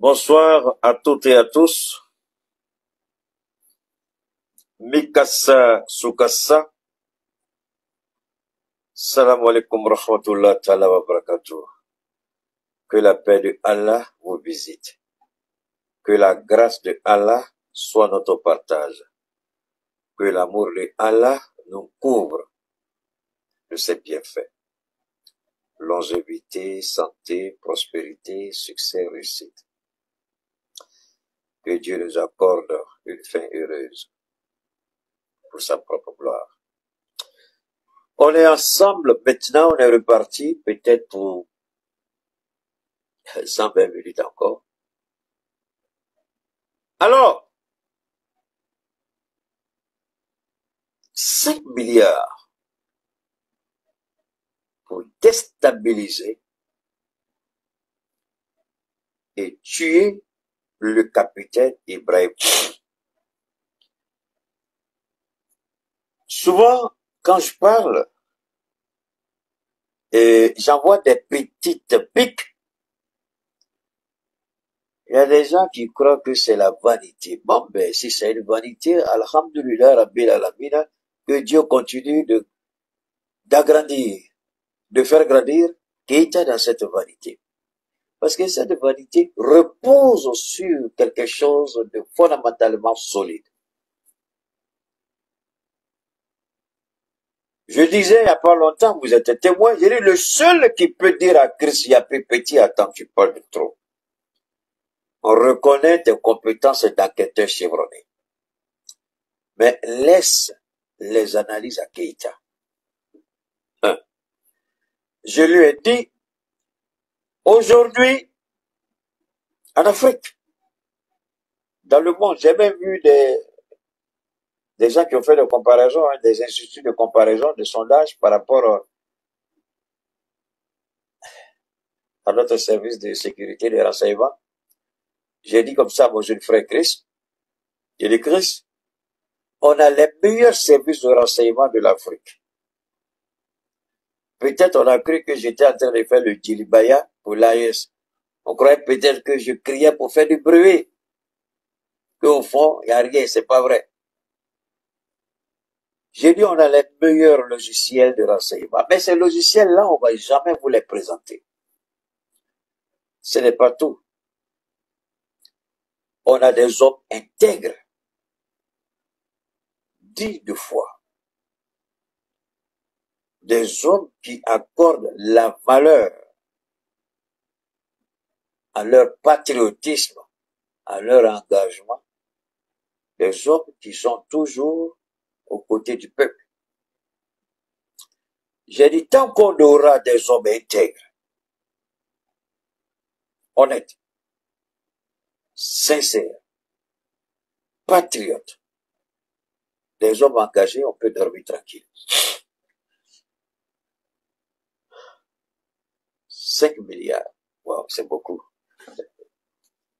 Bonsoir à toutes et à tous. Mikasa Sukasa. Salam alaikum rahmatullah ta'ala wa barakatuh. Que la paix de Allah vous visite. Que la grâce de Allah soit notre partage. Que l'amour de Allah nous couvre de ses bienfaits. Longévité, santé, prospérité, succès, réussite. Que Dieu nous accorde une fin heureuse pour sa propre gloire. On est ensemble, maintenant on est reparti, peut-être pour 120 minutes encore. Alors, 5 milliards pour déstabiliser et tuer le capitaine Ibrahim. Souvent, quand je parle, j'envoie des petites piques. Il y a des gens qui croient que c'est la vanité. Bon, ben, si c'est une vanité, alhamdulillah, rabbil alamina, que Dieu continue d'agrandir, de faire grandir Keïta dans cette vanité. Parce que cette vanité repose sur quelque chose de fondamentalement solide. Je disais il n'y a pas longtemps, vous êtes témoin, j'ai dit le seul qui peut dire à Christ, il y a plus petit, attends, tu parles de trop. On reconnaît tes compétences d'enquêteur chevronné. Mais laisse les analyses à Keïta. Je lui ai dit, aujourd'hui, en Afrique, dans le monde, j'ai même vu des gens qui ont fait des comparaisons, des instituts de comparaison, de sondage par rapport à notre service de sécurité des renseignements. J'ai dit comme ça à mon jeune frère Chris, j'ai dit Chris, on a les meilleurs services de renseignement de l'Afrique. Peut-être on a cru que j'étais en train de faire le djilibaya pour l'AES. On croyait peut-être que je criais pour faire du bruit. Qu'au fond, il n'y a rien, c'est pas vrai. J'ai dit on a les meilleurs logiciels de renseignement. Mais ces logiciels-là, on va jamais vous les présenter. Ce n'est pas tout. On a des hommes intègres, dignes de foi. Des hommes qui accordent la valeur à leur patriotisme, à leur engagement. Des hommes qui sont toujours aux côtés du peuple. J'ai dit, tant qu'on aura des hommes intègres, honnêtes, sincères, patriotes, des hommes engagés, on peut dormir tranquille. 5 milliards. Wow, c'est beaucoup.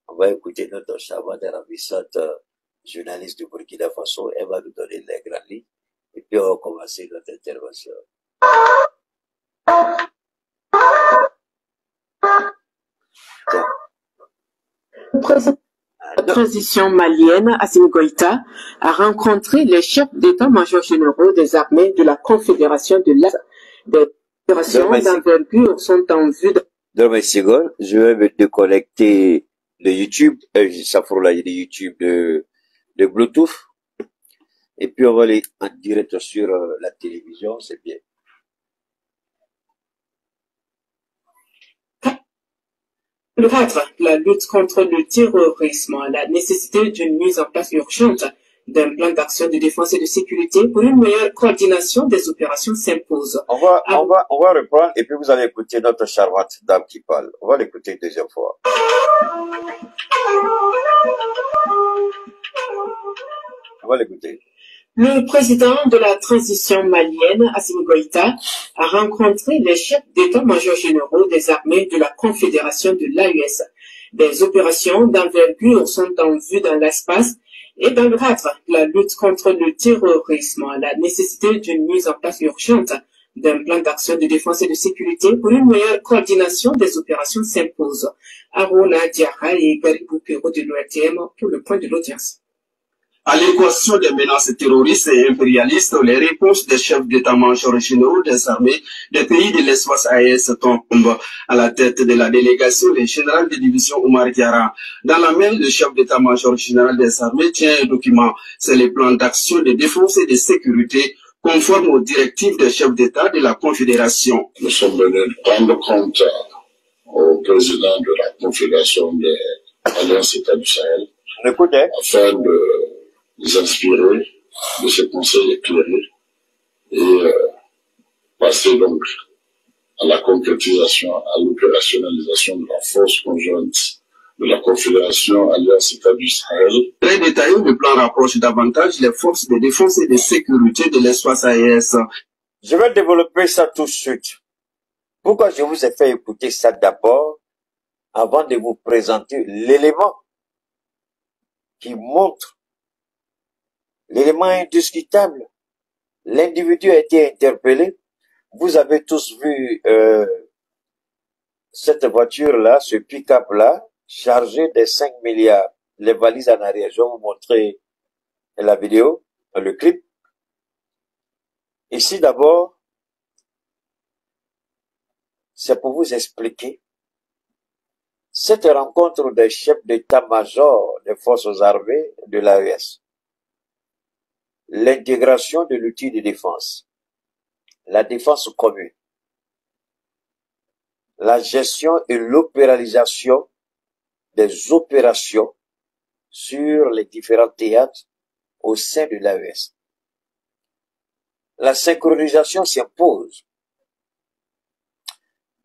On va écouter notre charmante et ravissante journaliste du Burkina Faso. Elle va nous donner les grandes lignes. Et puis on va commencer notre intervention. Le président de la transition malienne, Assimi Goïta, a rencontré les chefs d'état-major généraux des armées de la Confédération de l'Est. Des opérations d'envergure sont en vue de... Je vais me déconnecter de YouTube, ça fera là, il y a des YouTube de Bluetooth. Et puis on va aller en direct sur la télévision, c'est bien. Le 4, la lutte contre le terrorisme, la nécessité d'une mise en place urgente d'un plan d'action de défense et de sécurité pour une meilleure coordination des opérations s'impose. On va reprendre et puis vous allez écouter notre charmante dame qui parle. On va l'écouter une deuxième fois. On va l'écouter. Le président de la transition malienne, Assimi Goïta, a rencontré les chefs d'état-major généraux des armées de la Confédération de l'AES. Des opérations d'envergure sont en vue dans l'espace et dans le cadre de la lutte contre le terrorisme, la nécessité d'une mise en place urgente d'un plan d'action de défense et de sécurité pour une meilleure coordination des opérations s'impose. Arola Diarra et Garibou Perrault de l'ORTM pour le point de l'audience. À l'équation des menaces terroristes et impérialistes, les réponses des chefs d'état-major généraux des armées des pays de l'espace AES tombent à la tête de la délégation le général de division Oumar Diarra. Dans la main, le chef d'état-major général des armées tient un document. C'est le plan d'action de défense et de sécurité conforme aux directives des chefs d'État de la Confédération. Nous sommes venus prendre compte au président de la Confédération des Alliances États du Sahel afin de les inspirer de ce conseil éclairé et passer donc à la concrétisation, à l'opérationnalisation de la force conjointe de la Confédération Alliance États du Sahel. Très détaillé, le plan rapproche davantage les forces de défense et de sécurité de l'espace AES. Je vais développer ça tout de suite. Pourquoi je vous ai fait écouter ça d'abord, avant de vous présenter l'élément qui montre, l'élément indiscutable. L'individu a été interpellé. Vous avez tous vu cette voiture-là, ce pick-up-là, chargé de 5 milliards. Les valises en arrière. Je vais vous montrer la vidéo, le clip. Ici, d'abord, c'est pour vous expliquer cette rencontre des chefs d'état-major des forces armées de l'AES. L'intégration de l'outil de défense, la défense commune, la gestion et l'opéralisation des opérations sur les différents théâtres au sein de l'AES. La synchronisation s'impose.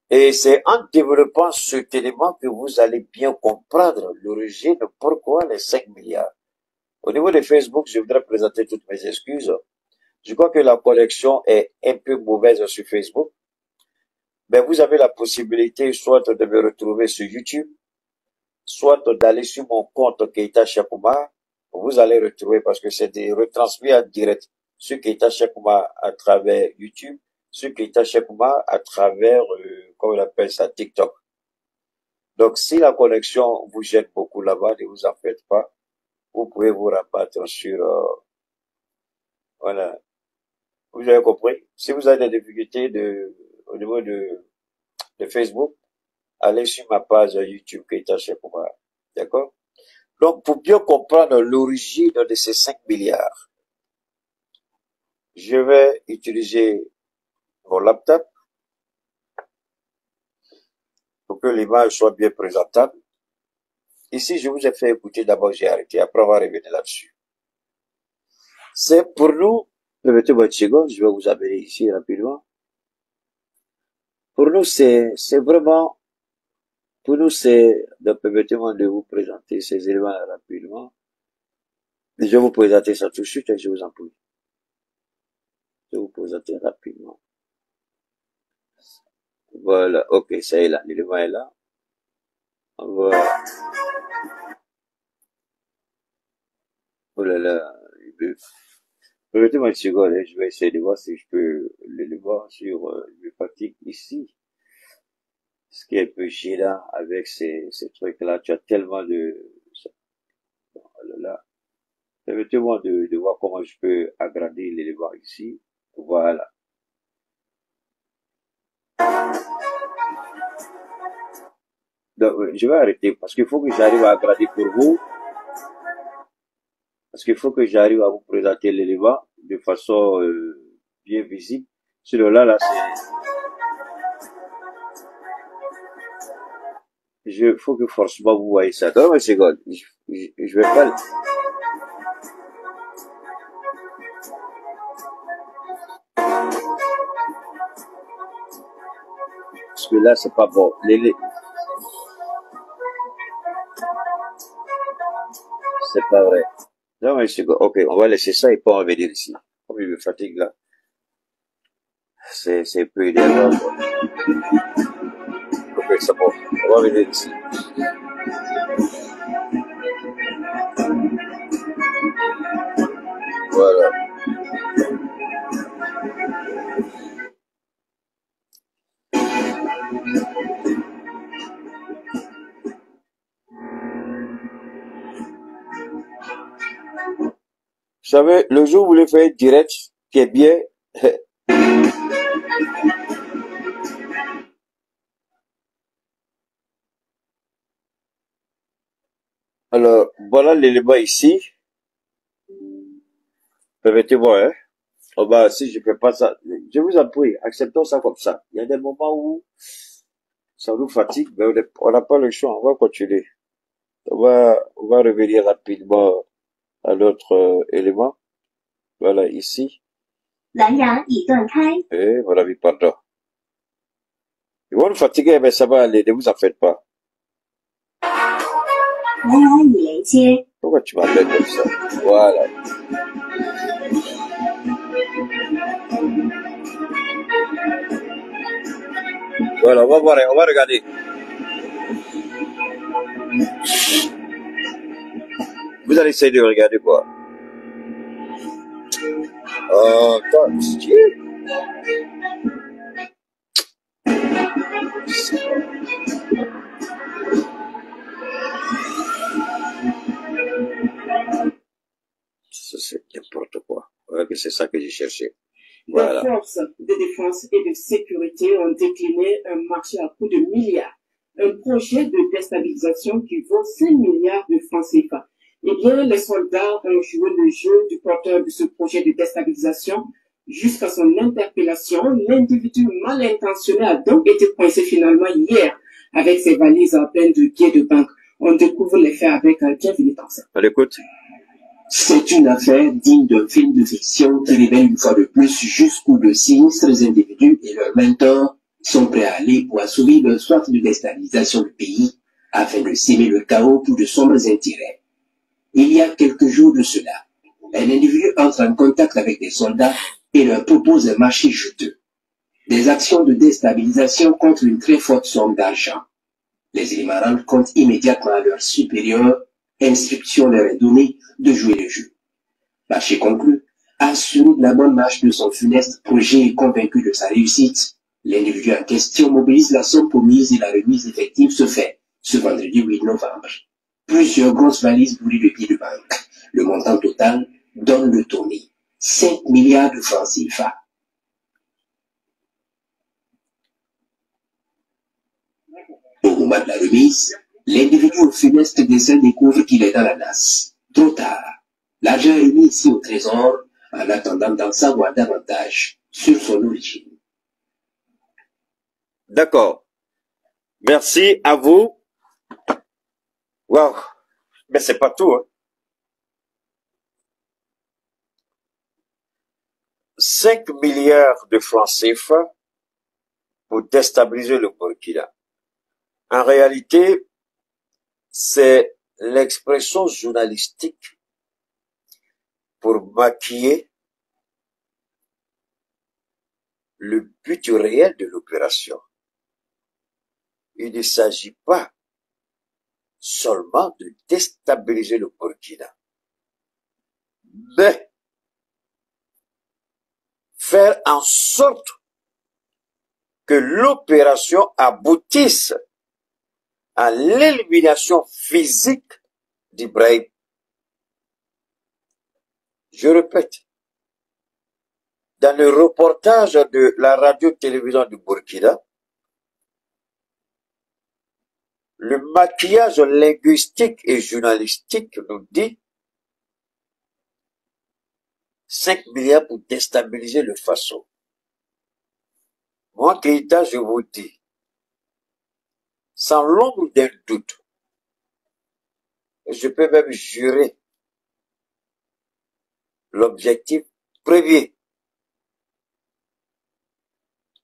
Et c'est en développant cet élément que vous allez bien comprendre l'origine de pourquoi les 5 milliards. Au niveau de Facebook, je voudrais présenter toutes mes excuses. Je crois que la connexion est un peu mauvaise sur Facebook. Mais vous avez la possibilité soit de me retrouver sur YouTube, soit d'aller sur mon compte Keita Chakouma. Vous allez retrouver parce que c'est retransmis en direct sur Keita Chakouma à travers YouTube, sur Keita Chakouma à travers, comment on appelle ça, TikTok. Donc, si la connexion vous gêne beaucoup là-bas, ne vous en faites pas. Vous pouvez vous rabattre sur, voilà. Vous avez compris? Si vous avez des difficultés au niveau de Facebook, allez sur ma page YouTube Keita Chakouma. D'accord? Donc, pour bien comprendre l'origine de ces 5 milliards, je vais utiliser mon laptop pour que l'image soit bien présentable. Ici, je vous ai fait écouter, d'abord j'ai arrêté, après on va revenir là-dessus. C'est pour nous, permettez-moi une seconde, je vais vous amener ici rapidement. Pour nous, c'est vraiment, pour nous, c'est, donc permettez-moi de vous présenter ces éléments rapidement. Je vais vous présenter ça tout de suite et je vous en prie. Je vais vous présenter rapidement. Voilà, ok, ça est là, l'élément est là. Voilà. Oh là là, permettez-moi une seconde, je vais essayer de voir si je peux le voir sur le fatigue ici. Ce qui est un peu gênant avec ces trucs-là, tu as tellement de... Oh là là. Permettez-moi de voir comment je peux agrandir l'élément ici. Voilà. Donc, je vais arrêter parce qu'il faut que j'arrive à agrandir pour vous. Parce qu'il faut que j'arrive à vous présenter l'élément de façon bien visible. Sinon là, c'est... faut que forcément vous voyez ça. Donne-moi une seconde. Je vais pas... Parce que là, c'est pas bon. C'est pas vrai. Non, mais c'est ok, on va laisser ça et pas revenir ici. Comme il me fatigue là. C'est un peu idéal. Ok, c'est bon. On va revenir ici. Voilà. Vous savez, le jour où vous voulez faire direct, qui est bien. Alors, voilà l'élément ici. Permettez-moi, hein. Oh bah, si je fais pas ça, je vous en prie, acceptons ça comme ça. Il y a des moments où ça nous fatigue, mais on n'a pas le choix, on va continuer. On va revenir rapidement à l'autre élément. Voilà, ici. Et voilà, oui, pardon. Ils vont nous fatiguer, mais ça va aller, ne vous en faites pas. Pourquoi tu m'appelles comme ça? Voilà. Voilà, on va voir, on va regarder. Vous allez essayer de regarder quoi? Oh, attends, c'est n'importe quoi. Voilà que c'est ça que j'ai cherché. Voilà. Les forces de défense et de sécurité ont décliné un marché à coût de milliards. Un projet de déstabilisation qui vaut 5 milliards de francs CFA. Eh bien, les soldats ont joué le jeu du porteur de ce projet de déstabilisation jusqu'à son interpellation. L'individu mal intentionné a donc été coincé finalement hier avec ses valises pleines de billets de banque. On découvre les faits avec Bienvenue Tansa. On l'écoute. C'est une affaire digne d'un film de fiction qui révèle une fois de plus jusqu'où de sinistres individus et leurs mentors sont prêts à aller pour assouvir leur soif de déstabilisation du pays afin de s'aimer le chaos pour de sombres intérêts. Il y a quelques jours de cela, un individu entre en contact avec des soldats et leur propose un marché juteux. Des actions de déstabilisation contre une très forte somme d'argent. Les éléments rendent compte immédiatement à leurs supérieurs. Instruction leur est donnée de jouer le jeu. Marché conclu, assuré de la bonne marche de son funeste projet et convaincu de sa réussite, l'individu en question mobilise la somme promise et la remise effective se fait ce vendredi 8 novembre. Plusieurs grosses valises bourrées de billets de banque. Le montant total donne le tournis. 5 milliards de francs CFA. Au moment de la remise, l'individu au funeste dessin découvre qu'il est dans la nasse. Trop tard. L'argent est mis ici au trésor en attendant d'en savoir davantage sur son origine. D'accord. Merci à vous. Wow. Mais c'est pas tout, hein. 5 milliards de francs CFA pour déstabiliser le Burkina. En réalité, c'est l'expression journalistique pour maquiller le but réel de l'opération. Il ne s'agit pas seulement de déstabiliser le Burkina, mais faire en sorte que l'opération aboutisse à l'élimination physique d'Ibrahim. Je répète, dans le reportage de la radio-télévision du Burkina, le maquillage linguistique et journalistique nous dit 5 milliards pour déstabiliser le Faso. Moi, Keïta, je vous dis, sans l'ombre d'un doute, je peux même jurer l'objectif premier,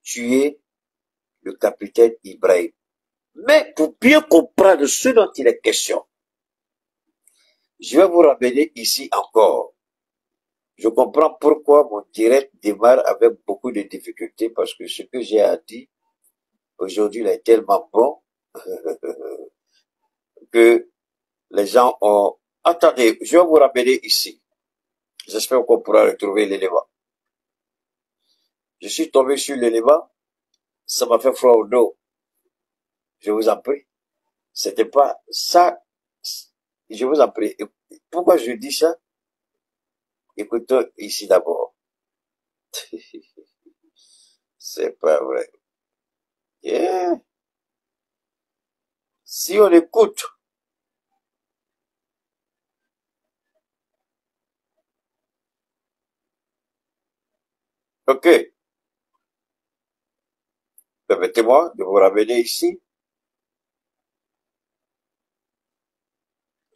tuer le capitaine Ibrahim. Mais pour bien comprendre ce dont il est question, je vais vous ramener ici encore. Je comprends pourquoi mon direct démarre avec beaucoup de difficultés, parce que ce que j'ai à dire aujourd'hui, il est tellement bon que les gens ont... Attendez, je vais vous ramener ici. J'espère qu'on pourra retrouver l'élément. Je suis tombé sur l'élément, ça m'a fait froid au dos. Je vous en prie. C'était pas ça. Je vous en prie. Pourquoi je dis ça? Écoutez ici d'abord. C'est pas vrai. Yeah. Si on écoute, ok, permettez-moi de vous ramener ici.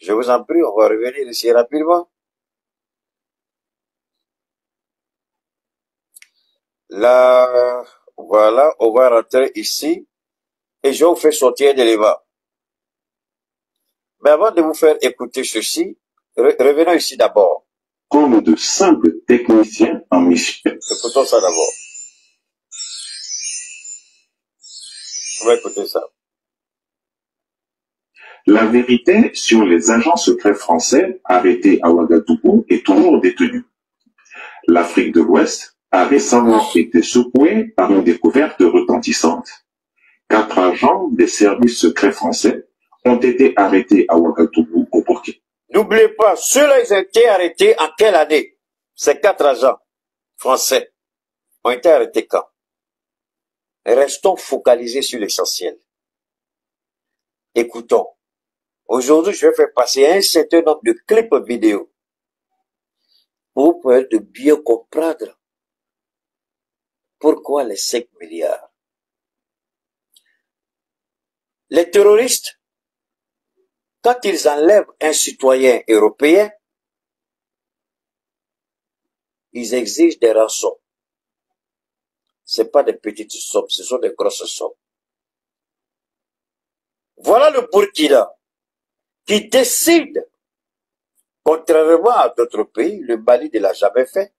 Je vous en prie, on va revenir ici rapidement. Là, voilà, on va rentrer ici et je vous fais sortir un élément. Mais avant de vous faire écouter ceci, revenons ici d'abord. Comme de simples techniciens en mission. Écoutons ça d'abord. On va écouter ça. La vérité sur les agents secrets français arrêtés à Ouagadougou est toujours détenue. L'Afrique de l'Ouest a récemment été secouée par une découverte retentissante. 4 agents des services secrets français ont été arrêtés à Ouagadougou au Burkina. N'oubliez pas, ceux-là, ils ont été arrêtés en quelle année? Ces 4 agents français ont été arrêtés quand? Restons focalisés sur l'essentiel. Écoutons. Aujourd'hui, je vais faire passer un certain nombre de clips vidéo pour vous permettre de bien comprendre pourquoi les 5 milliards. Les terroristes, quand ils enlèvent un citoyen européen, ils exigent des rançons. C'est pas des petites sommes, ce sont des grosses sommes. Voilà le Burkina qui décide, contrairement à d'autres pays, le Mali ne l'a jamais fait.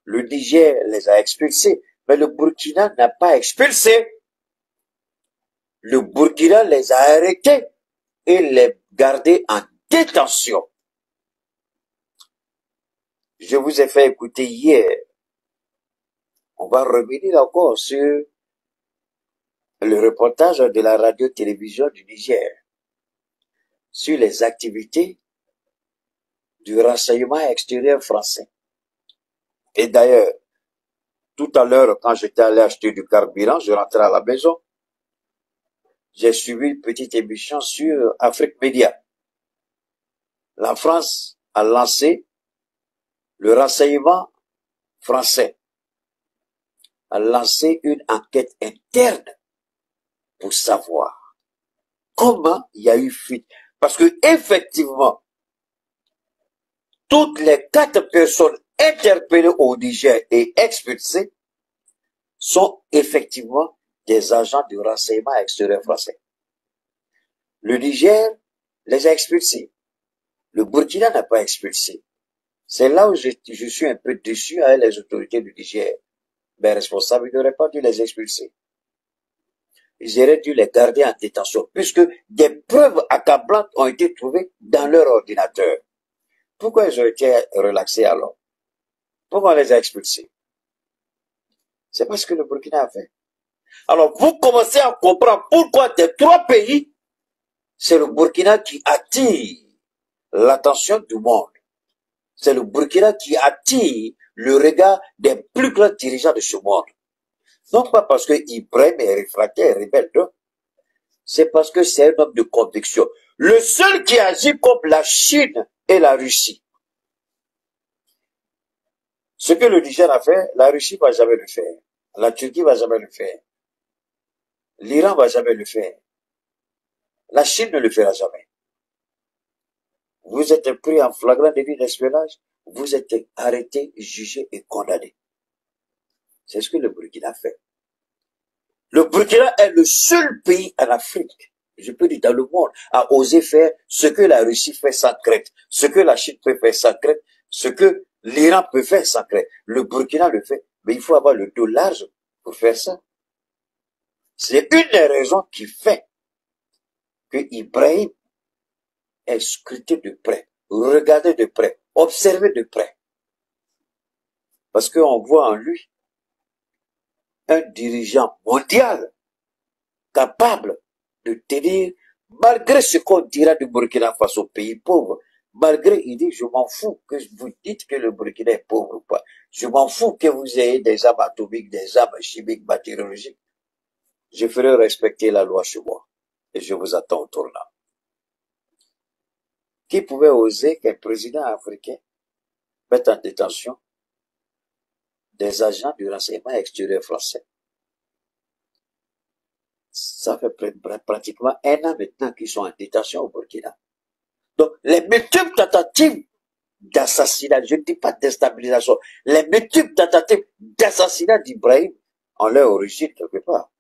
Le Niger les a expulsés, mais le Burkina n'a pas expulsé. Le Burkina les a arrêtés et les gardés en détention. Je vous ai fait écouter hier. On va revenir encore sur le reportage de la radio-télévision du Niger sur les activités du renseignement extérieur français. Et d'ailleurs, tout à l'heure, quand j'étais allé acheter du carburant, je rentrais à la maison, j'ai suivi une petite émission sur Afrique Média. La France a lancé le renseignement français, a lancé une enquête interne pour savoir comment il y a eu fuite. Parce que effectivement, toutes les 4 personnes interpellées au Niger et expulsées sont effectivement des agents du renseignement extérieur français. Le Niger les a expulsés. Le Burkina n'a pas expulsé. C'est là où je suis un peu déçu avec les autorités du Niger. Mais responsables, ils n'auraient pas dû les expulser. Ils auraient dû les garder en détention, puisque des preuves accablantes ont été trouvées dans leur ordinateur. Pourquoi ils ont été relaxés alors? Pourquoi on les a expulsés? C'est parce que le Burkina a fait. Alors, vous commencez à comprendre pourquoi des 3 pays, c'est le Burkina qui attire l'attention du monde. C'est le Burkina qui attire le regard des plus grands dirigeants de ce monde. Non pas parce que Ibrahim est réfractaire et rebelle, non. C'est parce que c'est un homme de conviction. Le seul qui agit comme la Chine et la Russie. Ce que le Niger a fait, la Russie ne va jamais le faire. La Turquie ne va jamais le faire. L'Iran ne va jamais le faire. La Chine ne le fera jamais. Vous êtes pris en flagrant délit d'espionnage, vous êtes arrêté, jugé et condamné. C'est ce que le Burkina fait. Le Burkina est le seul pays en Afrique, je peux dire dans le monde, à oser faire ce que la Russie fait sans crainte, ce que la Chine peut faire sans crainte, ce que l'Iran peut faire sans crainte. Le Burkina le fait, mais il faut avoir le dos large pour faire ça. C'est une des raisons qui fait que Ibrahim est scruté de près, regardé de près, observé de près. Parce qu'on voit en lui un dirigeant mondial capable de tenir, malgré ce qu'on dira du Burkina Faso, pays pauvre, malgré, il dit, je m'en fous que vous dites que le Burkina est pauvre ou pas. Je m'en fous que vous ayez des armes atomiques, des armes chimiques, bactériologiques. Je ferai respecter la loi chez moi. Et je vous attends au tournant. Qui pouvait oser qu'un président africain mette en détention des agents du renseignement extérieur français? Ça fait pratiquement 1 an maintenant qu'ils sont en détention au Burkina. Donc, les multiples tentatives d'assassinat, je ne dis pas de déstabilisation, les multiples tentatives d'assassinat d'Ibrahim ont leur origine quelque part.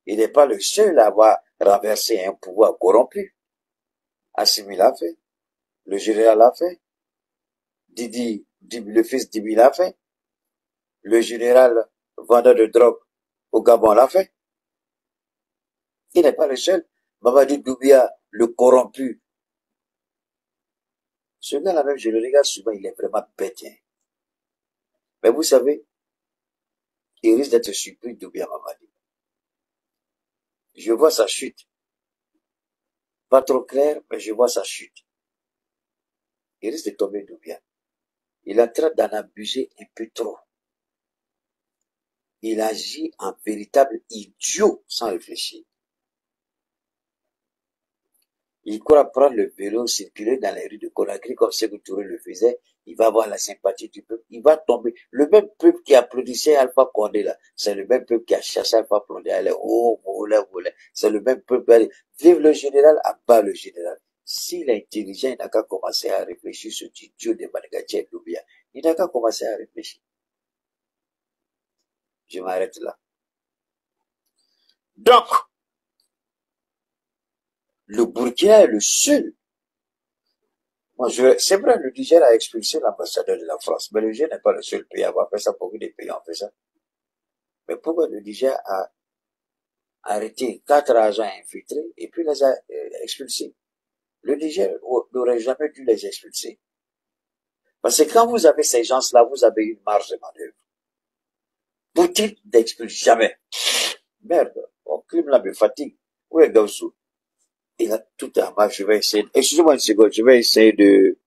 Il n'est pas le seul à avoir renversé un pouvoir corrompu. Assimi l'a fait, le général l'a fait, Didi, le fils d'Ibi l'a fait, le général vendeur de drogue au Gabon l'a fait. Il n'est pas le seul. Mamadi Doumbia, le corrompu. Ce gars-là même, je le regarde souvent, il est vraiment bête. Hein. Mais vous savez, il risque d'être surpris, Doumbia Mamadi. Je vois sa chute. Pas trop clair, mais je vois sa chute. Il risque de tomber Doumbia. Il est en train d'en abuser un peu trop. Il agit en véritable idiot sans réfléchir. Il croit prendre le vélo, circuler dans les rues de Conakry comme Sékou Touré le faisait. Il va avoir la sympathie du peuple. Il va tomber. Le même peuple qui applaudissait Alpha Condé là, c'est le même peuple qui a chassé Alpha Condé. Allez, oh, volé. C'est le même peuple. Allez, vive le général, abat le général. S'il est intelligent, il n'a qu'à commencer à réfléchir sur ce idiot de Manigatien Doumbia. Il n'a qu'à commencer à réfléchir. Je m'arrête là. Donc, le Burkina est le seul. Moi, c'est vrai, le Niger a expulsé l'ambassadeur de la France, mais le Niger n'est pas le seul pays à avoir fait ça. Beaucoup de pays ont fait ça. Mais pourquoi le Niger a arrêté 4 agents infiltrés et puis les a expulsés? Le Niger n'aurait jamais dû les expulser. Parce que quand vous avez ces gens-là, vous avez une marge de manœuvre. Poutine n'expulse jamais. Merde, mon crime là me fatigue. Où est Gaussou? Il a tout en marche, je vais essayer. Excusez-moi une seconde, je vais essayer de...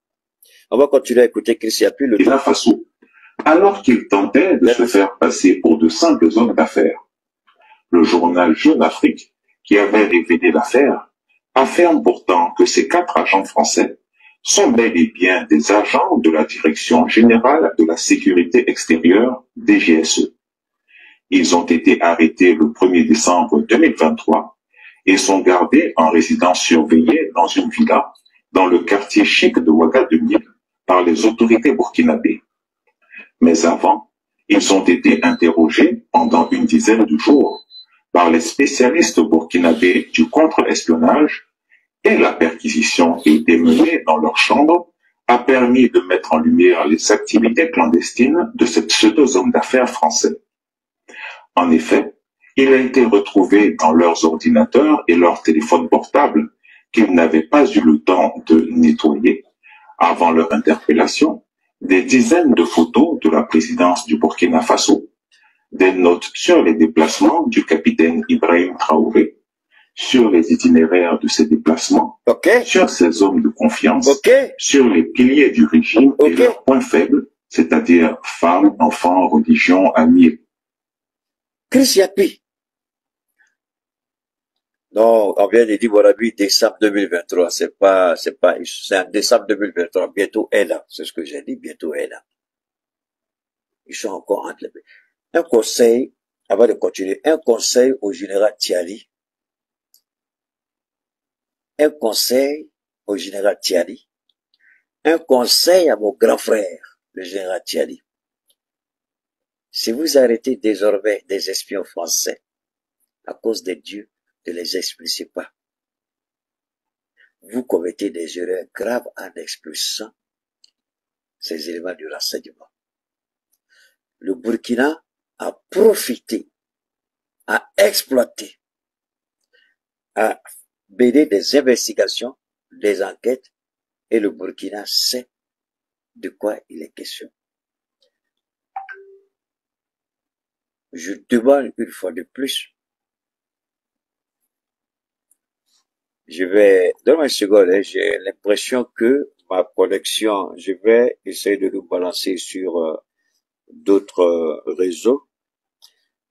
On va continuer à écouter Chris Yapi. Et la façon, alors qu'il tentait de se faire passer pour de simples hommes d'affaires. Le journal Jeune Afrique, qui avait révélé l'affaire, affirme pourtant que ces 4 agents français sont bel et bien des agents de la Direction générale de la sécurité extérieure, DGSE. Ils ont été arrêtés le 1er décembre 2023 et sont gardés en résidence surveillée dans une villa dans le quartier chic de Ouagadougou par les autorités burkinabées. Mais avant, ils ont été interrogés pendant une dizaine de jours par les spécialistes burkinabés du contre-espionnage et la perquisition qui a été menée dans leur chambre a permis de mettre en lumière les activités clandestines de ces pseudo-hommes d'affaires français. En effet, il a été retrouvé dans leurs ordinateurs et leurs téléphones portables qu'ils n'avaient pas eu le temps de nettoyer avant leur interpellation, des dizaines de photos de la présidence du Burkina Faso, des notes sur les déplacements du capitaine Ibrahim Traoré, sur les itinéraires de ses déplacements, sur ses hommes de confiance, sur les piliers du régime et leurs points faibles, c'est-à-dire femmes, enfants, religion, amis. Chris Yapi. Non, on vient de dire, voilà, lui, décembre 2023, c'est en décembre 2023, bientôt un an. C'est ce que j'ai dit, bientôt un an. Ils sont encore entre les pays. Un conseil, avant de continuer, un conseil au général Tiali. Un conseil au général Tiali. Un conseil à mon grand frère, le général Tiali. Si vous arrêtez désormais des espions français, à cause de Dieu, ne les expulsez pas. Vous commettez des erreurs graves en expulsant ces éléments du renseignement. Le Burkina a profité, a exploité, a mené des investigations, des enquêtes, et le Burkina sait de quoi il est question. Je demande une fois de plus donne-moi une seconde, hein, j'ai l'impression que ma connexion, je vais essayer de nous balancer sur d'autres réseaux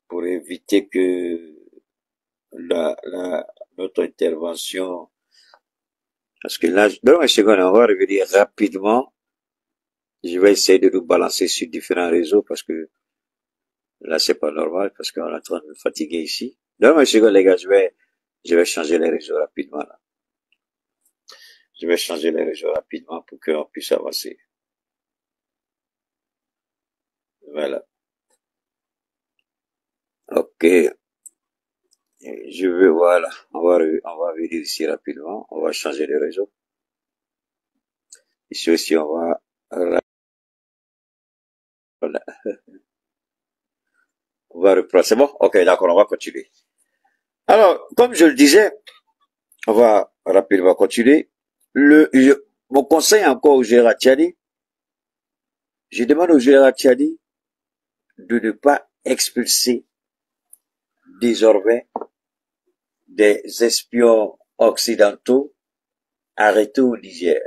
pour éviter que notre intervention, parce que là, donne-moi une seconde, on va revenir rapidement. Je vais essayer de nous balancer sur différents réseaux parce que là, c'est pas normal parce qu'on est en train de me fatiguer ici. Donne-moi une seconde, les gars, je vais changer les réseaux rapidement, là. Je vais changer les réseaux rapidement pour qu'on puisse avancer. Voilà. Ok. Voilà. On va venir ici rapidement. On va changer les réseaux. Ici aussi, on va, voilà. On va reprendre. C'est bon? Ok, d'accord, on va continuer. Alors, comme je le disais, on va rapidement continuer. Mon conseil encore au général Tchani, je demande au général Tchani de ne pas expulser désormais des espions occidentaux arrêtés au Niger.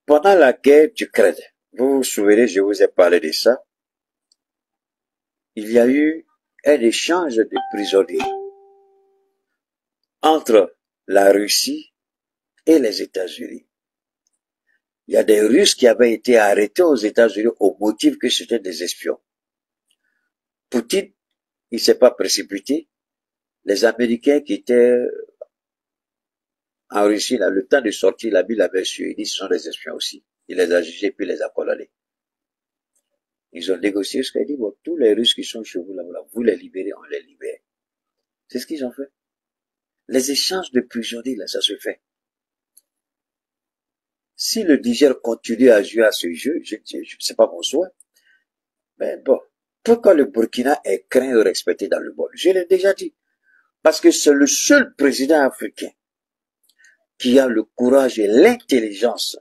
Pendant la guerre d'Ukraine, vous vous souvenez, je vous ai parlé de ça, il y a eu un échange de prisonniers entre la Russie et les États-Unis. Il y a des Russes qui avaient été arrêtés aux États-Unis au motif que c'était des espions. Poutine, il s'est pas précipité. Les Américains qui étaient en Russie, là, le temps de sortir, la ville avait su, il dit ce sont des espions aussi. Il les a jugés puis les a condamnés. Ils ont négocié ce qu'il dit, bon, tous les Russes qui sont chez vous, là, vous les libérez, on les libère. C'est ce qu'ils ont fait. Les échanges de prisonniers, là, ça se fait. Si le Niger continue à jouer à ce jeu, c'est pas mon souhait. Mais bon, pourquoi le Burkina est craint et respecté dans le monde? Je l'ai déjà dit. Parce que c'est le seul président africain qui a le courage et l'intelligence.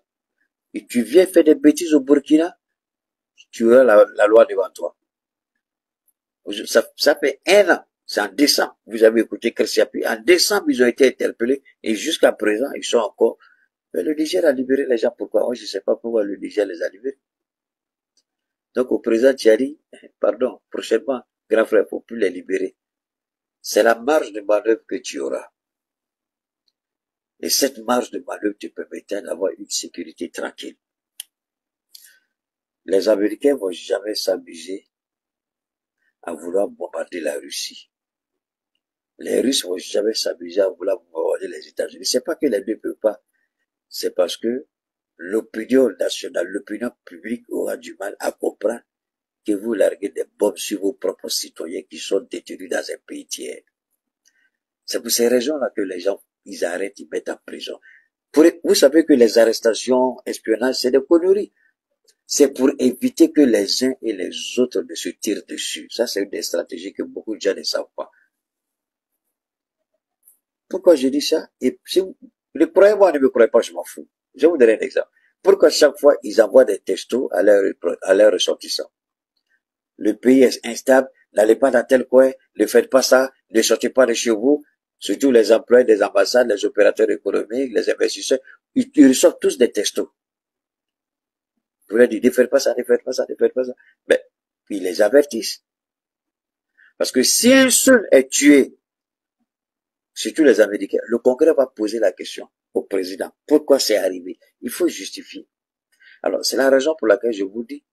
Et tu viens faire des bêtises au Burkina, tu auras la loi devant toi. Ça fait 1 an. C'est en décembre. Vous avez écouté Kersiapi. En décembre, ils ont été interpellés. Et jusqu'à présent, ils sont encore. Mais le Niger a libéré les gens. Pourquoi? Moi, je ne sais pas pourquoi le Niger les a libérés. Donc, au président Thierry, pardon, prochainement, grand frère, il ne faut plus les libérer. C'est la marge de manœuvre que tu auras. Et cette marge de manœuvre te permettra d'avoir une sécurité tranquille. Les Américains vont jamais s'amuser à vouloir bombarder la Russie. Les Russes vont jamais s'amuser à vouloir bombarder les États-Unis. C'est pas que les deux ne peuvent pas. C'est parce que l'opinion nationale, l'opinion publique aura du mal à comprendre que vous larguez des bombes sur vos propres citoyens qui sont détenus dans un pays tiers. C'est pour ces raisons-là que les gens, ils arrêtent, ils mettent en prison. Vous savez que les arrestations, espionnage, c'est des conneries. C'est pour éviter que les uns et les autres ne se tirent dessus. Ça, c'est une des stratégies que beaucoup de gens ne savent pas. Pourquoi je dis ça? Et si vous ne croyez moi, ne me croyez pas, je m'en fous. Je vais vous donner un exemple. Pourquoi chaque fois, ils envoient des textos à leurs ressortissants? Le pays est instable, n'allez pas dans tel coin, ne faites pas ça, ne sortez pas de chez vous, surtout les employés des ambassades, les opérateurs économiques, les investisseurs, ils reçoivent tous des textos. Vous leur dites, ne faites pas ça, ne faites pas ça, ne faites pas ça. Mais, ils les avertissent. Parce que si un seul est tué, surtout les Américains, le Congrès va poser la question au président. Pourquoi c'est arrivé? Il faut justifier. Alors, c'est la raison pour laquelle je vous dis,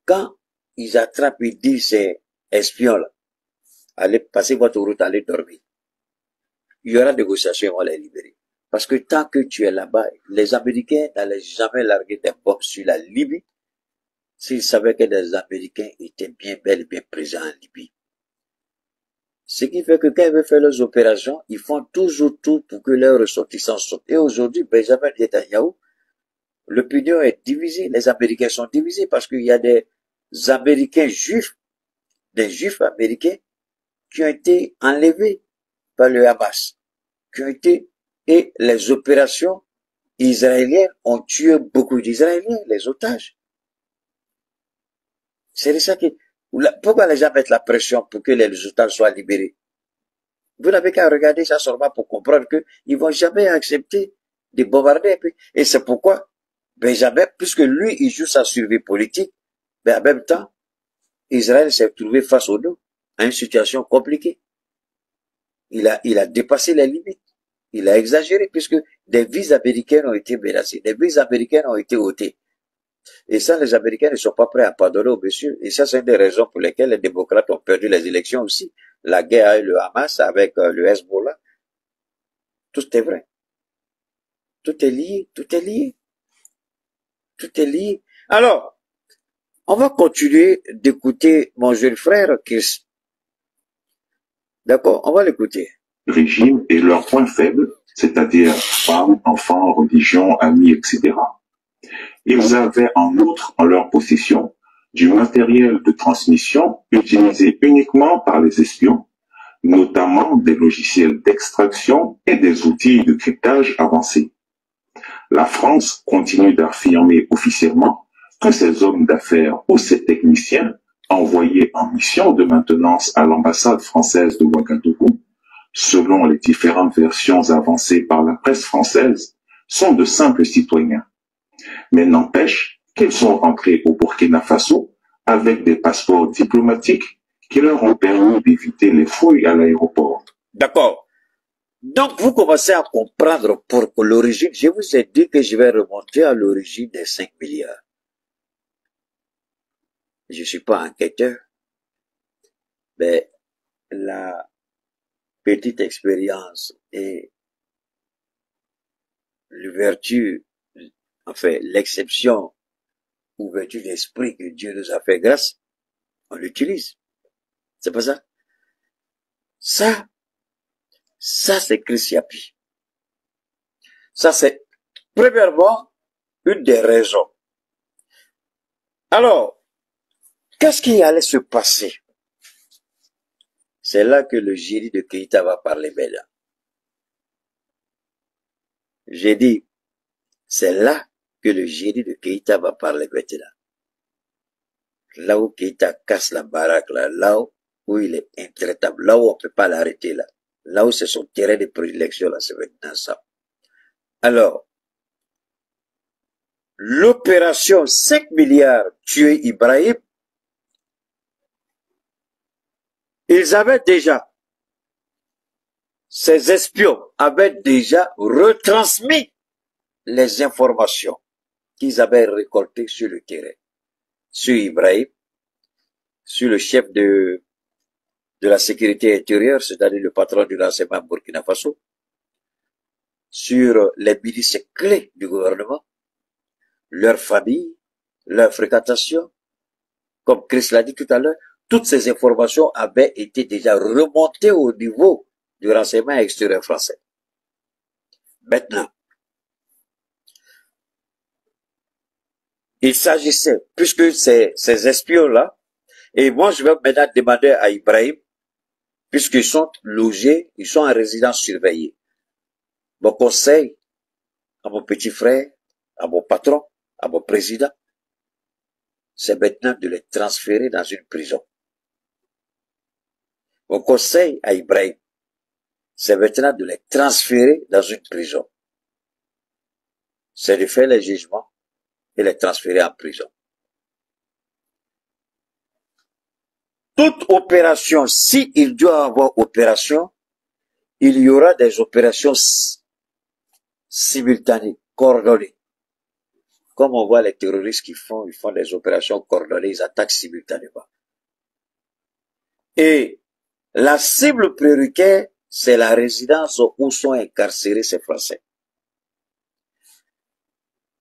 quand ils attrapent, ils disent ces espions-là, allez, passez votre route, allez dormir. Il y aura négociation, on va les libérer. Parce que tant que tu es là-bas, les Américains n'allaient jamais larguer des bombes sur la Libye s'ils savaient que les Américains étaient bien bel et bien présents en Libye. Ce qui fait que quand ils veulent faire leurs opérations, ils font toujours tout pour que leurs ressortissants sortent. Et aujourd'hui, Benjamin Netanyahu, l'opinion est divisée. Les Américains sont divisés parce qu'il y a des Américains juifs, des Juifs américains qui ont été enlevés par le Hamas, et les opérations israéliennes ont tué beaucoup d'Israéliens, les otages. C'est ça qui, pourquoi les gens mettent la pression pour que les otages soient libérés? Vous n'avez qu'à regarder ça seulement pour comprendre qu'ils vont jamais accepter de bombarder. Et c'est pourquoi Benjamin, puisque lui, il joue sa survie politique, mais en même temps, Israël s'est trouvé face au dos à une situation compliquée. Il a dépassé les limites. Il a exagéré puisque des vies américaines ont été menacées, des vies américaines ont été ôtées. Et ça, les Américains ne sont pas prêts à pardonner au monsieur. Et ça, c'est une des raisons pour lesquelles les démocrates ont perdu les élections aussi. La guerre avec le Hamas, avec le Hezbollah. Tout est vrai. Tout est lié, tout est lié. Tout est lié. Alors, on va continuer d'écouter mon jeune frère Chris. D'accord, on va l'écouter. Régime et leurs points faibles, c'est-à-dire femmes, enfants, religion, amis, etc. Ils avaient en outre en leur possession du matériel de transmission utilisé uniquement par les espions, notamment des logiciels d'extraction et des outils de cryptage avancés. La France continue d'affirmer officiellement que ces hommes d'affaires ou ces techniciens envoyés en mission de maintenance à l'ambassade française de Ouagadougou, selon les différentes versions avancées par la presse française, sont de simples citoyens. Mais n'empêche qu'ils sont rentrés au Burkina Faso avec des passeports diplomatiques qui leur ont permis d'éviter les fouilles à l'aéroport. D'accord. Donc, vous commencez à comprendre pour l'origine. Je vous ai dit que je vais remonter à l'origine des 5 milliards. Je ne suis pas enquêteur, mais la petite expérience et l'ouverture, enfin, l'exception, ouverture d'esprit que Dieu nous a fait grâce, on l'utilise. C'est pas ça? Ça, c'est Christiapi. Ça, c'est, premièrement, une des raisons. Alors, qu'est-ce qui allait se passer? C'est là que le génie de Keïta va parler maintenant. J'ai dit, c'est là que le génie de Keïta va parler maintenant. Là où Keïta casse la baraque, là où il est intraitable, là où on ne peut pas l'arrêter, là où c'est son terrain de prédilection, là, c'est maintenant ça. Alors, l'opération 5 milliards tuer Ibrahim, ils avaient déjà, ces espions avaient déjà retransmis les informations qu'ils avaient récoltées sur le terrain, sur Ibrahim, sur le chef de la sécurité intérieure, c'est-à-dire le patron du renseignement Burkina Faso, sur les milices clés du gouvernement, leur famille, leur fréquentation. Comme Chris l'a dit tout à l'heure, toutes ces informations avaient été déjà remontées au niveau du renseignement extérieur français. Maintenant, il s'agissait, puisque ces espions-là, et moi je vais maintenant demander à Ibrahim, puisqu'ils sont logés, ils sont en résidence surveillée. Mon conseil à mon petit frère, à mon patron, à mon président, c'est maintenant de les transférer dans une prison. Mon conseil à Ibrahim, c'est maintenant de les transférer dans une prison. C'est de faire les jugements et les transférer en prison. Toute opération, si il doit avoir opération, il y aura des opérations simultanées, coordonnées. Comme on voit les terroristes ils font des opérations coordonnées, ils attaquent simultanément. Et la cible prioritaire, c'est la résidence où sont incarcérés ces Français.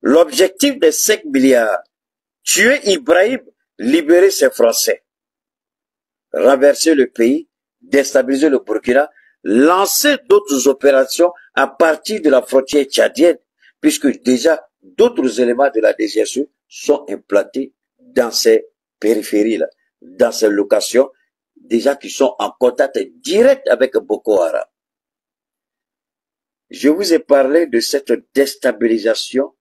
L'objectif des 5 milliards, tuer Ibrahim, libérer ces Français, renverser le pays, déstabiliser le Burkina, lancer d'autres opérations à partir de la frontière tchadienne, puisque déjà d'autres éléments de la DGSE sont implantés dans ces périphéries-là, dans ces locations, déjà qui sont en contact direct avec Boko Haram. Je vous ai parlé de cette déstabilisation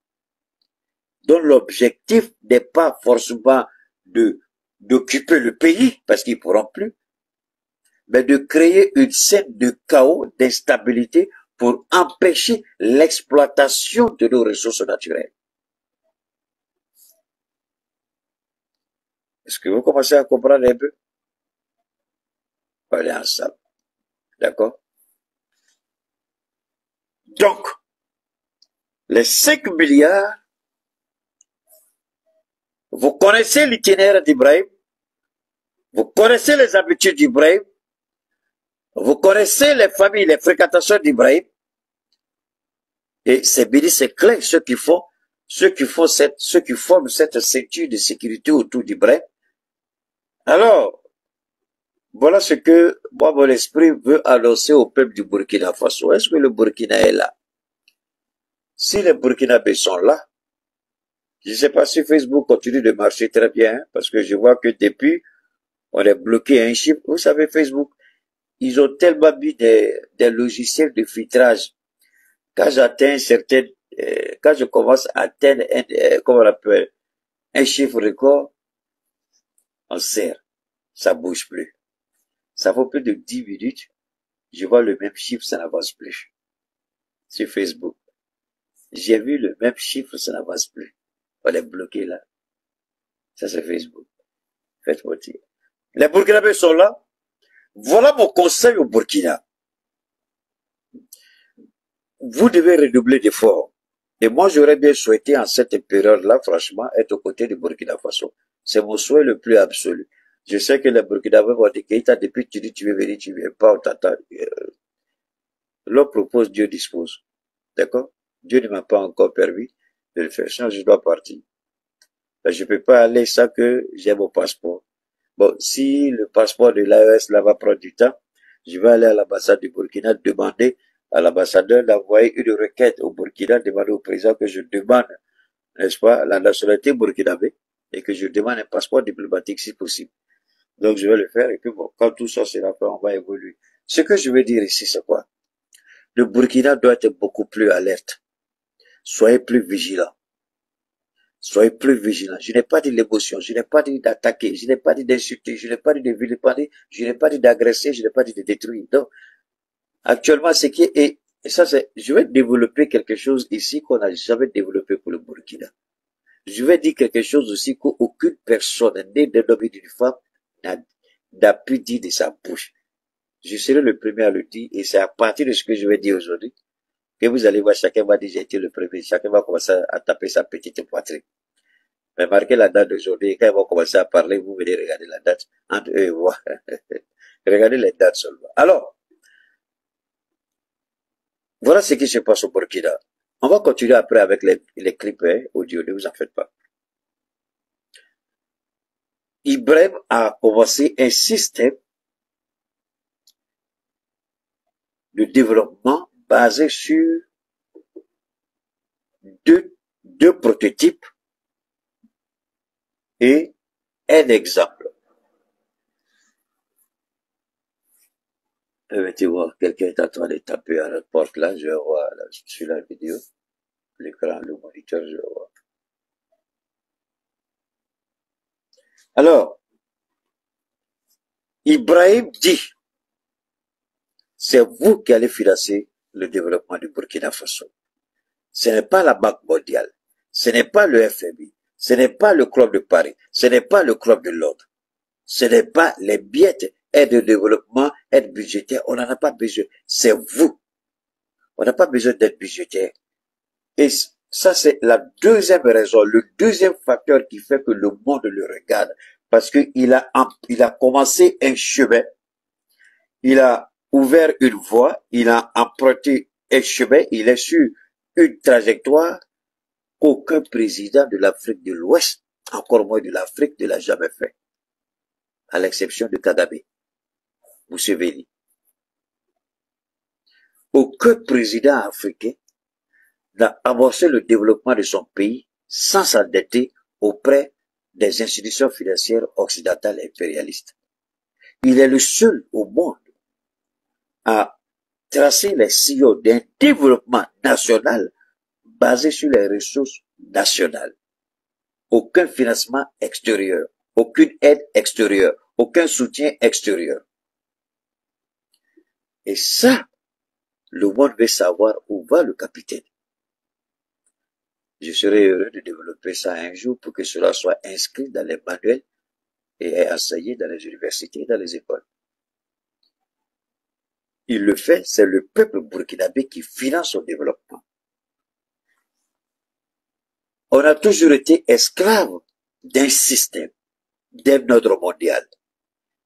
dont l'objectif n'est pas forcément d'occuper le pays, parce qu'ils ne pourront plus, mais de créer une scène de chaos, d'instabilité pour empêcher l'exploitation de nos ressources naturelles. Est-ce que vous commencez à comprendre un peu? On va aller ensemble. D'accord? Donc, les 5 milliards, vous connaissez l'itinéraire d'Ibrahim, vous connaissez les habitudes d'Ibrahim, vous connaissez les familles, les fréquentations d'Ibrahim, et c'est bien, c'est clair, ceux qui forment cette ceinture de sécurité autour d'Ibrahim. Alors, voilà ce que moi, mon esprit veut annoncer au peuple du Burkina Faso. Est-ce que le Burkina est là? Si les Burkinabés sont là, je ne sais pas si Facebook continue de marcher très bien, hein, parce que je vois que depuis, on est bloqué à un chiffre. Vous savez, Facebook, ils ont tellement mis des logiciels de filtrage. Quand j'atteins quand je commence à atteindre comment on appelle, un chiffre record, on serre. Ça bouge plus. Ça vaut plus de 10 minutes. Je vois le même chiffre, ça n'avance plus. Sur Facebook. J'ai vu le même chiffre, ça n'avance plus. On est bloqué là. Ça c'est Facebook. Faites-moi dire. Les Burkinabés sont là. Voilà mon conseil au Burkina. Vous devez redoubler d'efforts. Et moi, j'aurais bien souhaité en cette période-là, franchement, être aux côtés du Burkina Faso. C'est mon souhait le plus absolu. Je sais que les Burkinabés vont dire que depuis tu dis tu veux venir, tu viens pas, on t'attend. L'homme propose, Dieu dispose. D'accord? Dieu ne m'a pas encore permis de le faire. Sinon, je dois partir. Ben, je peux pas aller sans que j'ai mon passeport. Bon, si le passeport de l'AES là va prendre du temps, je vais aller à l'ambassade du Burkina demander à l'ambassadeur d'envoyer une requête au Burkina, demander au président que je demande, n'est-ce pas, la nationalité burkinabé et que je demande un passeport diplomatique si possible. Donc, je vais le faire et puis bon, quand tout ça sera fait, on va évoluer. Ce que je veux dire ici, c'est quoi? Le Burkina doit être beaucoup plus alerte. Soyez plus vigilants. Soyez plus vigilants. Je n'ai pas dit l'émotion, je n'ai pas dit d'attaquer, je n'ai pas dit d'insulter, je n'ai pas dit de vilipender, je n'ai pas dit d'agresser, je n'ai pas dit de détruire. Donc, actuellement, ce qui est, et ça c'est, je vais développer quelque chose ici qu'on n'a jamais développé pour le Burkina. Je vais dire quelque chose aussi qu'aucune personne née d'un homme et d'une femme n'a pu dire de sa bouche. Je serai le premier à le dire et c'est à partir de ce que je vais dire aujourd'hui que vous allez voir, chacun va dire j'ai été le premier, chacun va commencer à taper sa petite poitrine. Mais marquez la date d'aujourd'hui, quand ils vont commencer à parler, vous venez regarder la date entre eux et moi. Regardez les dates seulement. Alors, voilà ce qui se passe au Burkina. On va continuer après avec les clips audio, ne vous en faites pas. Ibrahim a commencé un système de développement basé sur deux prototypes et un exemple. Tu vois, quelqu'un est en train de taper à la porte là, je vois là, sur la vidéo, l'écran, le moniteur, je vois. Alors, Ibrahim dit, c'est vous qui allez financer le développement du Burkina Faso. Ce n'est pas la Banque mondiale, ce n'est pas le FMI, ce n'est pas le Club de Paris, ce n'est pas le Club de Londres, ce n'est pas les billettes, aide de développement, aide budgétaire, on n'en a pas besoin, c'est vous. On n'a pas besoin d'aide budgétaire. Et ça, c'est la deuxième raison, le deuxième facteur qui fait que le monde le regarde, parce qu'il a commencé un chemin, il a ouvert une voie, il a emprunté un chemin, il est sur une trajectoire qu'aucun président de l'Afrique de l'Ouest, encore moins de l'Afrique, ne l'a jamais fait. À l'exception de Kagame. Vous suivez. Aucun président africain n'a amorcé le développement de son pays sans s'endetter auprès des institutions financières occidentales et impérialistes. Il est le seul au monde à tracer les sillons d'un développement national basé sur les ressources nationales. Aucun financement extérieur, aucune aide extérieure, aucun soutien extérieur. Et ça, le monde veut savoir où va le capitaine. Je serais heureux de développer ça un jour pour que cela soit inscrit dans les manuels et enseigné dans les universités et dans les écoles. Il le fait, c'est le peuple burkinabé qui finance son développement. On a toujours été esclave d'un système, d'un ordre mondial.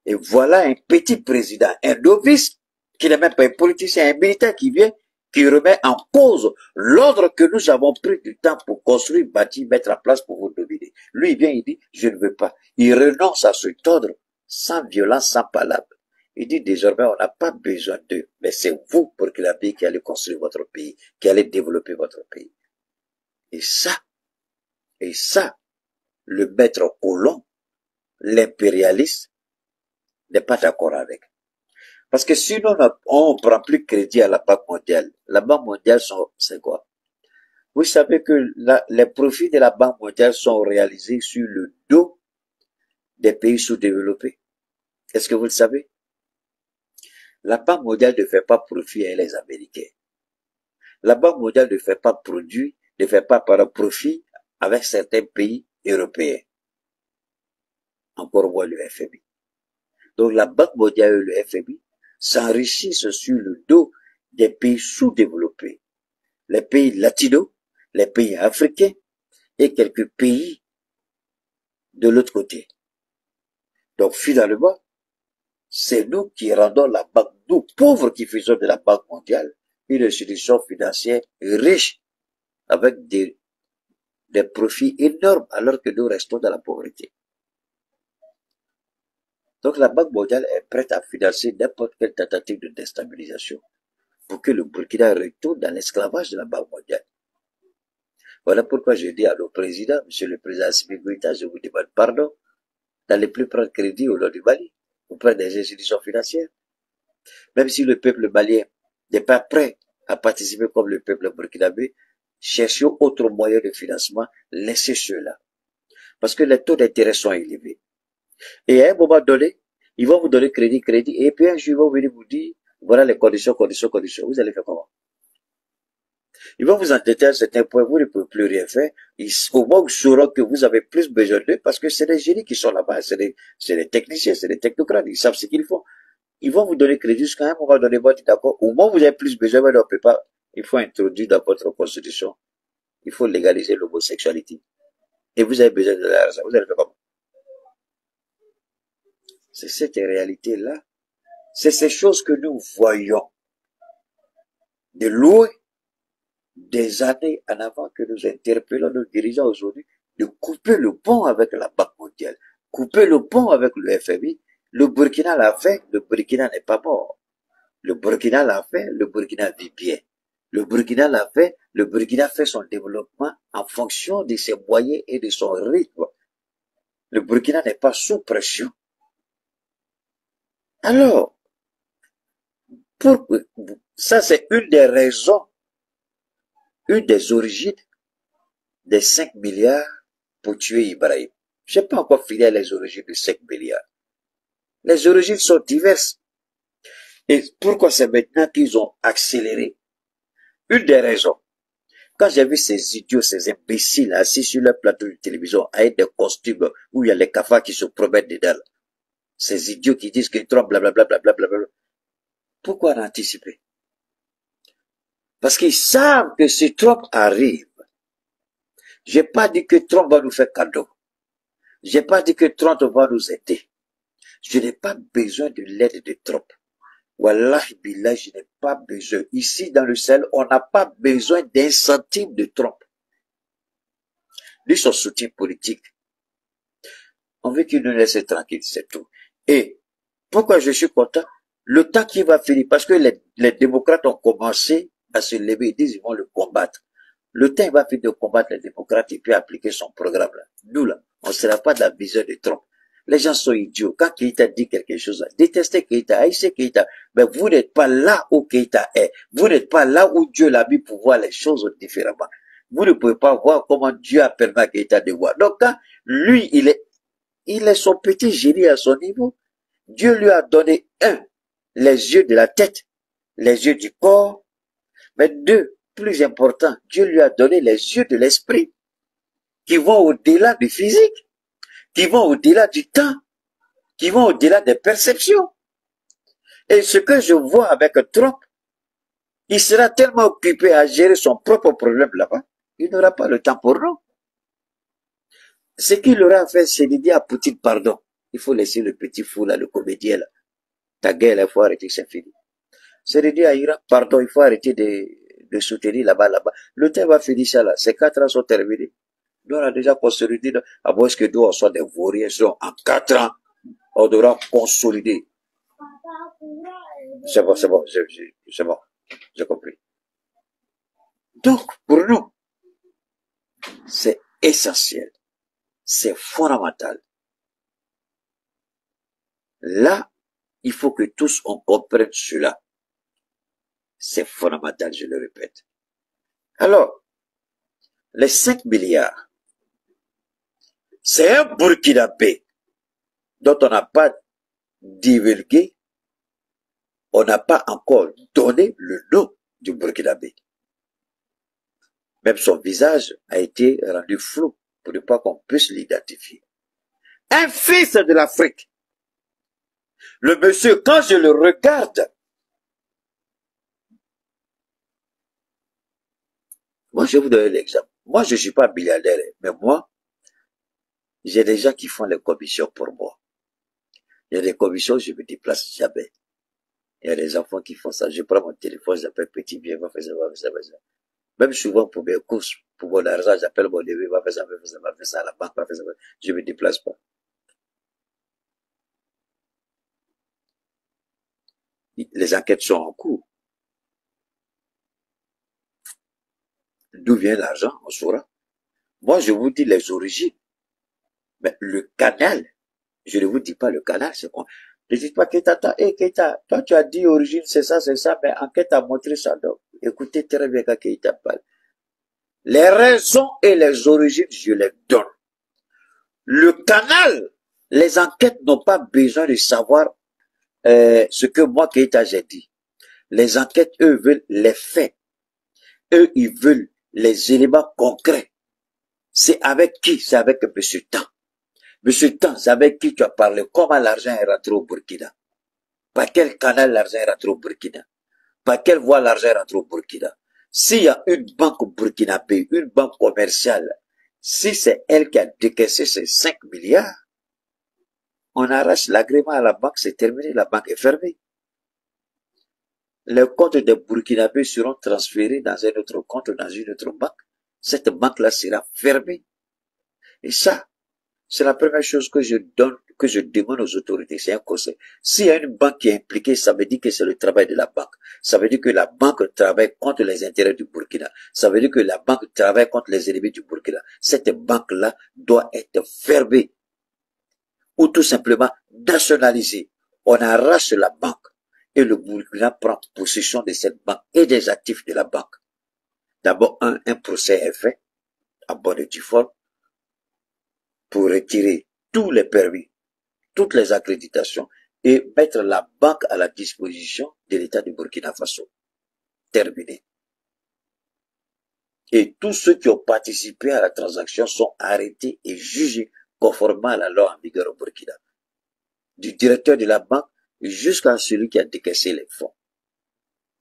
Et voilà un petit président, un novice, qui n'est même pas un politicien, un militaire qui vient, qui remet en cause l'ordre que nous avons pris du temps pour construire, bâtir, mettre en place pour vous dominer. Lui, il vient, il dit, je ne veux pas. Il renonce à cet ordre, sans violence, sans palabres. Il dit, désormais, on n'a pas besoin d'eux, mais c'est vous, Burkinabé, qui allez construire votre pays, qui allez développer votre pays. Et ça, le maître colon, l'impérialiste, n'est pas d'accord avec. Parce que sinon, on ne prend plus crédit à la Banque mondiale. La Banque mondiale, c'est quoi? Vous savez que les profits de la Banque mondiale sont réalisés sur le dos des pays sous-développés. Est-ce que vous le savez? La Banque mondiale ne fait pas profit avec les Américains. La Banque mondiale ne fait pas profit avec certains pays européens. Encore moins le FMI. Donc la Banque mondiale et le FMI s'enrichissent sur le dos des pays sous-développés, les pays latinos, les pays africains et quelques pays de l'autre côté. Donc finalement, c'est nous qui rendons la banque, nous pauvres qui faisons de la Banque mondiale une institution financière riche avec des profits énormes alors que nous restons dans la pauvreté. Donc la Banque mondiale est prête à financer n'importe quelle tentative de déstabilisation pour que le Burkina retourne dans l'esclavage de la Banque mondiale. Voilà pourquoi je dis à nos présidents, Monsieur le Président Assimi Goïta, je vous demande pardon d'aller plus prendre crédit au nom du Mali, auprès des institutions financières. Même si le peuple malien n'est pas prêt à participer comme le peuple burkinabé, cherchons autre moyen de financement, laissez ceux-là. Parce que les taux d'intérêt sont élevés. Et à un moment donné, ils vont vous donner crédit, et puis un jour, ils vont venir vous dire, voilà les conditions. Vous allez faire comment? Ils vont vous endetter à un certain point, vous ne pouvez plus rien faire. Au moins, vous saurez que vous avez plus besoin d'eux, parce que c'est des génies qui sont là-bas, c'est des techniciens, c'est des technocrates, ils savent ce qu'ils font. Ils vont vous donner crédit jusqu'à un moment donné, vous dites d'accord, au moins vous avez plus besoin, mais on ne peut pas, il faut introduire dans votre constitution, il faut légaliser l'homosexualité. Et vous avez besoin de l'argent, vous allez faire comment? C'est cette réalité-là. C'est ces choses que nous voyons de loin, des années en avant, que nous interpellons nos dirigeants aujourd'hui de couper le pont avec la Banque mondiale, couper le pont avec le FMI. Le Burkina l'a fait, le Burkina n'est pas mort. Le Burkina l'a fait, le Burkina vit bien. Le Burkina l'a fait, le Burkina fait son développement en fonction de ses moyens et de son rythme. Le Burkina n'est pas sous pression. Alors, ça c'est une des raisons, une des origines des 5 milliards pour tuer Ibrahim. Je n'ai pas encore fini les origines de 5 milliards. Les origines sont diverses. Et pourquoi c'est maintenant qu'ils ont accéléré? Une des raisons. Quand j'ai vu ces idiots, ces imbéciles assis sur le plateau de télévision avec des costumes où il y a les cafards qui se promènent dedans, ces idiots qui disent que Trump, blablabla, pourquoi anticiper? Parce qu'ils savent que si Trump arrive, j'ai pas dit que Trump va nous faire cadeau. J'ai pas dit que Trump va nous aider. Je n'ai pas besoin de l'aide de Trump. Wallahi billah, je n'ai pas besoin. Ici, dans le Sahel, on n'a pas besoin d'un centime de Trump. Lui, son soutien politique, on veut qu'il nous laisse tranquille, c'est tout. Et pourquoi je suis content? Le temps qui va finir, parce que les démocrates ont commencé à se lever, ils disent qu'ils vont le combattre. Le temps va finir de combattre les démocrates et puis appliquer son programme là. Nous là, on ne sera pas de la vision de Trump. Les gens sont idiots. Quand Keïta dit quelque chose, détestez Keïta, haïssez Keïta, mais vous n'êtes pas là où Keïta est. Vous n'êtes pas là où Dieu l'a mis pour voir les choses différemment. Vous ne pouvez pas voir comment Dieu a permis à Keïta de voir. Donc quand lui, il est son petit génie à son niveau, Dieu lui a donné les yeux de la tête les yeux du corps, mais deux, plus important, Dieu lui a donné les yeux de l'esprit, qui vont au-delà du physique, qui vont au-delà du temps, qui vont au-delà des perceptions. Et ce que je vois avec Trump, il sera tellement occupé à gérer son propre problème là-bas, il n'aura pas le temps pour nous. Ce qu'il aura fait, c'est de dire à Poutine, pardon, il faut laisser le petit fou là, le comédien là. Ta guerre, il faut arrêter, c'est fini. C'est de dire à Iran, pardon, il faut arrêter de soutenir là-bas. Le temps va finir ça là, ces 4 ans sont terminés. Nous, on a déjà consolidé, à moins que nous, on soit des vauriens, en 4 ans, on devra consolider. C'est bon, j'ai compris. Donc, pour nous, c'est essentiel, c'est fondamental. Là, il faut que tous on comprenne cela. C'est fondamental, je le répète. Alors, les 5 milliards, c'est un Burkinabé dont on n'a pas divulgué, on n'a pas encore donné le nom du Burkinabé. Même son visage a été rendu flou pour ne pas qu'on puisse l'identifier. Un fils de l'Afrique. Le monsieur, quand je le regarde, moi je vais vous donner l'exemple. Moi je ne suis pas milliardaire, mais moi, j'ai des gens qui font les commissions pour moi. Il y a des commissions, je ne me déplace jamais. Il y a des enfants qui font ça. Je prends mon téléphone, j'appelle petit, viens, va faire ça, va faire ça, va faire ça. Même souvent pour mes courses, pour mon argent, j'appelle mon neveu, va faire ça, va faire ça, va faire ça, à la banque, va faire ça. Je ne me déplace pas. Les enquêtes sont en cours. D'où vient l'argent, on saura. Moi, je vous dis les origines. Mais le canal, je ne vous dis pas le canal, c'est quoi? Ne dites pas Keita, Keita, toi tu as dit origine, c'est ça, mais enquête a montré ça. Donc, écoutez très bien quand Keita parle. Les raisons et les origines, je les donne. Le canal, les enquêtes n'ont pas besoin de savoir ce que moi, Keita, j'ai dit. Les enquêtes, eux, veulent les faits. Eux, ils veulent les éléments concrets. C'est avec qui? C'est avec M. Tan. M. Tan, c'est avec qui tu as parlé? Comment l'argent est rentré au Burkina? Par quel canal l'argent est rentré au Burkina? Par quelle voie l'argent est rentré au Burkina? S'il y a une banque burkinabé, une banque commerciale, si c'est elle qui a décaissé ces 5 milliards, on arrache l'agrément à la banque, c'est terminé, la banque est fermée. Les comptes des Burkinabés seront transférés dans un autre compte, dans une autre banque. Cette banque-là sera fermée. Et ça, c'est la première chose que je demande aux autorités, c'est un conseil. S'il y a une banque qui est impliquée, ça veut dire que c'est le travail de la banque. Ça veut dire que la banque travaille contre les intérêts du Burkina. Ça veut dire que la banque travaille contre les ennemis du Burkina. Cette banque-là doit être fermée. Ou tout simplement nationalisée. On arrache la banque et le Burkina prend possession de cette banque et des actifs de la banque. D'abord, un procès est fait à bonne et due forme pour retirer tous les permis, toutes les accréditations et mettre la banque à la disposition de l'État du Burkina Faso. Terminé. Et tous ceux qui ont participé à la transaction sont arrêtés et jugés conformément à la loi en vigueur au Burkina. Du directeur de la banque jusqu'à celui qui a décaissé les fonds.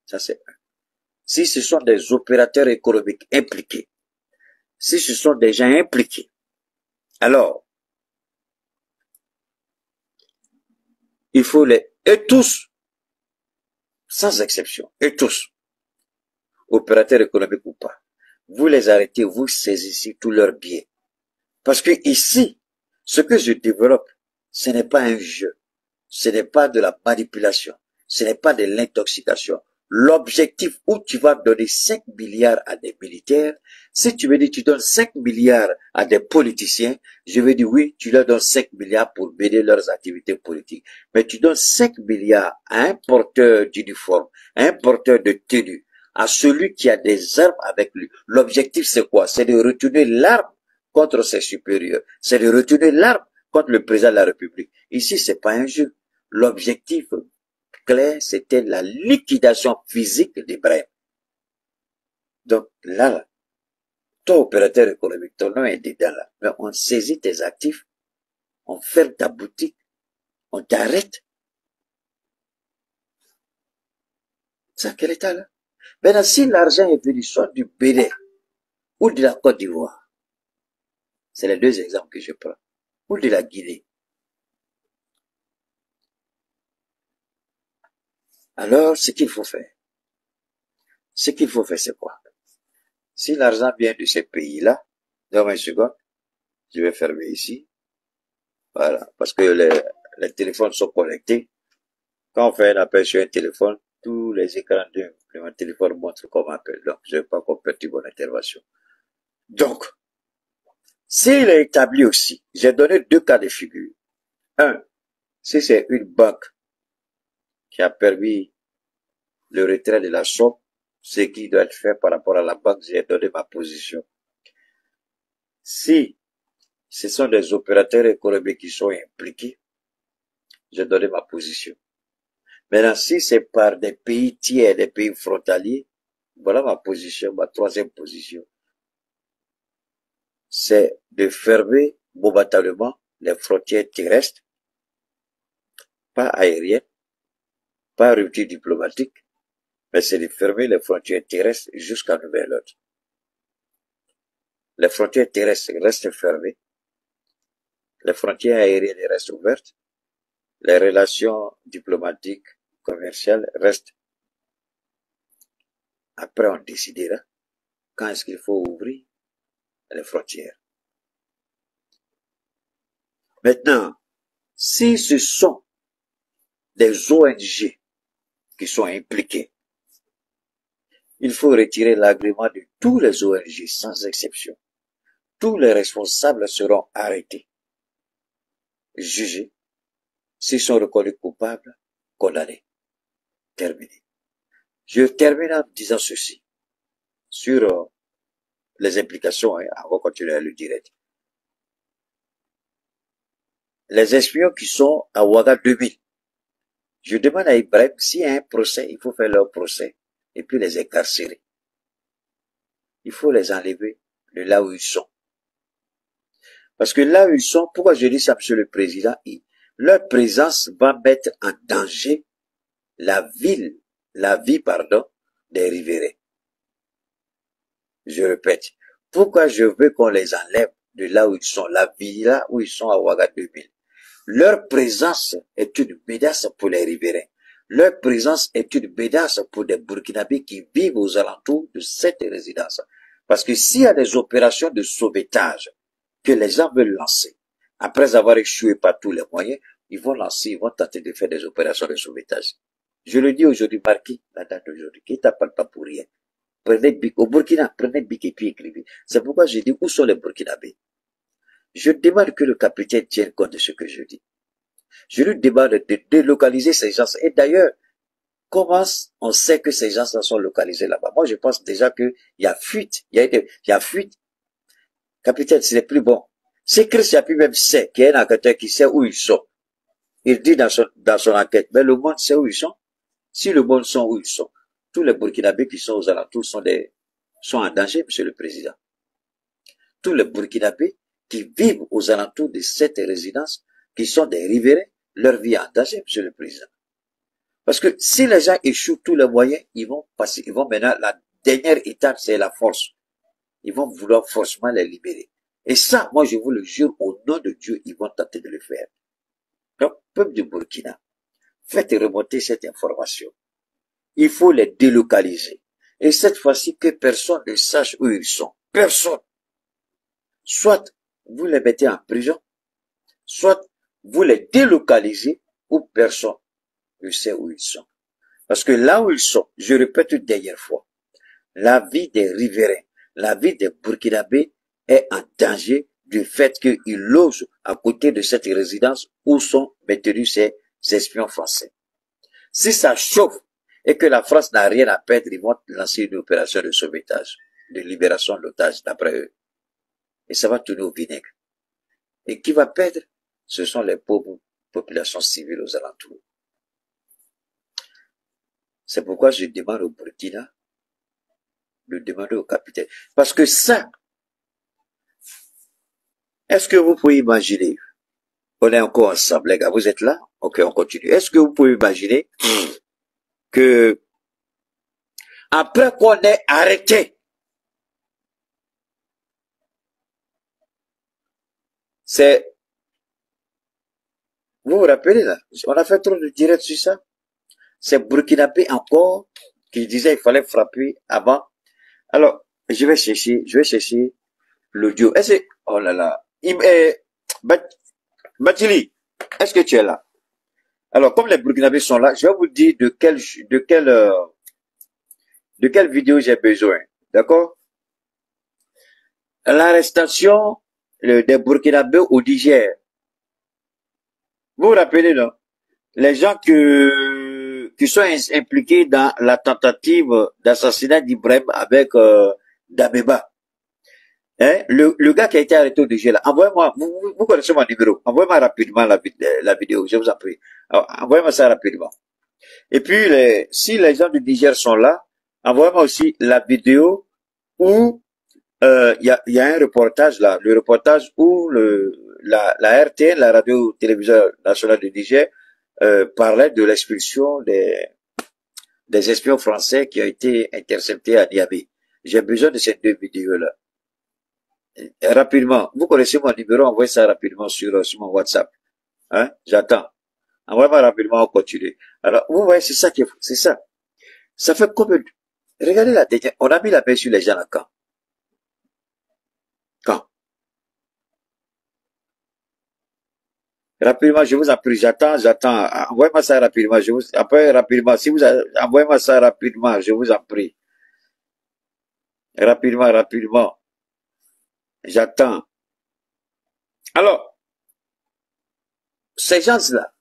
Ça c'est un. Si ce sont des opérateurs économiques impliqués, si ce sont des gens impliqués, alors, il faut et tous, sans exception, et tous, opérateurs économiques ou pas, vous les arrêtez, vous saisissez tous leurs biens. Parce que ici, ce que je développe, ce n'est pas un jeu, ce n'est pas de la manipulation, ce n'est pas de l'intoxication. L'objectif où tu vas donner 5 milliards à des militaires, si tu me dis tu donnes 5 milliards à des politiciens, je vais dire oui, tu leur donnes 5 milliards pour mener leurs activités politiques. Mais tu donnes 5 milliards à un porteur d'uniforme, à un porteur de tenue, à celui qui a des armes avec lui. L'objectif c'est quoi? C'est de retourner l'arme contre ses supérieurs. C'est de retourner l'arme contre le président de la République. Ici, c'est pas un jeu. L'objectif clair, c'était la liquidation physique d'Ibrahim. Donc là, toi, opérateur économique, ton nom est dedans là. Mais on saisit tes actifs, on ferme ta boutique, on t'arrête. C'est à quel état là? Maintenant, si l'argent est venu soit du Bénin ou de la Côte d'Ivoire, c'est les deux exemples que je prends, ou de la Guinée, alors ce qu'il faut faire, c'est quoi? Si l'argent vient de ces pays-là, dans une seconde, je vais fermer ici. Voilà. Parce que les téléphones sont connectés. Quand on fait un appel sur un téléphone, tous les écrans de mon téléphone montrent comme appel. Donc, je ne vais pas qu'on perturbe mon intervention. Donc, s'il est établi aussi, j'ai donné deux cas de figure. Un, si c'est une banque qui a permis le retrait de la somme, ce qui doit être fait par rapport à la banque, j'ai donné ma position. Si ce sont des opérateurs économiques qui sont impliqués, j'ai donné ma position. Maintenant, si c'est par des pays tiers, des pays frontaliers, voilà ma position, ma troisième position. C'est de fermer momentanément les frontières terrestres, pas aériennes, pas rupture diplomatique, mais c'est de fermer les frontières terrestres jusqu'à nouvel ordre. Les frontières terrestres restent fermées, les frontières aériennes restent ouvertes, les relations diplomatiques, commerciales restent. Après, on décidera quand est-ce qu'il faut ouvrir les frontières. Maintenant, si ce sont des ONG qui sont impliquées, il faut retirer l'agrément de tous les ONG sans exception. Tous les responsables seront arrêtés, jugés, s'ils sont reconnus coupables, condamnés. Terminé. Je termine en disant ceci sur les implications, on va continuer à le direct. Les espions qui sont à Ouaga 2000, je demande à Ibrahim, s'il y a un procès, il faut faire leur procès et puis les incarcérer. Il faut les enlever de là où ils sont. Parce que là où ils sont, pourquoi je dis ça, Monsieur le Président, leur présence va mettre en danger la vie, des riverains. Je répète, pourquoi je veux qu'on les enlève de là où ils sont, la villa où ils sont à Ouaga 2000. Leur présence est une menace pour les riverains. Leur présence est une menace pour des Burkinabés qui vivent aux alentours de cette résidence. Parce que s'il y a des opérations de sauvetage que les gens veulent lancer, après avoir échoué par tous les moyens, ils vont tenter de faire des opérations de sauvetage. Je le dis aujourd'hui, marquez la date d'aujourd'hui, qui t'appelle pas pour rien. Prenez bic, au Burkina, prenez bic et puis écrivez. C'est pourquoi je dis, où sont les Burkinabés? Je demande que le capitaine tienne compte de ce que je dis. Je lui demande de délocaliser ces gens. Et d'ailleurs, comment on sait que ces gens sont localisés là-bas? Moi, je pense déjà qu'il y a fuite. Il y a fuite. Capitaine, ce n'est plus bon. Si Chris Yapi même sait qu'il y a un enquêteur qui sait où ils sont, il dit dans son enquête, mais le monde sait où ils sont. Si le monde sait où ils sont, tous les Burkinabés qui sont aux alentours sont en danger, Monsieur le Président. Tous les Burkinabés qui vivent aux alentours de cette résidence, qui sont des riverains, leur vie est en danger, Monsieur le Président. Parce que si les gens échouent tous les moyens, ils vont maintenant, la dernière étape, c'est la force. Ils vont vouloir forcément les libérer. Et ça, moi, je vous le jure, au nom de Dieu, ils vont tenter de le faire. Donc, peuple du Burkina, faites remonter cette information. Il faut les délocaliser. Et cette fois-ci, que personne ne sache où ils sont. Personne. Soit vous les mettez en prison, soit vous les délocalisez ou personne ne sait où ils sont. Parce que là où ils sont, je répète une dernière fois, la vie des riverains, la vie des Burkinabés est en danger du fait qu'ils logent à côté de cette résidence où sont maintenus ces espions français. Si ça chauffe et que la France n'a rien à perdre, ils vont lancer une opération de sauvetage, de libération d'otages d'après eux. Et ça va tourner au vinaigre. Et qui va perdre? Ce sont les pauvres populations civiles aux alentours. C'est pourquoi je demande au Burkina de demander au capitaine. Parce que ça, est-ce que vous pouvez imaginer, on est encore ensemble, les gars, vous êtes là? Ok, on continue. Est-ce que vous pouvez imaginer que après qu'on ait arrêté, c'est, vous vous rappelez là, on a fait trop de direct sur ça. C'est Burkinabé encore qui disait qu'il fallait frapper avant. Alors, je vais chercher l'audio. Est-ce que, oh là là, Batili, est-ce que tu es là? Alors, comme les Burkinabés sont là, je vais vous dire de quelle vidéo j'ai besoin. D'accord? L'arrestation des Burkinabés au Niger. Vous vous rappelez, non? Les gens qui sont impliqués dans la tentative d'assassinat d'Ibrahim avec Dabeba. Hein? Le gars qui a été arrêté au Niger, là, envoyez-moi, vous connaissez mon numéro, envoyez-moi rapidement la vidéo, je vous en prie. Envoyez-moi ça rapidement. Et puis, si les gens du Niger sont là, envoyez-moi aussi la vidéo où il y a un reportage là, le reportage où la RTN, la radio-télévision nationale du Niger, parlait de l'expulsion des espions français qui ont été interceptés à Niamey. J'ai besoin de ces deux vidéos-là. Rapidement, vous connaissez mon numéro, envoyez ça rapidement sur mon WhatsApp. Hein? J'attends. Envoyez-moi rapidement, on continue. Alors, vous voyez, c'est ça c'est ça. Ça fait combien regardez la dernière, on a mis la main sur les gens là quand? Quand? Rapidement, je vous en prie, j'attends. Envoyez-moi ça rapidement, après, rapidement, envoyez-moi ça rapidement, je vous en prie. Rapidement. J'attends. Alors, ces gens-là,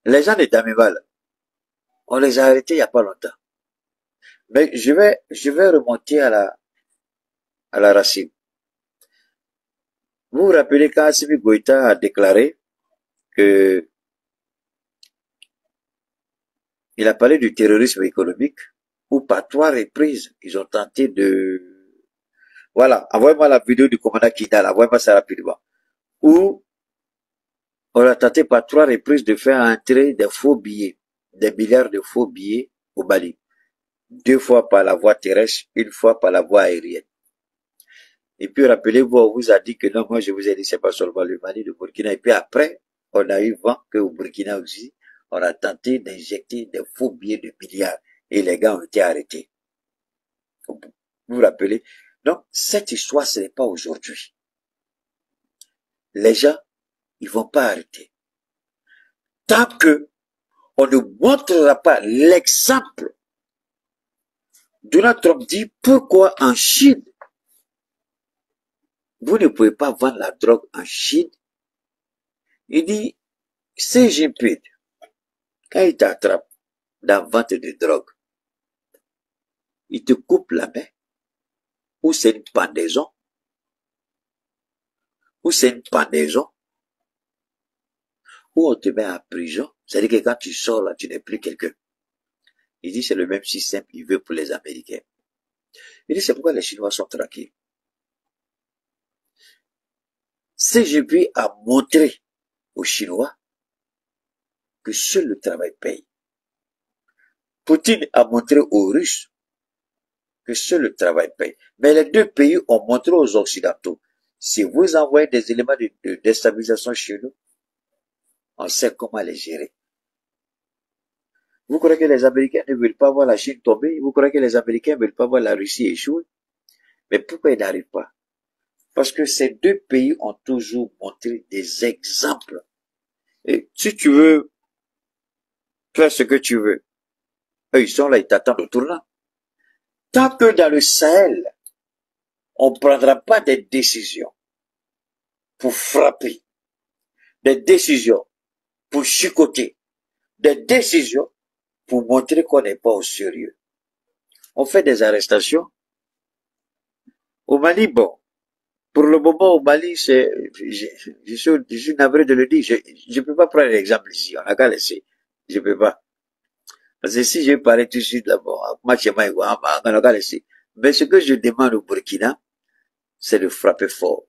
les gens de Damival, on les a arrêtés il n'y a pas longtemps. Mais je vais remonter à la racine. Vous vous rappelez quand Assimi Goïta a déclaré que il a parlé du terrorisme économique, où par 3 reprises, ils ont tenté de... Voilà, envoyez-moi la vidéo du commandant Kidal, envoyez-moi ça rapidement. Où on a tenté par 3 reprises de faire entrer des faux billets, des milliards de faux billets au Mali. 2 fois par la voie terrestre, 1 fois par la voie aérienne. Et puis rappelez-vous, on vous a dit que non, moi je vous ai dit c'est pas seulement le Mali, le Burkina. Et puis après, on a eu vent qu'au Burkina aussi, on a tenté d'injecter des faux billets de milliards. Et les gars ont été arrêtés. Vous vous rappelez? Donc, cette histoire, ce n'est pas aujourd'hui. Les gens, ils vont pas arrêter. Tant que on ne montrera pas l'exemple. Donald Trump dit pourquoi en Chine, vous ne pouvez pas vendre la drogue en Chine. Il dit, Xi Jinping, quand il t'attrape dans la vente de drogue, il te coupe la main, ou c'est une pendaison, ou on te met en prison. C'est-à-dire que quand tu sors là, tu n'es plus quelqu'un. Il dit, c'est le même système qu'il veut pour les Américains. Il dit, c'est pourquoi les Chinois sont tranquilles. Xi Jinping a montré aux Chinois que seul le travail paye. Poutine a montré aux Russes que seul le travail paye. Mais les deux pays ont montré aux Occidentaux, si vous envoyez des éléments de déstabilisation chez nous, on sait comment les gérer. Vous croyez que les Américains ne veulent pas voir la Chine tomber? Vous croyez que les Américains ne veulent pas voir la Russie échouer? Mais pourquoi ils n'arrivent pas? Parce que ces deux pays ont toujours montré des exemples. Et si tu veux faire ce que tu veux, eux, ils sont là, ils t'attendent au tournant. Tant que dans le Sahel, on ne prendra pas des décisions pour frapper, des décisions pour chicoter, des décisions pour montrer qu'on n'est pas au sérieux. On fait des arrestations. Au Mali, bon, pour le moment au Mali, je suis navré de le dire, je ne peux pas prendre l'exemple ici, on n'a qu'à laisser, je ne peux pas. Parce que si je parlais tout de suite là-bas, mais ce que je demande au Burkina, c'est de frapper fort.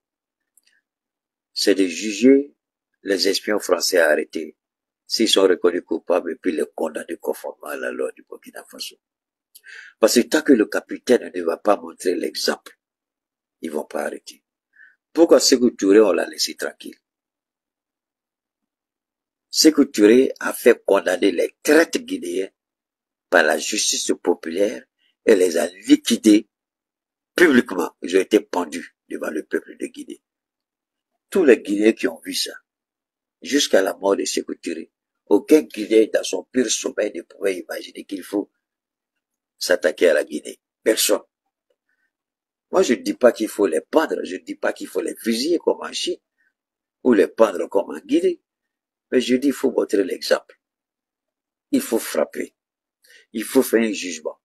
C'est de juger les espions français arrêtés, s'ils sont reconnus coupables, et puis les condamner conformément à la loi du Burkina Faso. Parce que tant que le capitaine ne va pas montrer l'exemple, ils vont pas arrêter. Pourquoi Sékou Touré, on l'a laissé tranquille? Sékou Touré a fait condamner les traîtres guinéens par la justice populaire et les a liquidés publiquement. Ils ont été pendus devant le peuple de Guinée. Tous les Guinéens qui ont vu ça, jusqu'à la mort de Sékou Touré, aucun Guinéen dans son pire sommeil ne pouvait imaginer qu'il faut s'attaquer à la Guinée. Personne. Moi, je ne dis pas qu'il faut les pendre, je ne dis pas qu'il faut les fusiller comme en Chine, ou les pendre comme en Guinée, mais je dis qu'il faut montrer l'exemple. Il faut frapper. Il faut faire un jugement.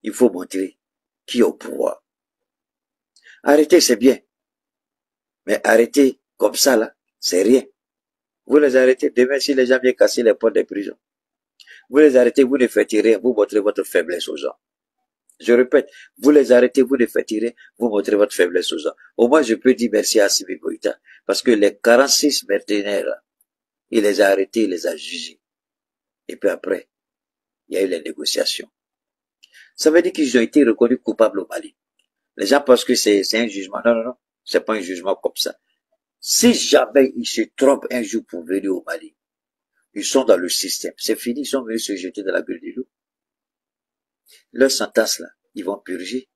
Il faut montrer qui est au pouvoir. Arrêter, c'est bien. Mais arrêter comme ça, là, c'est rien. Vous les arrêtez, demain, si les gens viennent casser les portes des prisons. Vous les arrêtez, vous ne faites rien, vous montrez votre faiblesse aux gens. Je répète, vous les arrêtez, vous ne faites rien, vous montrez votre faiblesse aux gens. Au moins, je peux dire merci à Assimi Goïta, parce que les 46 mercenaires, il les a arrêtés, il les a jugés. Et puis après, il y a eu les négociations. Ça veut dire qu'ils ont été reconnus coupables au Mali. Les gens pensent que c'est un jugement. Non, non, non. C'est pas un jugement comme ça. Si jamais ils se trompent un jour pour venir au Mali, ils sont dans le système. C'est fini, ils sont venus se jeter dans la gueule du loup. Leur sentence là, ils vont purger.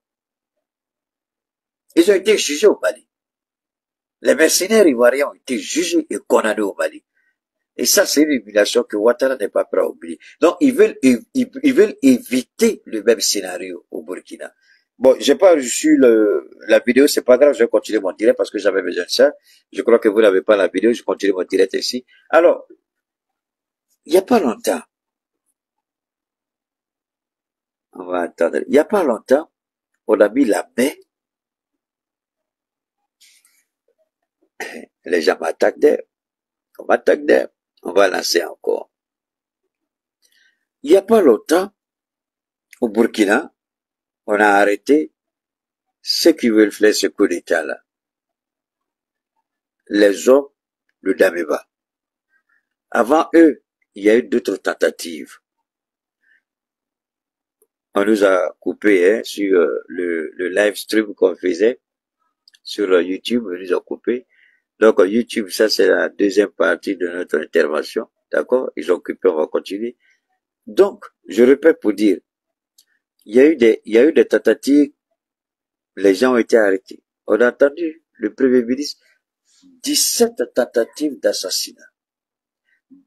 Ils ont été jugés au Mali. Les mercenaires ivoiriens ont été jugés et condamnés au Mali. Et ça, c'est une humiliation que Ouattara n'est pas prêt à oublier. Donc, ils veulent éviter le même scénario au Burkina. Bon, j'ai pas reçu la vidéo, c'est pas grave, je vais continuer mon direct parce que j'avais besoin de ça. Je crois que vous n'avez pas la vidéo, je continue mon direct ici. Alors, il n'y a pas longtemps, on va attendre, il n'y a pas longtemps, on a mis la main, les gens m'attaquent d'air, on m'attaque d'air, on va lancer encore. Il n'y a pas longtemps, au Burkina, on a arrêté ceux qui veulent faire ce coup d'état-là. Les hommes de Dameba. Avant eux, il y a eu d'autres tentatives. On nous a coupé sur le live stream qu'on faisait sur YouTube, on nous a coupé. Donc YouTube, ça c'est la deuxième partie de notre intervention. D'accord? Ils ont coupé, on va continuer. Donc, je répète pour dire, il y a eu des tentatives, les gens ont été arrêtés. On a entendu le Premier ministre, 17 tentatives d'assassinat.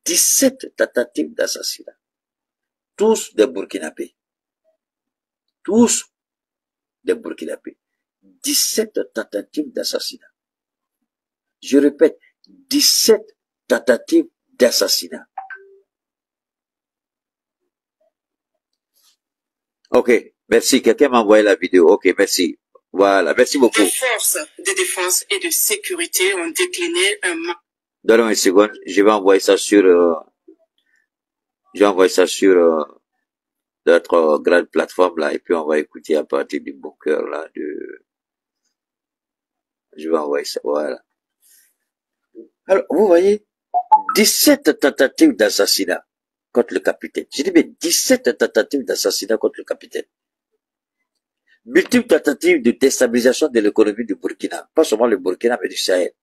17 tentatives d'assassinat. Tous des Burkinabés. Tous des Burkinabés. 17 tentatives d'assassinat. Je répète, 17 tentatives d'assassinat. Ok, merci. Quelqu'un m'a envoyé la vidéo. Ok, merci. Voilà, merci beaucoup. Les forces de défense et de sécurité ont décliné un... Donne-moi une seconde, je vais envoyer ça sur notre grande plateforme là, et puis on va écouter à partir du bunker là je vais envoyer ça, voilà. Alors, vous voyez, 17 tentatives d'assassinat contre le capitaine. J'ai dit, mais 17 tentatives d'assassinat contre le capitaine. Multiples tentatives de déstabilisation de l'économie du Burkina. Pas seulement le Burkina, mais du Sahel.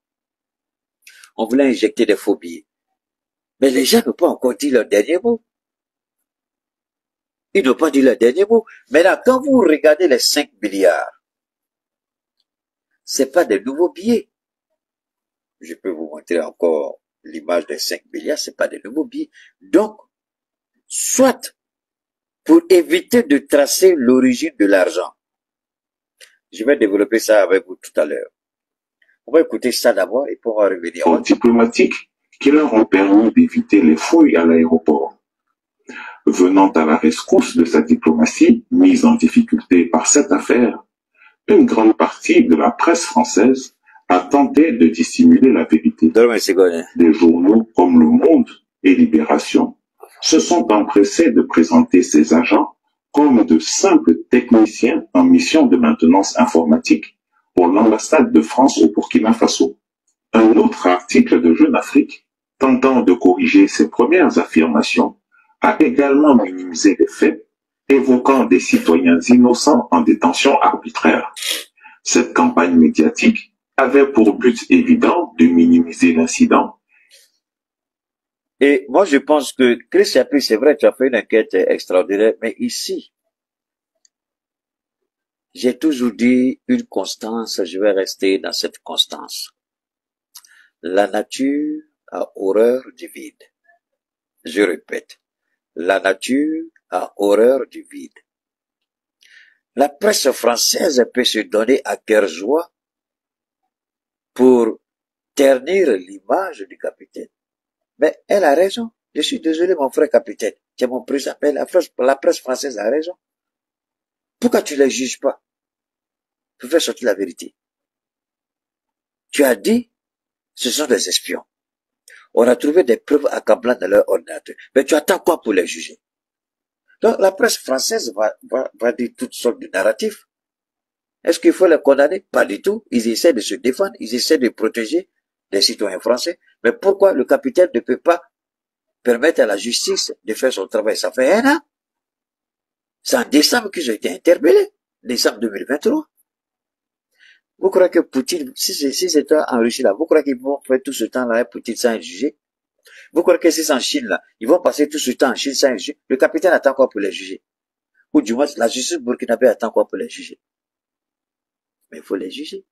On voulait injecter des faux billets. Mais les gens n'ont pas encore dit leur dernier mot. Ils n'ont pas dit leur dernier mot. Maintenant, quand vous regardez les 5 milliards, c'est pas des nouveaux billets. Je peux vous montrer encore l'image des 5 milliards, c'est pas des nouveaux billets. Donc, soit pour éviter de tracer l'origine de l'argent. Je vais développer ça avec vous tout à l'heure. On va écouter ça d'abord et puis on va revenir. Aux diplomatiques qui leur ont permis d'éviter les fouilles à l'aéroport. Venant à la rescousse de sa diplomatie, mise en difficulté par cette affaire, une grande partie de la presse française a tenté de dissimuler la vérité. Des journaux comme Le Monde et Libération se sont empressés de présenter ces agents comme de simples techniciens en mission de maintenance informatique pour l'ambassade de France au Burkina Faso. Un autre article de Jeune Afrique, tentant de corriger ces premières affirmations, a également minimisé les faits, évoquant des citoyens innocents en détention arbitraire. Cette campagne médiatique avait pour but évident de minimiser l'incident. Et moi, je pense que Chris Yappi, c'est vrai, tu as fait une enquête extraordinaire, mais ici, j'ai toujours dit une constance, je vais rester dans cette constance. La nature a horreur du vide. Je répète, la nature a horreur du vide. La presse française peut se donner à cœur joie pour ternir l'image du capitaine. Mais elle a raison. Je suis désolé, mon frère capitaine. C'est mon président. Mais la presse française a raison. Pourquoi tu ne les juges pas? Tu fais sortir la vérité. Tu as dit, ce sont des espions. On a trouvé des preuves accablantes dans leur ordinateur. Mais tu attends quoi pour les juger? Donc la presse française va dire toutes sortes de narratifs. Est-ce qu'il faut les condamner? Pas du tout. Ils essaient de se défendre, ils essaient de protéger les citoyens français. Mais pourquoi le capitaine ne peut pas permettre à la justice de faire son travail? Ça fait 1 an. C'est en décembre qu'ils ont été interpellés. Décembre 2023. Vous croyez que Poutine, si c'est en Russie là, vous croyez qu'ils vont faire tout ce temps-là, Poutine sans être jugé? Vous croyez que si c'est en Chine là, ils vont passer tout ce temps en Chine sans être jugé? Le capitaine attend quoi pour les juger? Ou du moins, la justice burkinabé attend quoi pour les juger? Mais il faut les juger.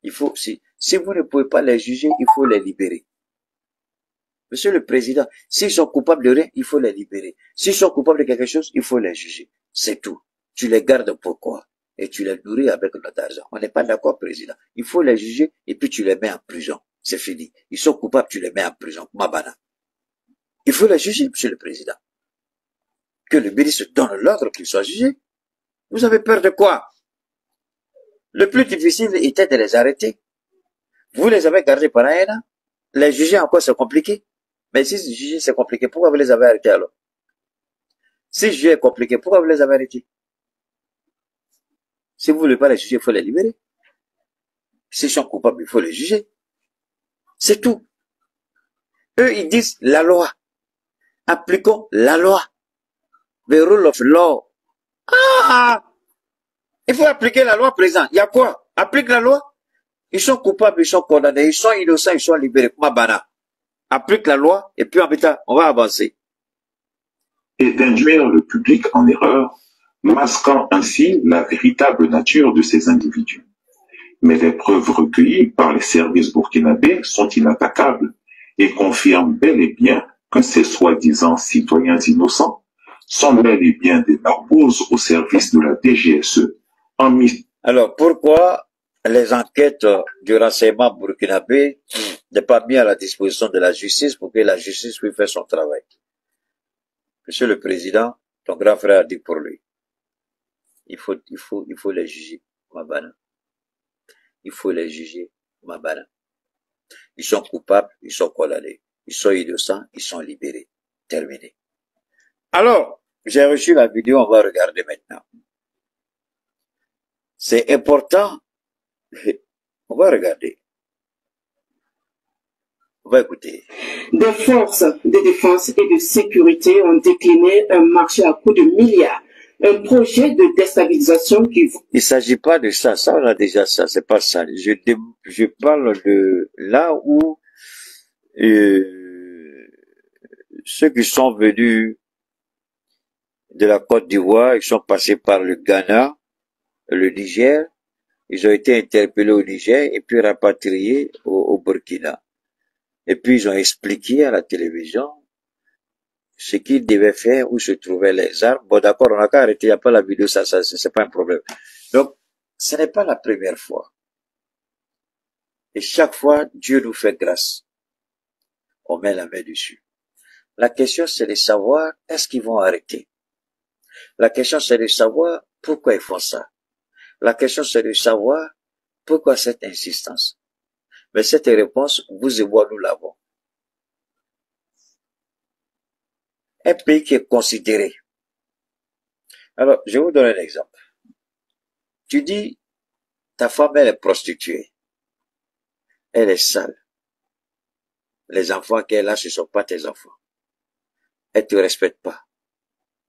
Il faut, si vous ne pouvez pas les juger, il faut les libérer. Monsieur le Président, s'ils sont coupables de rien, il faut les libérer. S'ils sont coupables de quelque chose, il faut les juger. C'est tout. Tu les gardes pourquoi? Et tu les nourris avec notre argent. On n'est pas d'accord, Président. Il faut les juger et puis tu les mets en prison. C'est fini. Ils sont coupables, tu les mets en prison. Mabana. Il faut les juger, Monsieur le Président. Que le ministre donne l'ordre qu'ils soient jugés. Vous avez peur de quoi? Le plus difficile était de les arrêter. Vous les avez gardés pendant 1 an. Les juger encore, c'est compliqué. Mais si juger, c'est compliqué, pourquoi vous les avez arrêtés alors? Si juger est compliqué, pourquoi vous les avez arrêtés? Si vous ne voulez pas les juger, il faut les libérer. S'ils sont coupables, il faut les juger. C'est tout. Eux, ils disent la loi. Appliquons la loi. The rule of law. Ah! Il faut appliquer la loi, président. Il y a quoi? Applique la loi. Ils sont coupables, ils sont condamnés, ils sont innocents, ils sont libérés. Mabana. Applique la loi et puis en même on va avancer. Et d'induire le public en erreur, masquant ainsi la véritable nature de ces individus. Mais les preuves recueillies par les services burkinabés sont inattaquables et confirment bel et bien que ces soi-disant citoyens innocents sont bel et bien des barbouses au service de la DGSE. Alors pourquoi les enquêtes du renseignement burkinabé n'est pas mis à la disposition de la justice pour que la justice puisse faire son travail? Monsieur le Président, ton grand frère a dit pour lui. Il faut les juger, Mabana. Il faut les juger, Mabana. Ils sont coupables, ils sont condamnés. Ils sont innocents, ils sont libérés. Terminé. Alors, j'ai reçu la vidéo, on va regarder maintenant. C'est important. On va regarder. On va écouter. Des forces de défense et de sécurité ont décliné un marché à coût de milliards. Un projet de déstabilisation qui... Il s'agit pas de ça. Ça, on a déjà ça. C'est pas ça. Je parle de là où ceux qui sont venus de la Côte d'Ivoire, ils sont passés par le Ghana, le Niger. Ils ont été interpellés au Niger et puis rapatriés au Burkina. Et puis ils ont expliqué à la télévision ce qu'ils devaient faire, où se trouvaient les armes. Bon d'accord, on n'a qu'à arrêter, il n'y a pas la vidéo, ça c'est pas un problème. Donc, ce n'est pas la première fois. Et chaque fois, Dieu nous fait grâce. On met la main dessus. La question c'est de savoir, est-ce qu'ils vont arrêter? La question c'est de savoir pourquoi ils font ça. La question c'est de savoir pourquoi cette insistance. Mais cette réponse, vous et moi, nous l'avons. Un pays qui est considéré. Alors, je vais vous donner un exemple. Tu dis, ta femme, elle est prostituée. Elle est sale. Les enfants qu'elle a, ce ne sont pas tes enfants. Elle te respecte pas.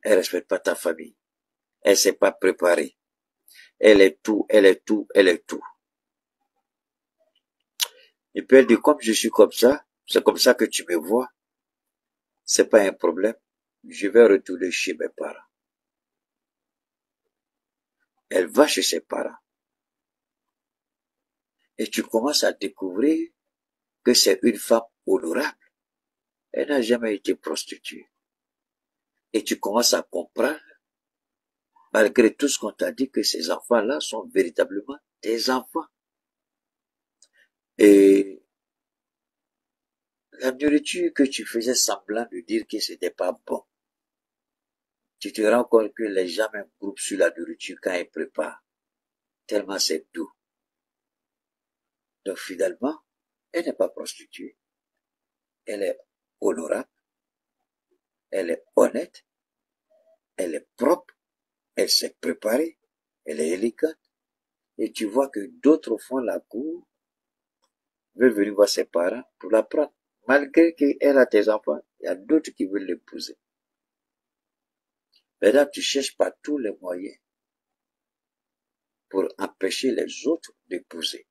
Elle respecte pas ta famille. Elle s'est pas préparée. Elle est tout, elle est tout, elle est tout. Et puis elle dit, comme je suis comme ça, c'est comme ça que tu me vois. C'est pas un problème. Je vais retourner chez mes parents. Elle va chez ses parents. Et tu commences à découvrir que c'est une femme honorable. Elle n'a jamais été prostituée. Et tu commences à comprendre, malgré tout ce qu'on t'a dit, que ces enfants-là sont véritablement des enfants. Et la nourriture que tu faisais semblant de dire que c'était pas bon, tu te rends compte que les gens même groupent sur la nourriture quand ils préparent, tellement c'est doux. Donc finalement, elle n'est pas prostituée. Elle est honorable, elle est honnête, elle est propre, elle s'est préparée, elle est élégante. Et tu vois que d'autres font la cour, veulent venir voir ses parents pour la prendre. Malgré qu'elle a tes enfants, il y a d'autres qui veulent l'épouser. Maintenant, tu cherches par tous les moyens pour empêcher les autres d'épouser.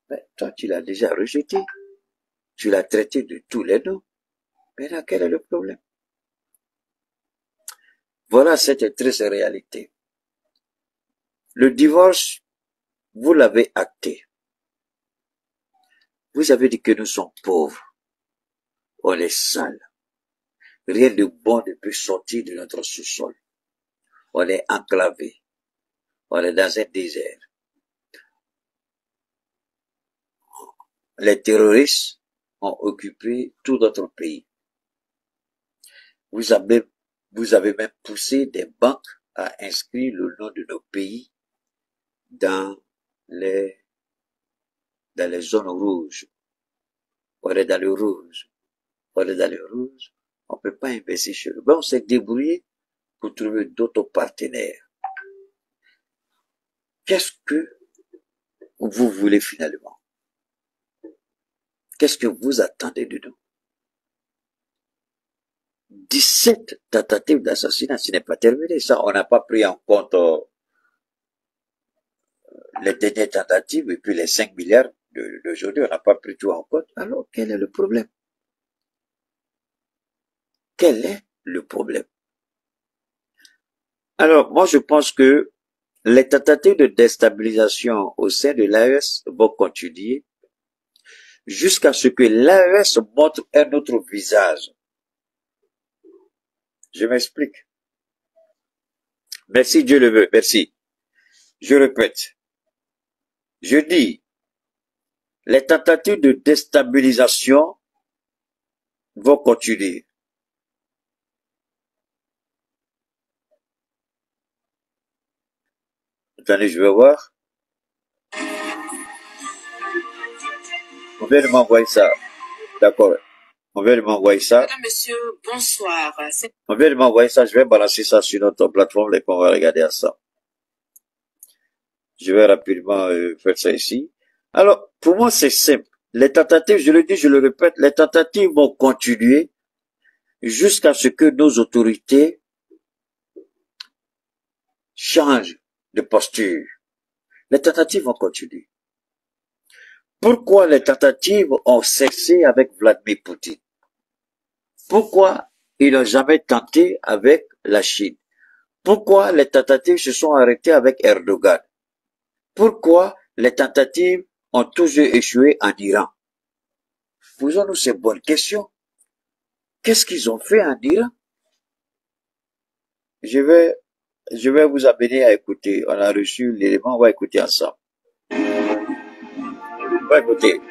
Mais toi, tu l'as déjà rejeté. Tu l'as traité de tous les noms. Maintenant, quel est le problème? Voilà cette triste réalité. Le divorce, vous l'avez acté. Vous avez dit que nous sommes pauvres. On est sales. Rien de bon ne peut sortir de notre sous-sol. On est enclavé. On est dans un désert. Les terroristes ont occupé tout notre pays. Vous avez même poussé des banques à inscrire le nom de nos pays dans les zones rouges. On est dans le rouge. On est dans le rouge. On ne peut pas investir chez nous. Ben, on s'est débrouillé pour trouver d'autres partenaires. Qu'est-ce que vous voulez finalement? Qu'est-ce que vous attendez de nous? 17 tentatives d'assassinat, ce n'est pas terminé. Ça, on n'a pas pris en compte les dernières tentatives et puis les 5 milliards d'aujourd'hui, on n'a pas pris tout en compte. Alors, quel est le problème? Quel est le problème? Alors, moi, je pense que les tentatives de déstabilisation au sein de l'AES vont continuer jusqu'à ce que l'AES montre un autre visage. Je m'explique. Merci, Dieu le veut. Merci. Je répète. Je dis, les tentatives de déstabilisation vont continuer. Attendez, je vais voir. On vient de m'envoyer ça. D'accord. On vient de m'envoyer ça. Madame, monsieur, bonsoir. On vient de m'envoyer ça. Je vais balancer ça sur notre plateforme et qu'on va regarder à ça. Je vais rapidement faire ça ici. Alors, pour moi, c'est simple. Les tentatives, je le dis, je le répète, les tentatives vont continuer jusqu'à ce que nos autorités changent de posture. Les tentatives vont continuer. Pourquoi les tentatives ont cessé avec Vladimir Poutine? Pourquoi ils n'ont jamais tenté avec la Chine? Pourquoi les tentatives se sont arrêtées avec Erdogan? Pourquoi les tentatives ont toujours échoué en Iran? Posons-nous ces bonnes questions. Qu'est-ce qu'ils ont fait en Iran? Je vais vous amener à écouter. On a reçu l'élément, on va écouter ensemble. On va écouter.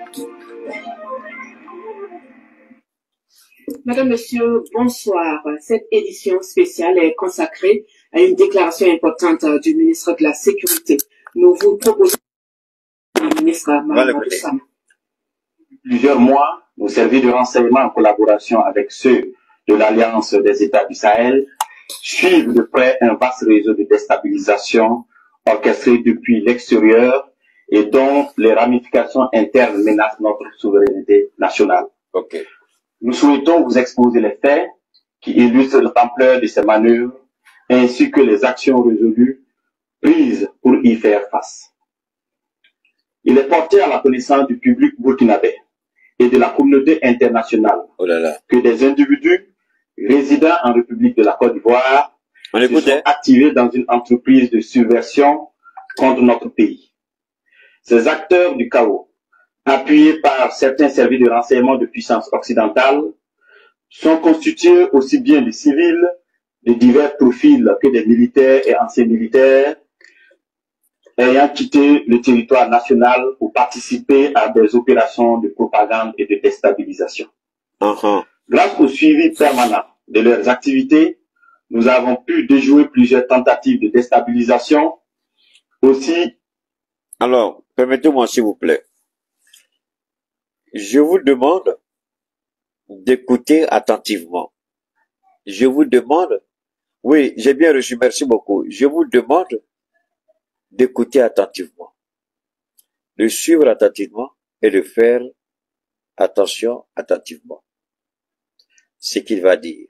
Madame, monsieur, bonsoir. Cette édition spéciale est consacrée à une déclaration importante du ministre de la Sécurité. Nous vous proposons le ministre Mahamadou Sama. Plusieurs mois, nos services de renseignement en collaboration avec ceux de l'Alliance des États du Sahel suivent de près un vaste réseau de déstabilisation orchestré depuis l'extérieur et dont les ramifications internes menacent notre souveraineté nationale. Okay. Nous souhaitons vous exposer les faits qui illustrent l'ampleur de ces manœuvres ainsi que les actions résolues prises pour y faire face. Il est porté à la connaissance du public burkinabé et de la communauté internationale que des individus résidant en République de la Côte d'Ivoire se sont activés dans une entreprise de subversion contre notre pays. Ces acteurs du chaos, appuyés par certains services de renseignement de puissance occidentale, sont constitués aussi bien de civils de divers profils que des militaires et anciens militaires ayant quitté le territoire national pour participer à des opérations de propagande et de déstabilisation. Grâce au suivi permanent de leurs activités, nous avons pu déjouer plusieurs tentatives de déstabilisation. Aussi. Alors, permettez-moi s'il vous plaît. Je vous demande d'écouter attentivement. Je vous demande, oui, j'ai bien reçu, merci beaucoup. Je vous demande d'écouter attentivement, de suivre attentivement et de faire attention attentivement. Ce qu'il va dire.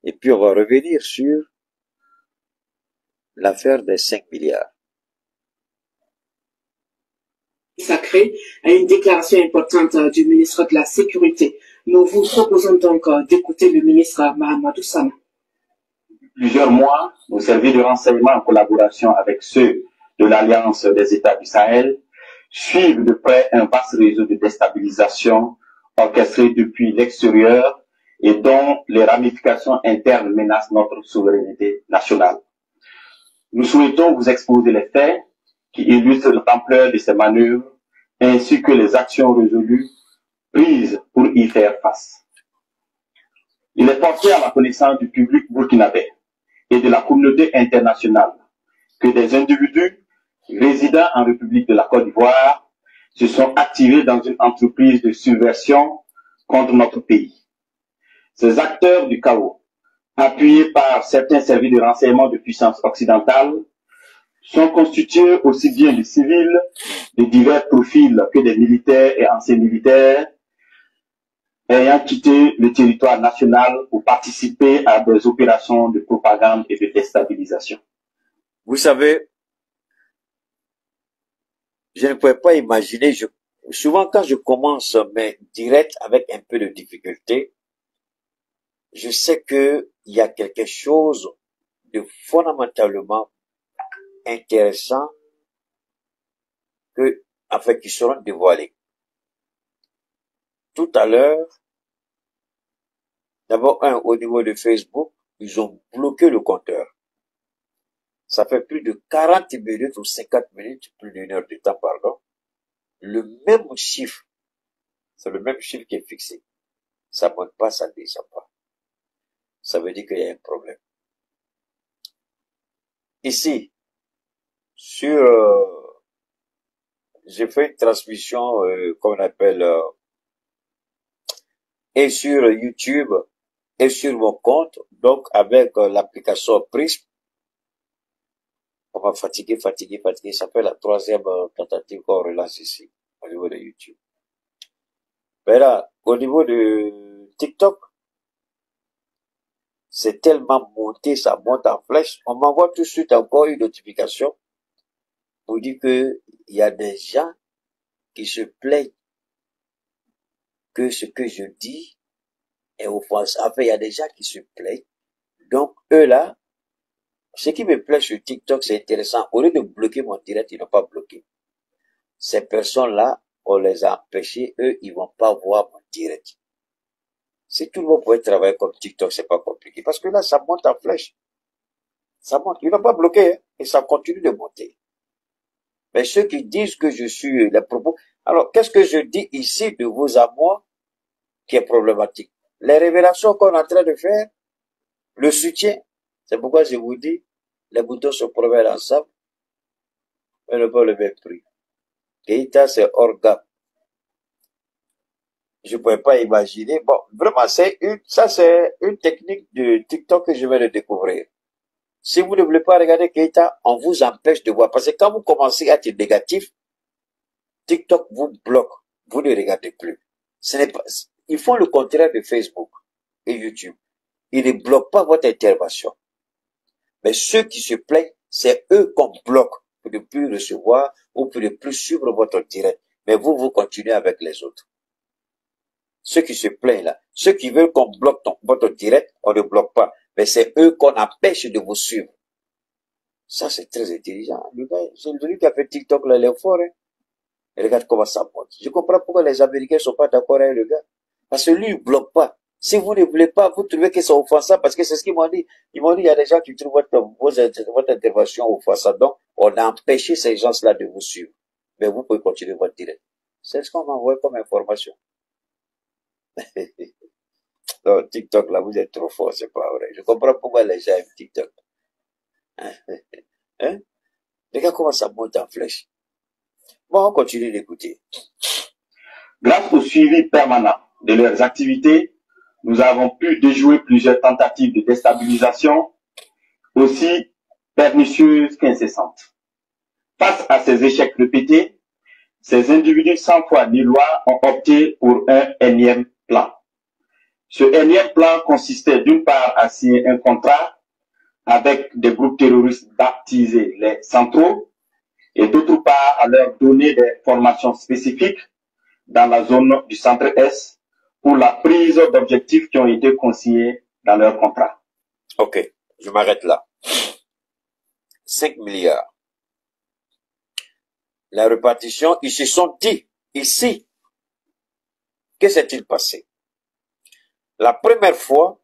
Et puis on va revenir sur l'affaire des 5 milliards. Consacré à une déclaration importante du ministre de la Sécurité. Nous vous proposons donc d'écouter le ministre Mahamadou Sama. Plusieurs mois, nos services de renseignement en collaboration avec ceux de l'Alliance des États du Sahel suivent de près un vaste réseau de déstabilisation orchestré depuis l'extérieur et dont les ramifications internes menacent notre souveraineté nationale. Nous souhaitons vous exposer les faits qui illustrent l'ampleur de ces manœuvres ainsi que les actions résolues prises pour y faire face. Il est porté à la connaissance du public burkinabé et de la communauté internationale que des individus résidant en République de la Côte d'Ivoire se sont activés dans une entreprise de subversion contre notre pays. Ces acteurs du chaos, appuyés par certains services de renseignement de puissance occidentale, sont constitués aussi bien de civils de divers profils que des militaires et anciens militaires ayant quitté le territoire national pour participer à des opérations de propagande et de déstabilisation. Vous savez, je ne pouvais pas imaginer, souvent quand je commence mes directs avec un peu de difficulté, je sais qu'il y a quelque chose de fondamentalement intéressant qui seront dévoilés. Tout à l'heure, d'abord, au niveau de Facebook, ils ont bloqué le compteur. Ça fait plus de 40 minutes ou 50 minutes, plus d'une heure de temps, pardon. Le même chiffre, c'est le même chiffre qui est fixé. Ça monte pas, ça descend pas. Ça veut dire qu'il y a un problème. Ici, j'ai fait une transmission, qu'on appelle, et sur YouTube, et sur mon compte, donc avec l'application Prism. On va fatiguer, ça fait la 3e tentative qu'on relance ici, au niveau de YouTube. Mais là, au niveau de TikTok, c'est tellement monté, ça monte en flèche. On m'envoie tout de suite encore une notification pour dire que il y a des gens qui se plaignent que ce que je dis est offensant. Enfin, il y a des gens qui se plaignent. Donc, eux là, ce qui me plaît sur TikTok, c'est intéressant. Au lieu de bloquer mon direct, ils n'ont pas bloqué. Ces personnes-là, on les a empêchés. Eux, ils vont pas voir mon direct. Si tout le monde pouvait travailler comme TikTok, c'est pas compliqué. Parce que là, ça monte en flèche. Ça monte. Ils n'ont pas bloqué, hein, et ça continue de monter. Mais ceux qui disent que je suis les propos... Alors, qu'est-ce que je dis ici de vous à moi qui est problématique? Les révélations qu'on est en train de faire, le soutien. C'est pourquoi je vous dis, les boutons se promènent ensemble, mais ne pas le même prix. Keïta, c'est hors gamme. Je ne pouvais pas imaginer. Bon, vraiment, c'est une technique de TikTok que je vais le découvrir. Si vous ne voulez pas regarder Keita, on vous empêche de voir. Parce que quand vous commencez à être négatif, TikTok vous bloque. Vous ne regardez plus. Ce n'est pas, ils font le contraire de Facebook et YouTube. Ils ne bloquent pas votre intervention. Mais ceux qui se plaignent, c'est eux qu'on bloque pour ne plus recevoir ou pour ne plus suivre votre direct. Mais vous continuez avec les autres. Ceux qui se plaignent là, ceux qui veulent qu'on bloque votre direct, on ne bloque pas. Mais c'est eux qu'on empêche de vous suivre. Ça, c'est très intelligent. Le gars, c'est lui qui a fait TikTok là, il est fort, hein. Et regarde comment ça monte. Je comprends pourquoi les Américains sont pas d'accord avec le gars. Parce que lui, il bloque pas. Si vous ne voulez pas, vous trouvez que c'est offensant, parce que c'est ce qu'ils m'ont dit. Ils m'ont dit, il y a des gens qui trouvent votre intervention offensante. Donc, on a empêché ces gens-là de vous suivre. Mais vous pouvez continuer votre direct. C'est ce qu'on m'envoie comme information. Non, TikTok, là, vous êtes trop fort, c'est pas vrai. Je comprends pourquoi les gens aiment TikTok. Hein? Regarde comment ça monte en flèche. Bon, on continue d'écouter. Grâce au suivi permanent de leurs activités, nous avons pu déjouer plusieurs tentatives de déstabilisation, aussi pernicieuses qu'incessantes. Face à ces échecs répétés, ces individus sans foi ni loi ont opté pour un énième plan. Ce énième plan consistait d'une part à signer un contrat avec des groupes terroristes baptisés les centraux et d'autre part à leur donner des formations spécifiques dans la zone du centre-Est pour la prise d'objectifs qui ont été consignés dans leur contrat. Ok, je m'arrête là. 5 milliards. La répartition, ils se sont dit, ici, que s'est-il passé? La première fois,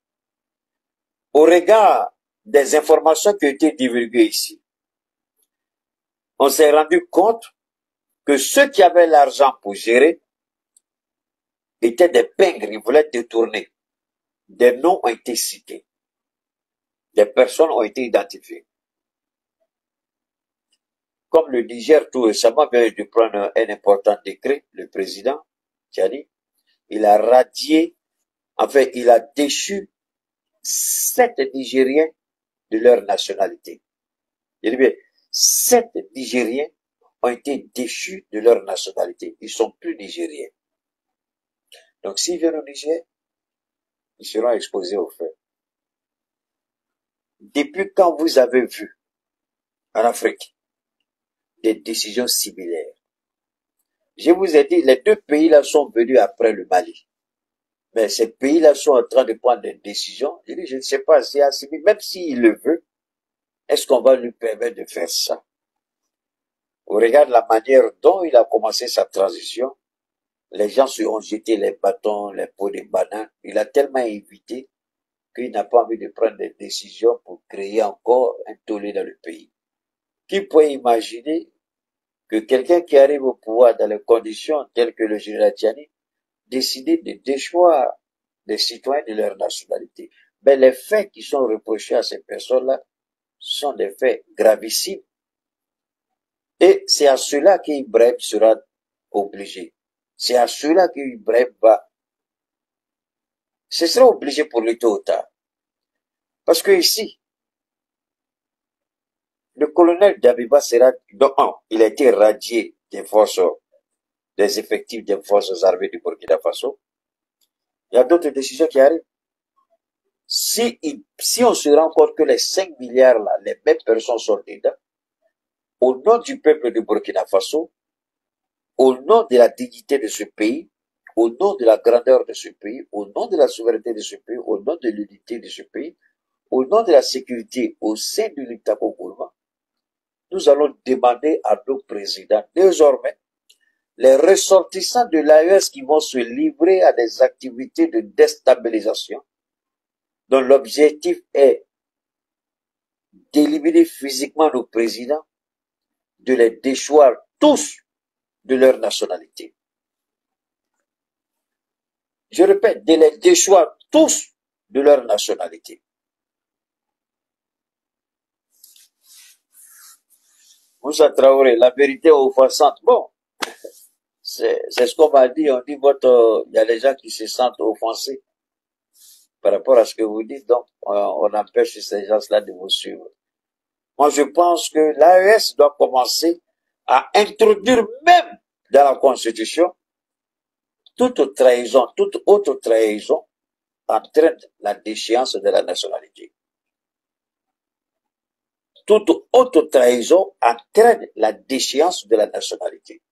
au regard des informations qui ont été divulguées ici, on s'est rendu compte que ceux qui avaient l'argent pour gérer étaient des pingres, ils voulaient détourner. Des noms ont été cités. Des personnes ont été identifiées. Comme le Niger tout récemment vient de prendre un important décret, le président Tiani, il a radié, enfin, il a déchu 7 Nigériens de leur nationalité. Je dis bien, 7 Nigériens ont été déchus de leur nationalité. Ils sont plus Nigériens. Donc, s'ils viennent au Niger, ils seront exposés aux faits. Depuis quand vous avez vu en Afrique des décisions similaires? Je vous ai dit, les deux pays-là sont venus après le Mali. Mais ces pays-là sont en train de prendre des décisions. Je dis, je ne sais pas si Assimi, même s'il le veut, est-ce qu'on va lui permettre de faire ça? Au regard de la manière dont il a commencé sa transition, les gens se ont jeté les bâtons, les pots de bananes. Il a tellement évité qu'il n'a pas envie de prendre des décisions pour créer encore un tollé dans le pays. Qui peut imaginer que quelqu'un qui arrive au pouvoir dans les conditions telles que le général Tiani décide de déchoir des citoyens de leur nationalité? Mais les faits qui sont reprochés à ces personnes-là sont des faits gravissimes. Et c'est à cela qu'Ibrahim sera obligé. C'est à cela qu'Ibrahim ce sera obligé pour lui tôt ou tard. Parce que ici, le colonel Dabiba sera, il a été radié des effectifs des forces armées du Burkina Faso. Il y a d'autres décisions qui arrivent. Si on se rend compte que les 5 milliards là, les mêmes personnes sont dedans, au nom du peuple du Burkina Faso, au nom de la dignité de ce pays, au nom de la grandeur de ce pays, au nom de la souveraineté de ce pays, au nom de l'unité de ce pays, au nom de la sécurité au sein de l'État congolais, nous allons demander à nos présidents, désormais, les ressortissants de l'AES qui vont se livrer à des activités de déstabilisation, dont l'objectif est d'éliminer physiquement nos présidents, de les déchoir tous de leur nationalité. Je répète, de les déchoir tous de leur nationalité. Moussa Traoré, la vérité offensante. Bon, c'est ce qu'on m'a dit. On dit il y a des gens qui se sentent offensés par rapport à ce que vous dites, donc on empêche ces gens-là de vous suivre. Moi, je pense que l'AES doit commencer à introduire même dans la Constitution toute autre trahison entraîne la déchéance de la nationalité. Toute autre trahison entraîne la déchéance de la nationalité.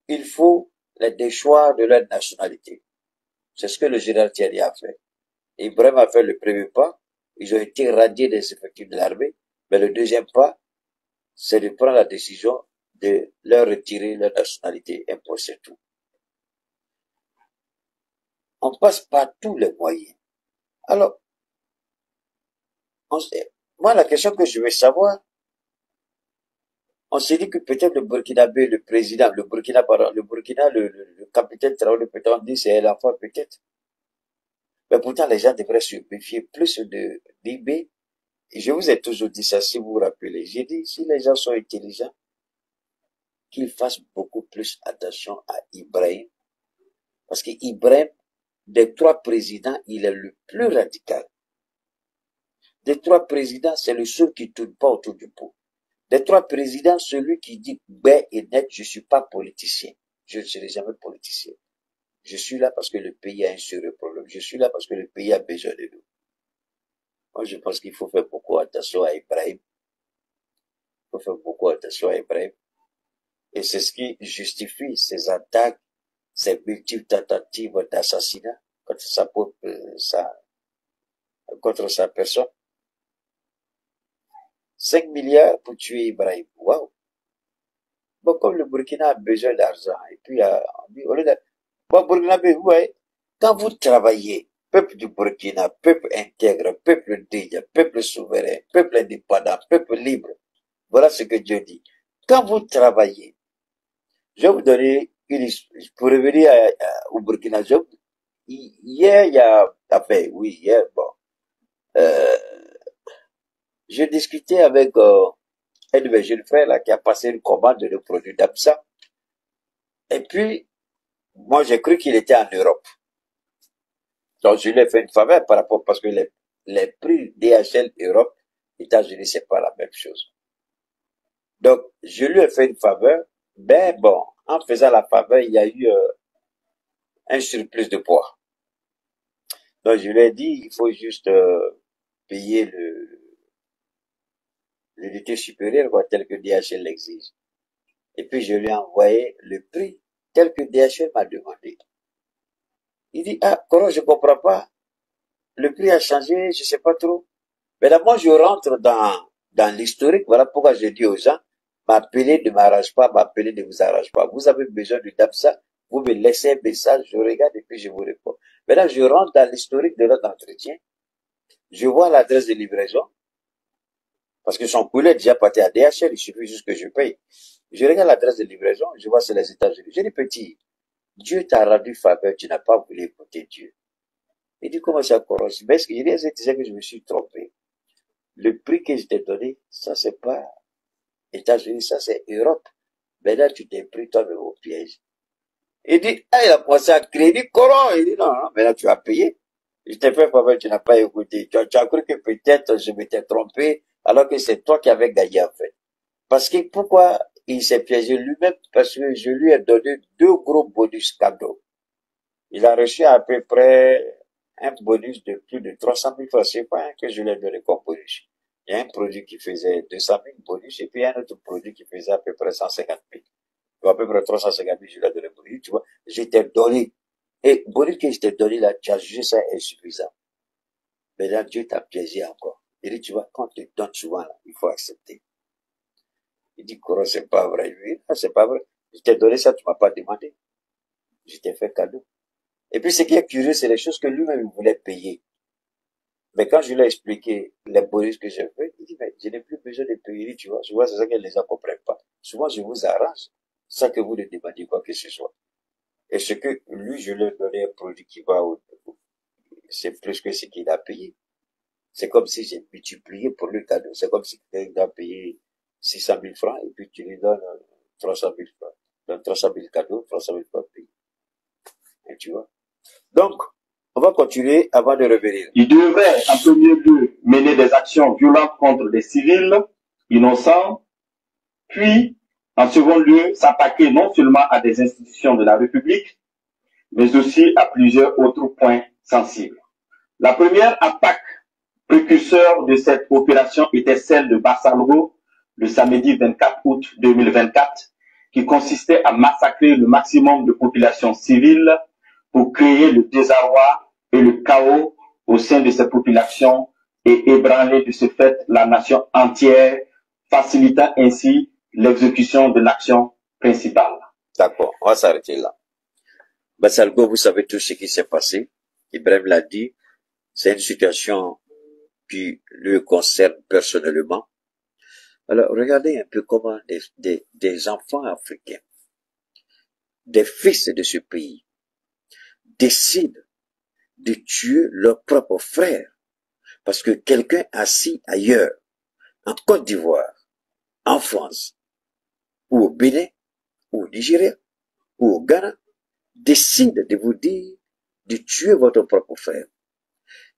Il faut les déchoir de leur nationalité. C'est ce que le général Thierry a fait. Ibrahim a fait le premier pas. Ils ont été radiés des effectifs de l'armée. Mais le deuxième pas, c'est de prendre la décision de leur retirer leur nationalité. Impossible tout. On passe par tous les moyens. Alors, moi, la question que je veux savoir, on s'est dit que peut-être le Burkinabé, le président, le Burkina, le capitaine Traoré, peut-être on dit c'est l'enfant peut-être. Mais pourtant, les gens devraient se méfier plus de d'IB. Et je vous ai toujours dit ça, si vous vous rappelez. J'ai dit, si les gens sont intelligents, qu'ils fassent beaucoup plus attention à Ibrahim. Parce que Ibrahim, des trois présidents, il est le plus radical. Des trois présidents, c'est le seul qui ne tourne pas autour du pot. Des trois présidents, celui qui dit ben et net, je ne suis pas politicien. Je ne serai jamais politicien. Je suis là parce que le pays a un sérieux problème. Je suis là parce que le pays a besoin de nous. Moi, je pense qu'il faut faire beaucoup attention à Ibrahim. Il faut faire beaucoup attention à Ibrahim. Et c'est ce qui justifie ces attaques, ces multiples tentatives d'assassinat contre sa personne. 5 milliards pour tuer Ibrahim. Waouh! Bon, comme le Burkina a besoin d'argent, et puis on dit, au lieu de... Bon, Burkina, vous voyez, quand vous travaillez, peuple du Burkina, peuple intègre, peuple digne, peuple souverain, peuple indépendant, peuple libre, voilà ce que Dieu dit. Quand vous travaillez, je vais vous donner une histoire, pour revenir au Burkina, hier, il y a, enfin, oui, hier, bon, je discutais avec un de mes jeunes frères là, qui a passé une commande de produits d'Absa. Et puis, moi, j'ai cru qu'il était en Europe. Donc, je lui ai fait une faveur par rapport, parce que les prix DHL Europe, États-Unis, c'est pas la même chose. Donc, je lui ai fait une faveur. Ben bon, en faisant la faveur, il y a eu un surplus de poids. Donc, je lui ai dit, il faut juste payer l'unité supérieure, quoi, tel que DHL l'exige. Et puis, je lui ai envoyé le prix tel que DHL m'a demandé. Il dit, ah, comment je comprends pas. Le prix a changé, je sais pas trop. Mais là, moi, je rentre dans l'historique. Voilà pourquoi je dis aux gens, m'appeler ne m'arrange pas, m'appeler ne vous arrange pas. Vous avez besoin de DAPSA, vous me laissez un message, je regarde et puis je vous réponds. Mais là, je rentre dans l'historique de notre entretien. Je vois l'adresse de livraison. Parce que son courrier est déjà parti à DHL, il suffit juste que je paye. Je regarde l'adresse de livraison, je vois c'est les États-Unis. Je dis, petit, Dieu t'a rendu faveur, tu n'as pas voulu écouter Dieu. Il dit, comment ça corrose? Mais est-ce que je disais que je me suis trompé? Le prix que je t'ai donné, ça c'est pas États-Unis, ça c'est Europe. Mais là, tu t'es pris toi-même au piège. Il dit, ah, il a pensé à crédit courant. Il dit, non, non, mais là, tu as payé. Je t'ai fait faveur, tu n'as pas écouté. Tu as cru que peut-être je m'étais trompé, alors que c'est toi qui avais gagné, en fait. Parce que pourquoi il s'est piégé lui-même? Parce que je lui ai donné 2 gros bonus cadeaux. Il a reçu à peu près un bonus de plus de 300 000 francs CFA que je lui ai donné comme bonus. Il y a un produit qui faisait 200 000 bonus et puis un autre produit qui faisait à peu près 150 000. À peu près 350 000, je lui ai donné bonus, tu vois. Je t'ai donné. Et bonus que je t'ai donné là, tu as jugé ça insuffisant. Mais là, Dieu t'a piégé encore. Il dit, tu vois, quand on te donne souvent là, il faut accepter. Il dit, Koro, c'est pas vrai. Oui, c'est pas vrai. Je t'ai donné ça, tu m'as pas demandé. Je t'ai fait cadeau. Et puis, ce qui est curieux, c'est les choses que lui-même voulait payer. Mais quand je lui ai expliqué les bonus que j'ai fait, il dit, mais je n'ai plus besoin de payer, tu vois. Souvent, c'est ça que les gens comprennent pas. Souvent, je vous arrange sans que vous ne demandiez quoi que ce soit. Et ce que lui, je lui ai donné un produit qui va c'est plus que ce qu'il a payé. C'est comme si j'ai multiplié pour le cadeau. C'est comme si quelqu'un a payé 600 000 francs et puis tu lui donnes 300 000 francs. Donc 300 000 cadeaux, 300 000 par pays. Et tu vois. Donc, on va continuer avant de revenir. Il devrait, en premier lieu, mener des actions violentes contre des civils innocents, puis, en second lieu, s'attaquer non seulement à des institutions de la République, mais aussi à plusieurs autres points sensibles. La première attaque précurseur de cette opération était celle de Bassalgo, le samedi 24 août 2024, qui consistait à massacrer le maximum de populations civiles pour créer le désarroi et le chaos au sein de ces populations et ébranler de ce fait la nation entière, facilitant ainsi l'exécution de l'action principale. D'accord, on va s'arrêter là. Bassalgo, vous savez tout ce qui s'est passé. Ibrahim l'a dit, c'est une situation qui le concerne personnellement. Alors, regardez un peu comment des enfants africains, des fils de ce pays, décident de tuer leurs propres frères parce que quelqu'un assis ailleurs, en Côte d'Ivoire, en France, ou au Bénin, ou au Nigeria, ou au Ghana, décide de vous dire de tuer votre propre frère.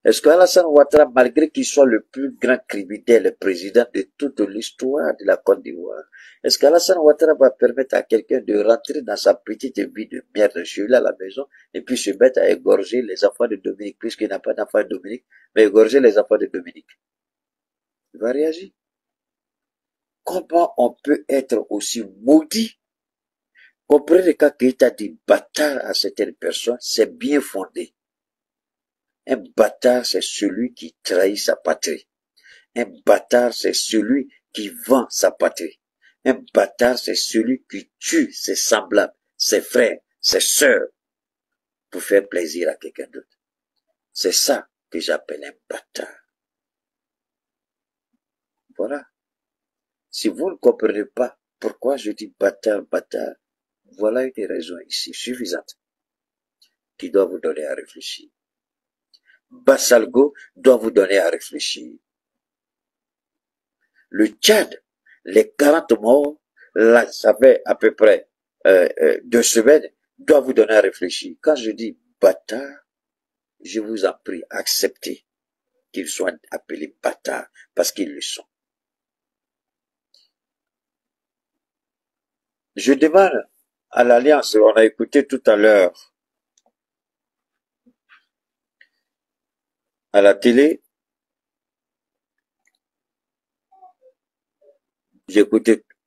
Est-ce qu'Alassane Ouattara, malgré qu'il soit le plus grand criminel, le président de toute l'histoire de la Côte d'Ivoire, est-ce qu'Alassane Ouattara va permettre à quelqu'un de rentrer dans sa petite vie de merde chez lui à la maison et puis se mettre à égorger les enfants de Dominique, puisqu'il n'a pas d'enfants de Dominique, mais égorger les enfants de Dominique? Il va réagir. Comment on peut être aussi maudit? Comprenez quand Keïta dit bâtard à certaines personnes, c'est bien fondé. Un bâtard, c'est celui qui trahit sa patrie. Un bâtard, c'est celui qui vend sa patrie. Un bâtard, c'est celui qui tue ses semblables, ses frères, ses sœurs, pour faire plaisir à quelqu'un d'autre. C'est ça que j'appelle un bâtard. Voilà. Si vous ne comprenez pas pourquoi je dis bâtard, bâtard, voilà une raison ici suffisante qui doit vous donner à réfléchir. Bassalgo doit vous donner à réfléchir. Le Tchad, les 40 morts, là, ça fait à peu près 2 semaines, doit vous donner à réfléchir. Quand je dis bâtard, je vous en prie, acceptez qu'ils soient appelés bâtards, parce qu'ils le sont. Je demande à l'Alliance, on a écouté tout à l'heure à la télé,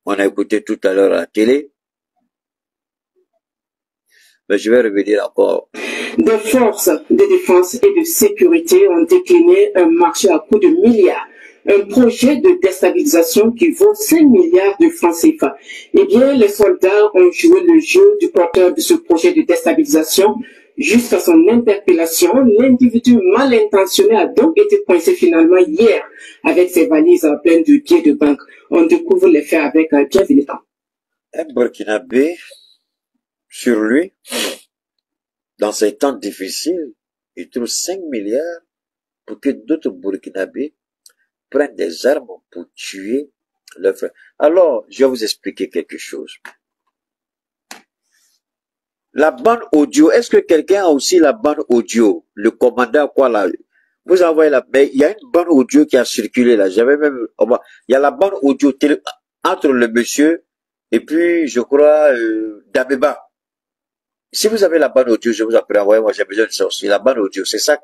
on a écouté tout à l'heure à la télé, mais je vais revenir encore. Des forces de défense et de sécurité ont décliné un marché à coût de milliards. Un projet de déstabilisation qui vaut 5 milliards de francs CFA. Eh bien, les soldats ont joué le jeu du porteur de ce projet de déstabilisation. Jusqu'à son interpellation, l'individu mal intentionné a donc été coincé finalement hier avec ses valises pleines de billets de banque. On découvre les faits avec bienvenue. Un Burkinabé, sur lui, dans ces temps difficiles, il trouve 5 milliards pour que d'autres Burkinabés prennent des armes pour tuer leurs frères. Alors, je vais vous expliquer quelque chose. La bande audio, est-ce que quelqu'un a aussi la bande audio? Le commandant, quoi, là? Vous envoyez la, mais il y a une bande audio qui a circulé, là. J'avais même, il y a la bande audio entre le monsieur et puis, je crois, Dameba. Si vous avez la bande audio, je vous en prie, envoyez-moi, j'ai besoin de ça aussi. La bande audio, c'est ça,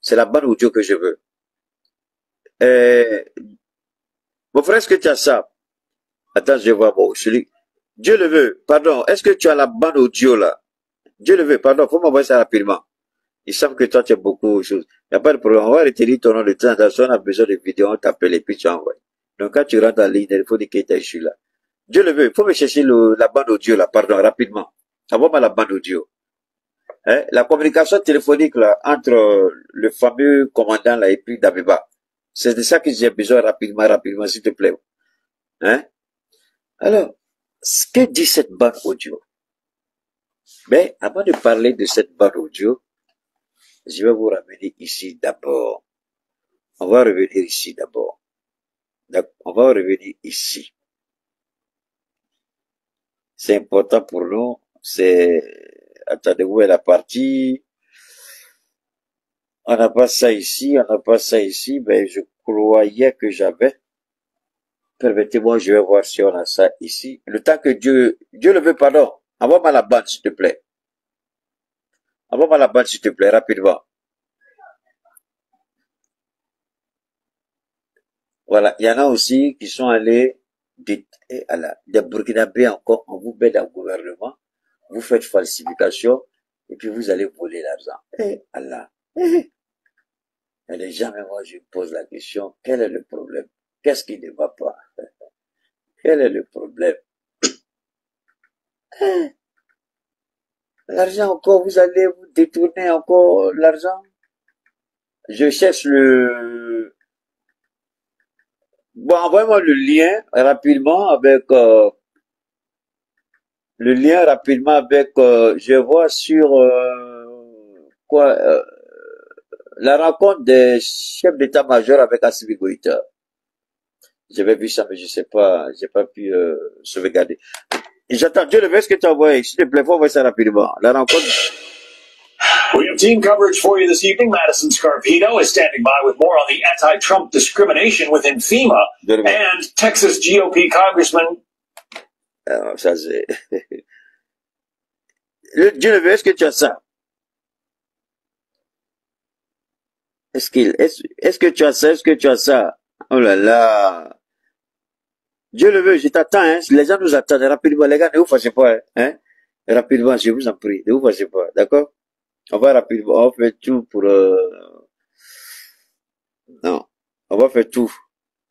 c'est la bande audio que je veux. Mon frère, est-ce que tu as ça? Attends, je vois, bon, celui, Dieu le veut, pardon, est-ce que tu as la bande audio, là? Dieu le veut, pardon, faut m'envoyer ça rapidement. Il semble que toi, tu as beaucoup de choses. Il n'y a pas de problème. On va retenir ton nom de temps. Si on a besoin de vidéos, on t'appelle et puis tu envoies. Donc, quand tu rentres en ligne, il faut dire que je suis là. Dieu le veut. Il faut me chercher la bande audio, là, pardon, rapidement. Envoie-moi la bande audio. Hein? La communication téléphonique, là, entre le fameux commandant, là, et puis Dameba. C'est de ça que j'ai besoin rapidement, s'il te plaît. Hein? Alors, ce que dit cette bande audio? Mais avant de parler de cette bande audio, je vais vous ramener ici d'abord. On va revenir ici d'abord. On va revenir ici. C'est important pour nous. C'est, attendez-vous, elle a parti. On n'a pas ça ici, on n'a pas ça ici. Ben, je croyais que j'avais. Permettez-moi, je vais voir si on a ça ici. Le temps que Dieu le veut, pardon. Envoie-moi la bande, s'il te plaît. Envoie-moi la bande, s'il te plaît, rapidement. Voilà. Il y en a aussi qui sont allés des Burkinabés encore. On vous met dans le gouvernement. Vous faites falsification. Et puis vous allez voler l'argent. Allah. Et les gens, moi, je me pose la question. Quel est le problème? Qu'est-ce qui ne va pas? Quel est le problème? L'argent encore, vous allez vous détourner encore l'argent? Je cherche le... Bon, envoyez-moi le lien rapidement avec... le lien rapidement avec... je vois sur... la rencontre des chefs d'état-major avec Assimi Goïta. J'avais vu ça, mais je sais pas, j'ai pas pu sauvegarder. J'attends, Dieu le veut, ce que tu as envoyé. S'il te plaît, faut envoyer ça rapidement. La rencontre... We have team coverage for you this evening. Madison Scarpino is standing by with more on the anti-Trump discrimination within FEMA and Texas GOP Congressman. Alors, ça c'est... Dieu le veut, est-ce que tu as ça? Est-ce que tu as ça? Est-ce que tu as ça? Oh là là! Dieu le veut, je t'attends, hein. Les gens nous attendent rapidement. Les gars, ne vous fâchez pas, hein. Rapidement, je vous en prie. Ne vous fâchez pas, d'accord? On va rapidement, on fait tout pour, non. On va faire tout.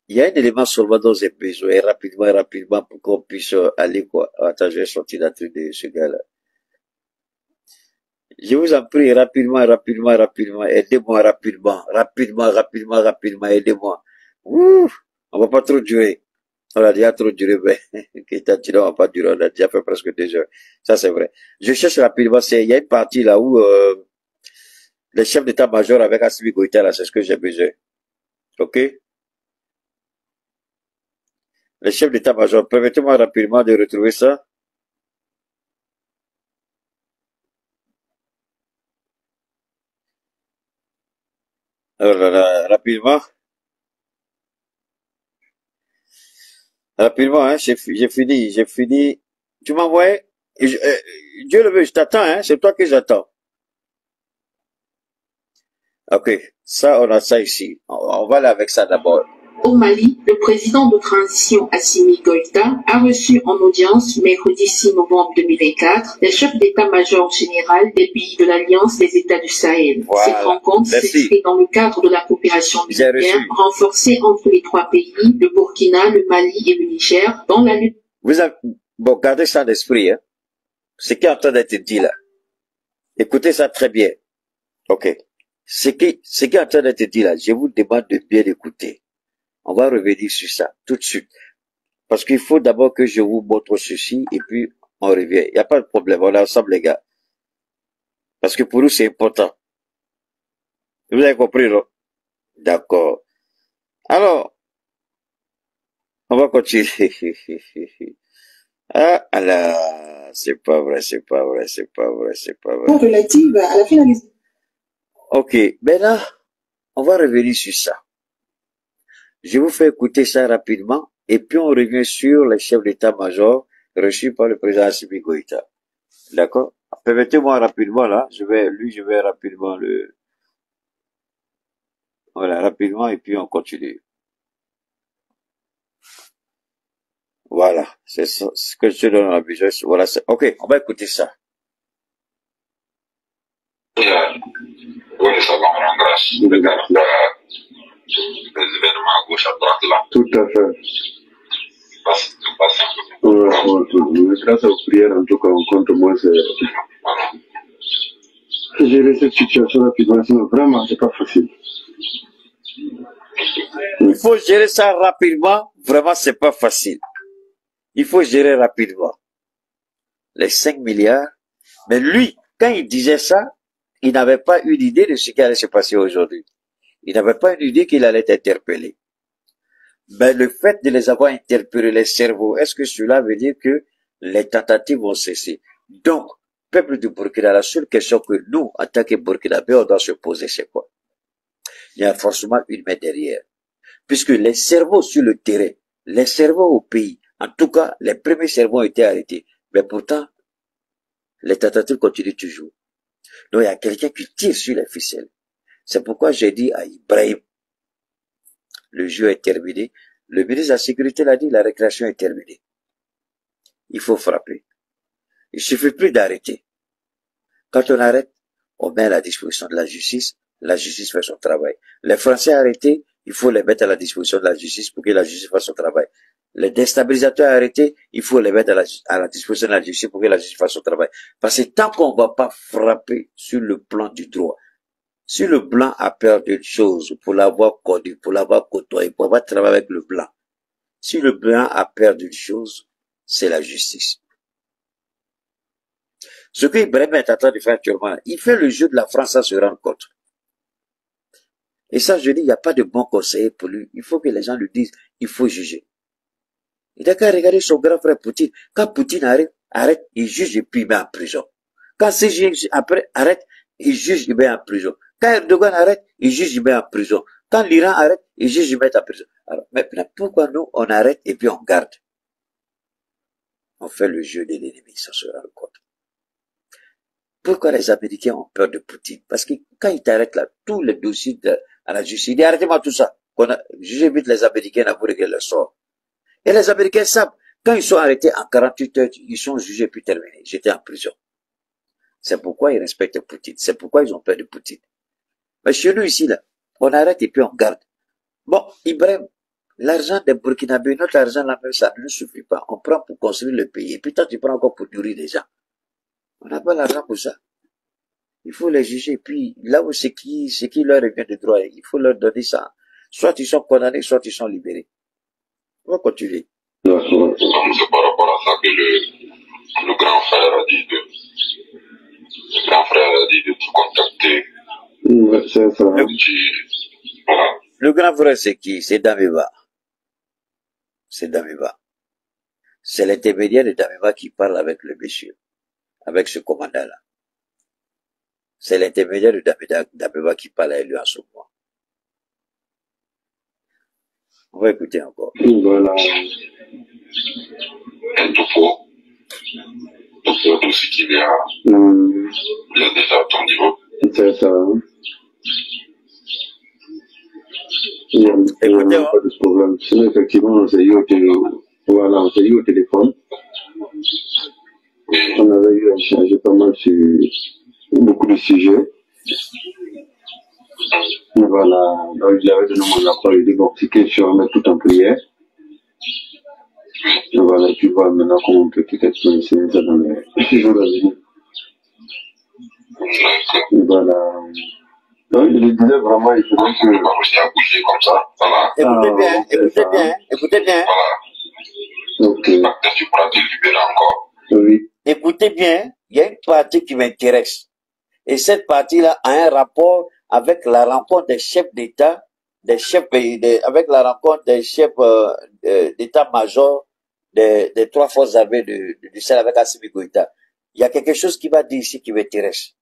Il y a un élément seulement dont j'ai besoin, rapidement, pour qu'on puisse aller, quoi. Attends, je vais sortir la truc de ce gars-là. Je vous en prie, rapidement, aidez-moi rapidement, aidez-moi. Ouh, on va pas trop durer. On a déjà trop duré, mais, on va pas durer, on a déjà fait presque 2 heures. Ça, c'est vrai. Je cherche rapidement, il y a une partie là où, les chefs d'état-major avec Assimi Goïta, là, c'est ce que j'ai besoin. Ok? Les chefs d'état-major, permettez-moi rapidement de retrouver ça. Alors là, rapidement, hein, j'ai fini. Tu m'envoies, Dieu le veut, je t'attends, hein, c'est toi que j'attends. Ok, ça, on a ça ici. On va aller avec ça d'abord. Au Mali, le président de transition Assimi Goïta a reçu en audience mercredi 6 novembre 2024 les chefs d'état-major général des pays de l'Alliance des États du Sahel. Voilà. Cette rencontre s'inscrit dans le cadre de la coopération militaire renforcée entre les 3 pays, le Burkina, le Mali et le Niger, dans la lutte. Vous avez, bon, gardez ça d'esprit, hein. Ce qui est en train d'être dit là. Écoutez ça très bien. Ok. Ce qui est en train d'être dit là, je vous demande de bien écouter. On va revenir sur ça tout de suite. Parce qu'il faut d'abord que je vous montre ceci et puis on revient. Il n'y a pas de problème, on est ensemble les gars. Parce que pour nous c'est important. Vous avez compris, non? D'accord. Alors, on va continuer. Ah là, c'est pas vrai. Relative à la finalisation. Ok, ben là, on va revenir sur ça. Je vous fais écouter ça rapidement, et puis on revient sur les chefs d'état-major reçus par le président Assimi Goïta. D'accord? Permettez-moi rapidement, là, je vais rapidement voilà, rapidement, et puis on continue. Voilà, c'est ça, ce que je donne à besoin. Voilà, ok, on va écouter ça. Oui, ça va me rendre grâce. Regarde les événements à gauche, à droite là. Tout à fait. Grâce aux prières, en tout cas, on compte moi, c'est gérer cette situation rapidement, sinon vraiment, c'est pas facile. Il faut gérer ça rapidement, vraiment, c'est pas facile. Il faut gérer rapidement. Les 5 milliards. Mais lui, quand il disait ça, il n'avait pas une idée de ce qui allait se passer aujourd'hui. Il n'avait pas une idée qu'il allait être interpellé. Mais le fait de les avoir interpellés, les cerveaux, est-ce que cela veut dire que les tentatives vont cesser. Donc, peuple du Burkina, la seule question que nous, en tant que Burkinabés, on doit se poser, c'est quoi? Il y a forcément une main derrière. Puisque les cerveaux sur le terrain, les cerveaux au pays, en tout cas, les premiers cerveaux ont été arrêtés. Mais pourtant, les tentatives continuent toujours. Donc, il y a quelqu'un qui tire sur les ficelles. C'est pourquoi j'ai dit à Ibrahim, le jeu est terminé. Le ministre de la Sécurité l'a dit, la récréation est terminée. Il faut frapper. Il suffit plus d'arrêter. Quand on arrête, on met à la disposition de la justice fait son travail. Les Français arrêtés, il faut les mettre à la disposition de la justice pour que la justice fasse son travail. Les déstabilisateurs arrêtés, il faut les mettre à la disposition de la justice pour que la justice fasse son travail. Parce que tant qu'on ne va pas frapper sur le plan du droit, si le blanc a peur d'une chose, pour l'avoir connu, pour l'avoir côtoyé, pour avoir travaillé avec le blanc, si le blanc a peur d'une chose, c'est la justice. Ce que Ibrahim est en train de faire actuellement, il fait le jeu de la France sans se rendre compte. Et ça, je dis, il n'y a pas de bon conseiller pour lui. Il faut que les gens lui disent, il faut juger. Il a qu'à regarder son grand frère Poutine. Quand Poutine arrête, il juge et puis il met en prison. Quand CG après arrête, il juge, il met en prison. Quand Erdogan arrête, il juge, il met en prison. Quand l'Iran arrête, il juge, il met en prison. Alors, maintenant, pourquoi nous, on arrête et puis on garde? On fait le jeu de l'ennemi sans se rendre compte. Pourquoi les Américains ont peur de Poutine? Parce que quand ils t'arrêtent là, tous les dossiers à la justice, ils disent arrêtez-moi tout ça. Jugez vite les Américains là pour régler leur sort. Et les Américains savent, quand ils sont arrêtés en 48 heures, ils sont jugés puis terminés. J'étais en prison. C'est pourquoi ils respectent Poutine. C'est pourquoi ils ont peur de Poutine. Mais chez nous ici là, on arrête et puis on garde. Bon, Ibrahim, l'argent des Burkinabés, notre argent là même, ça ne suffit pas. On prend pour construire le pays. Et puis toi, tu prends encore pour nourrir les gens. On n'a pas l'argent pour ça. Il faut les juger. Puis, là où c'est qui leur revient de droit, il faut leur donner ça. Soit ils sont condamnés, soit ils sont libérés. On va continuer. C'est par rapport à ça que le grand frère a dit de te contacter. C'est ça. Voilà. Le grand frère, c'est qui? C'est Dameba. C'est Dameba. C'est l'intermédiaire de Dameba qui parle avec le monsieur. Avec ce commandant-là. C'est l'intermédiaire de Dameba qui parle à lui en ce moment. On va écouter encore. Voilà. Et tout ce qui vient, il y a déjà ton niveau. C'est ça. Écoutez, il n'y a pas de problème. Sinon, effectivement, on s'est eu au téléphone. On avait eu à échanger pas mal sur beaucoup de sujets. Et voilà, donc il avait donné mon apport, il dit bon, c'est que je remets tout en prière. Et voilà, tu vois maintenant comment on peut peut-être solutionner ça dans les jours à venir. Et voilà. Donc il disait vraiment, il faudrait que... On va aussi à bouger comme ça, voilà. Écoutez bien. Voilà. Ok. Peut-être tu pourras te libérer encore. Oui. Écoutez bien, il y a une partie qui m'intéresse. Et cette partie-là a un rapport avec la rencontre des chefs d'État, avec la rencontre des chefs d'état-major des trois forces armées du Sahel avec Assimi Goïta. Il y a quelque chose qui va dire ici qui m'intéresse.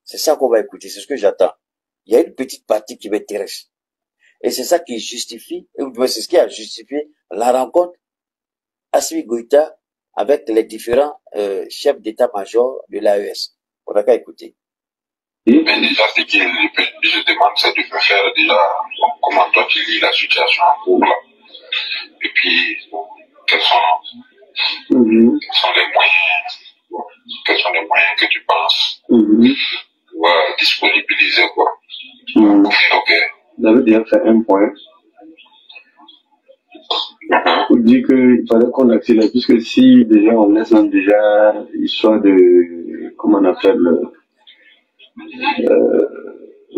C'est ça qu'on va écouter, c'est ce que j'attends. Il y a une petite partie qui m'intéresse. Et c'est ça qui justifie, c'est ce qui a justifié la rencontre Assimi Goïta avec les différents chefs d'état-major de l'AES. On n'a qu'à écouter. Mais déjà, ce que je demande, c'est de me faire déjà comment toi tu lis la situation en cours là. Et puis, quels sont les moyens que tu penses disponibiliser quoi. Ok. Vous avez déjà fait un point. On dit qu'il fallait qu'on accélère, puisque si déjà on laisse même déjà l'histoire de, comment on appelle,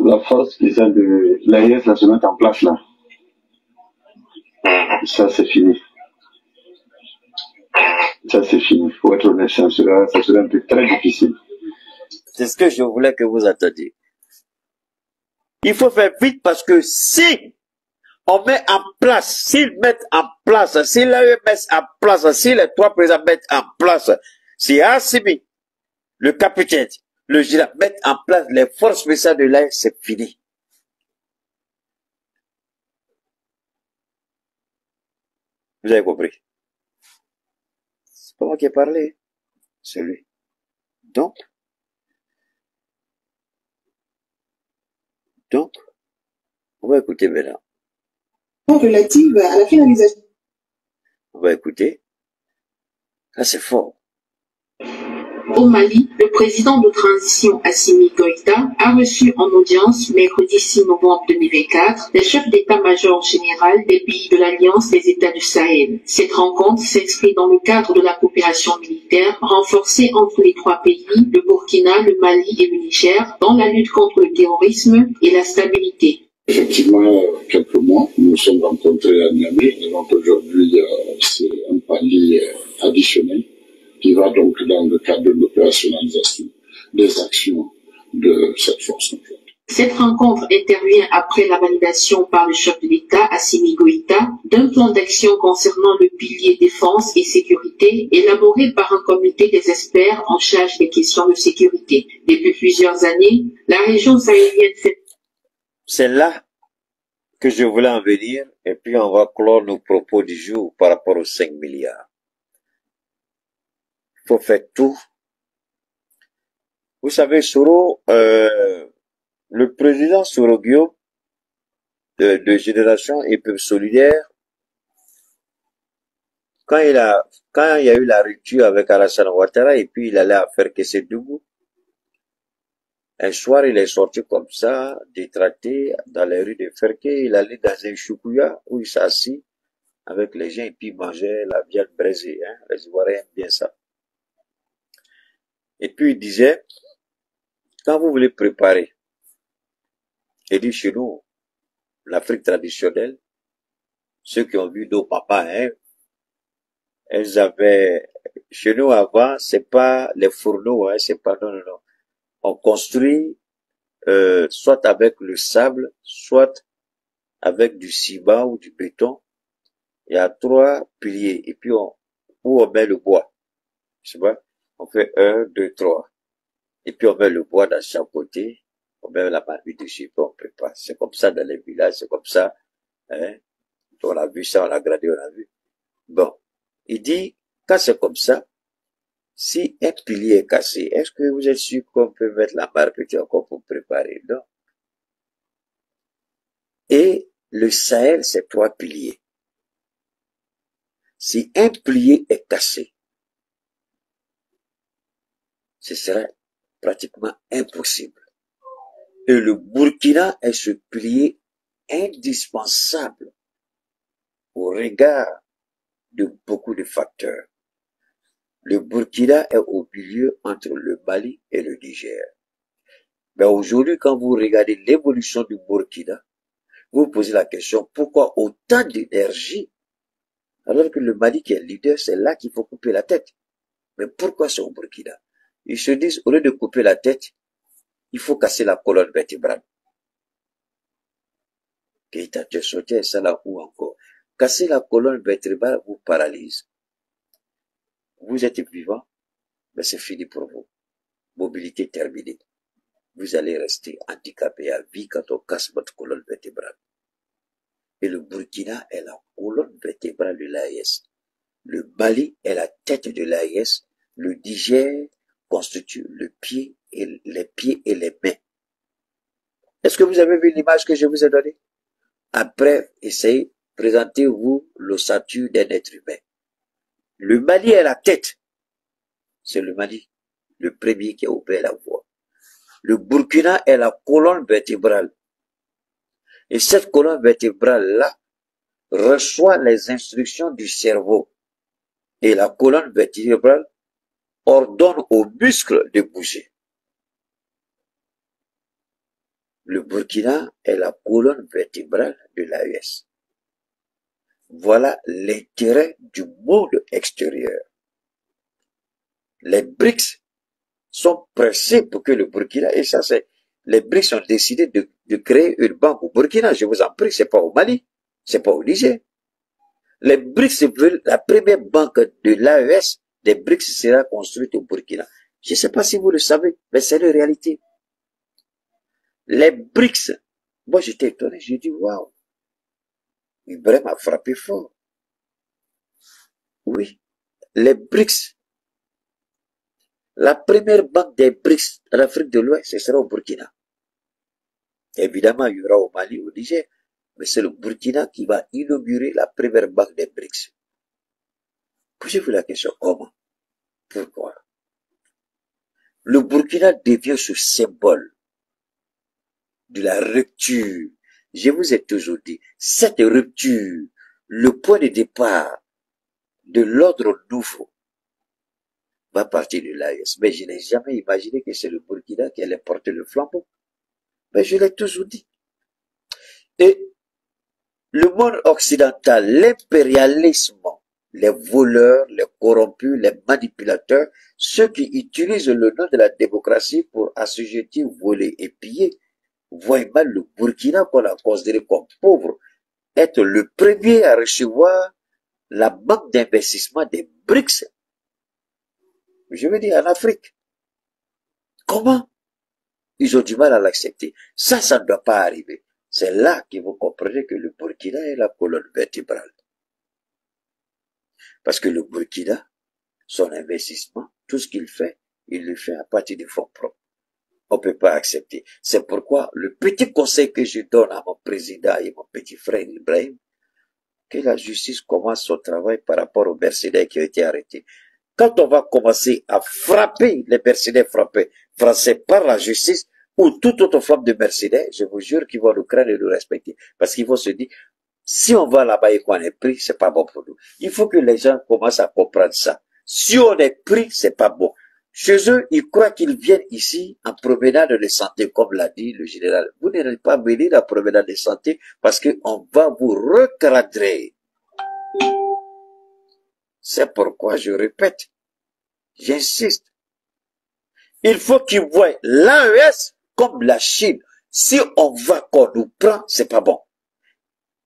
la force qui est de l'AIS là se mettre en place là. Ça c'est fini. Ça c'est fini. Pour être honnête, ça serait un peu très difficile. C'est ce que je voulais que vous attendiez. Il faut faire vite parce que si on met en place, s'ils mettent en place place, si l'AE met en place, si les trois présidents mettent en place, si Assimi, le capitaine, le général mettent en place les forces spéciales de l'AE, c'est fini. Vous avez compris? C'est pas moi qui ai parlé, c'est lui. Donc, on va écouter maintenant. Relative à la finalisation. On va écouter. Ça, c'est fort. Au Mali, le président de transition Assimi Goïta a reçu en audience mercredi 6 novembre 2024 les chefs d'état-major général des pays de l'Alliance des États du Sahel. Cette rencontre s'inscrit dans le cadre de la coopération militaire renforcée entre les trois pays, le Burkina, le Mali et le Niger, dans la lutte contre le terrorisme et la stabilité. Effectivement, quelques mois, nous nous sommes rencontrés à Niamey, et donc aujourd'hui, c'est un palier additionnel qui va donc dans le cadre de l'opérationnalisation des actions de cette force conjointe. Cette rencontre intervient après la validation par le chef de l'État, Assimi Goïta, d'un plan d'action concernant le pilier défense et sécurité élaboré par un comité des experts en charge des questions de sécurité. Depuis plusieurs années, la région sahélienne fait... C'est là que je voulais en venir, et puis on va clore nos propos du jour par rapport aux 5 milliards. Il faut faire tout. Vous savez, Soro, le président Soro Guillaume de Génération et Peuple Solidaire, quand il y a eu la rupture avec Alassane Ouattara et puis il allait à faire Kessédougou, un soir il est sorti comme ça, détraqué dans les rues de Ferke, il allait dans un choukouya où il s'assit avec les gens et puis il mangeait la viande braisée, hein. Les Ivoiriens aiment bien ça. Et puis il disait, quand vous voulez préparer, il dit chez nous, l'Afrique traditionnelle, ceux qui ont vu nos papas, hein, elles avaient, chez nous avant, c'est pas les fourneaux, hein, c'est pas, non. On construit, soit avec le sable, soit avec du ciment ou du béton. Il y a 3 piliers, et puis où on met le bois. Je sais pas, on fait 1, 2, 3. Et puis on met le bois dans chaque côté, on met la marmite dessus, puis on prépare. C'est comme ça dans les villages, c'est comme ça, hein. On a vu ça, on a gradé, on a vu. Bon. Il dit, quand c'est comme ça, si un pilier est cassé, est-ce que vous êtes sûr qu'on peut mettre la marmite encore pour préparer? Non. Et le Sahel, c'est 3 piliers. Si un pilier est cassé, ce sera pratiquement impossible. Et le Burkina est ce pilier indispensable au regard de beaucoup de facteurs. Le Burkina est au milieu entre le Mali et le Niger. Mais aujourd'hui, quand vous regardez l'évolution du Burkina, vous vous posez la question, pourquoi autant d'énergie, alors que le Mali qui est leader, c'est là qu'il faut couper la tête. Mais pourquoi c'est au Burkina? Ils se disent, au lieu de couper la tête, il faut casser la colonne vertébrale. Keïta, tu es sauté, ça là où encore? Casser la colonne vertébrale vous paralyse. Vous êtes vivant, mais c'est fini pour vous. Mobilité terminée. Vous allez rester handicapé à vie quand on casse votre colonne vertébrale. Et le Burkina est la colonne vertébrale de l'AES. Le Mali est la tête de l'AES. Le Niger constitue les pieds et les mains. Est-ce que vous avez vu l'image que je vous ai donnée? Après, essayez, présentez-vous l'ossature d'un être humain. Le Mali est la tête. C'est le Mali, le premier qui a ouvert la voie. Le Burkina est la colonne vertébrale. Et cette colonne vertébrale-là reçoit les instructions du cerveau. Et la colonne vertébrale ordonne aux muscles de bouger. Le Burkina est la colonne vertébrale de l'AES. Voilà l'intérêt du monde extérieur. Les BRICS sont pressés pour que le Burkina, et ça c'est, les BRICS ont décidé de créer une banque au Burkina, je vous en prie, c'est pas au Mali, c'est pas au Niger. Les BRICS veulent, la première banque de l'AES, des BRICS sera construite au Burkina. Je ne sais pas si vous le savez, mais c'est la réalité. Les BRICS, moi j'étais étonné, j'ai dit waouh, Ibrahim a frappé fort. Oui, les BRICS, la première banque des BRICS en Afrique de l'Ouest, ce sera au Burkina. Évidemment, il y aura au Mali, au Niger, mais c'est le Burkina qui va inaugurer la première banque des BRICS. Posez-vous la question, comment? Pourquoi? Le Burkina devient ce symbole de la rupture. Je vous ai toujours dit, cette rupture, le point de départ de l'ordre nouveau, va partir de l'AES. Mais je n'ai jamais imaginé que c'est le Burkina qui allait porter le flambeau. Mais je l'ai toujours dit. Et le monde occidental, l'impérialisme, les voleurs, les corrompus, les manipulateurs, ceux qui utilisent le nom de la démocratie pour assujettir, voler et piller, voient mal le Burkina qu'on a considéré comme pauvre, être le premier à recevoir la banque d'investissement des BRICS. Je veux dire, en Afrique. Comment? Ils ont du mal à l'accepter. Ça ne doit pas arriver. C'est là que vous comprenez que le Burkina est la colonne vertébrale. Parce que le Burkina, son investissement, tout ce qu'il fait, il le fait à partir des fonds propres. On ne peut pas accepter. C'est pourquoi le petit conseil que je donne à mon président et mon petit frère Ibrahim, que la justice commence son travail par rapport aux mercenaires qui ont été arrêtés. Quand on va commencer à frapper les mercenaires français par la justice ou toute autre forme de mercenaires, je vous jure qu'ils vont nous craindre et nous respecter. Parce qu'ils vont se dire, si on va là-bas et qu'on est pris, c'est pas bon pour nous. Il faut que les gens commencent à comprendre ça. Si on est pris, c'est pas bon. Chez eux, ils croient qu'ils viennent ici en promenade de santé, comme l'a dit le général. Vous n'allez pas venir en promenade de santé parce qu'on va vous recadrer. C'est pourquoi je répète, j'insiste. Il faut qu'ils voient l'AES comme la Chine. Si on va qu'on nous prend, c'est pas bon.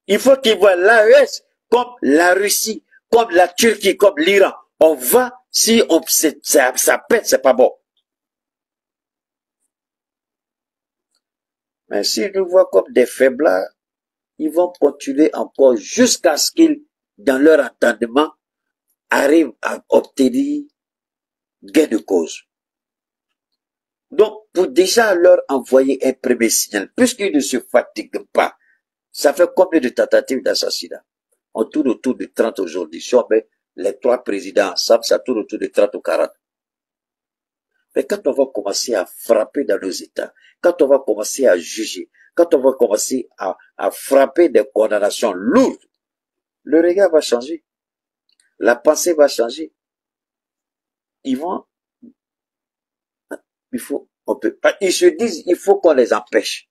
Il faut qu'ils voient l'AES comme la Russie, comme la Turquie, comme l'Iran. On va, si on, ça pète, c'est pas bon. Mais s'ils nous voient comme des faiblards, ils vont continuer encore jusqu'à ce qu'ils, dans leur entendement, arrivent à obtenir gain de cause. Donc, pour déjà leur envoyer un premier signal, puisqu'ils ne se fatiguent pas, ça fait combien de tentatives d'assassinat? On tourne autour de 30 aujourd'hui. Si on met les trois présidents ensemble, ça tourne autour de 30 ou 40. Mais quand on va commencer à frapper dans nos États, quand on va commencer à juger, quand on va commencer à frapper des condamnations lourdes, le regard va changer. La pensée va changer. Ils se disent, il faut qu'on les empêche.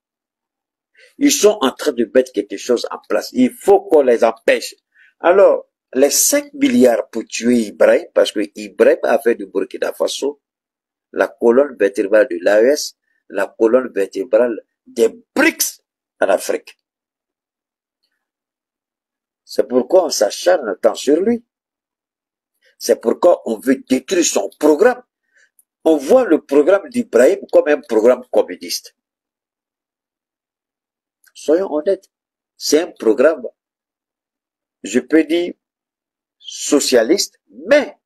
Ils sont en train de mettre quelque chose en place. Il faut qu'on les empêche. Alors, les 5 milliards pour tuer Ibrahim, parce que Ibrahim a fait du Burkina Faso la colonne vertébrale de l'AES, la colonne vertébrale des BRICS en Afrique. C'est pourquoi on s'acharne tant sur lui. C'est pourquoi on veut détruire son programme. On voit le programme d'Ibrahim comme un programme communiste. Soyons honnêtes. C'est un programme, je peux dire, socialiste, mais